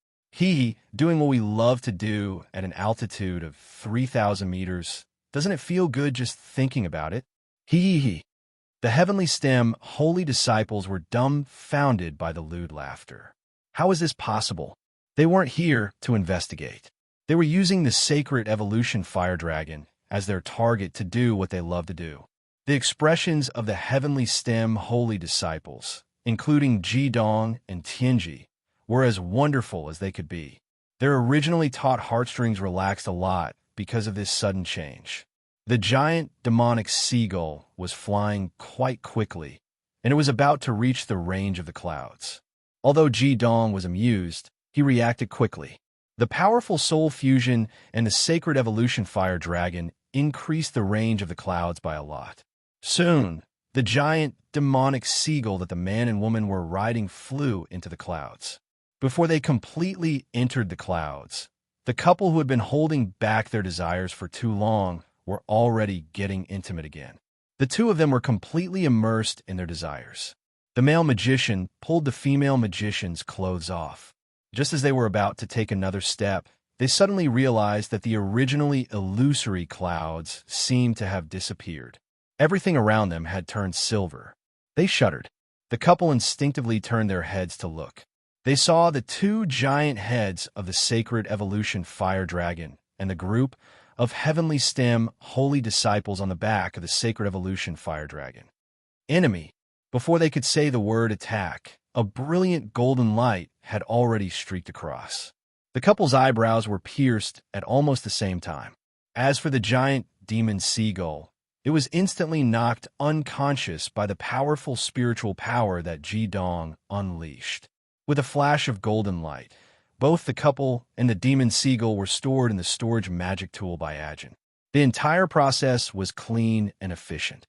Doing what we love to do at an altitude of 3,000 meters. Doesn't it feel good just thinking about it? He. The heavenly stem holy disciples were dumbfounded by the lewd laughter. How is this possible? They weren't here to investigate. They were using the sacred evolution fire dragon as their target to do what they love to do. The expressions of the heavenly stem holy disciples, including Jidong and Tianji, were as wonderful as they could be. Their originally taut heartstrings relaxed a lot because of this sudden change. The giant demonic seagull was flying quite quickly, and it was about to reach the range of the clouds. Although Jidong was amused, he reacted quickly. The powerful soul fusion and the sacred evolution fire dragon increased the range of the clouds by a lot. Soon, the giant demonic seagull that the man and woman were riding flew into the clouds. Before they completely entered the clouds, the couple who had been holding back their desires for too long were already getting intimate again. The two of them were completely immersed in their desires. The male magician pulled the female magician's clothes off. Just as they were about to take another step, they suddenly realized that the originally illusory clouds seemed to have disappeared. Everything around them had turned silver. They shuddered. The couple instinctively turned their heads to look. They saw the two giant heads of the sacred evolution fire dragon and the group of heavenly stem holy disciples on the back of the sacred evolution fire dragon. Enemy. Before they could say the word attack, a brilliant golden light had already streaked across. The couple's eyebrows were pierced at almost the same time. As for the giant demon seagull, it was instantly knocked unconscious by the powerful spiritual power that Jidong unleashed. With a flash of golden light, both the couple and the demon seagull were stored in the storage magic tool by Ajin. The entire process was clean and efficient.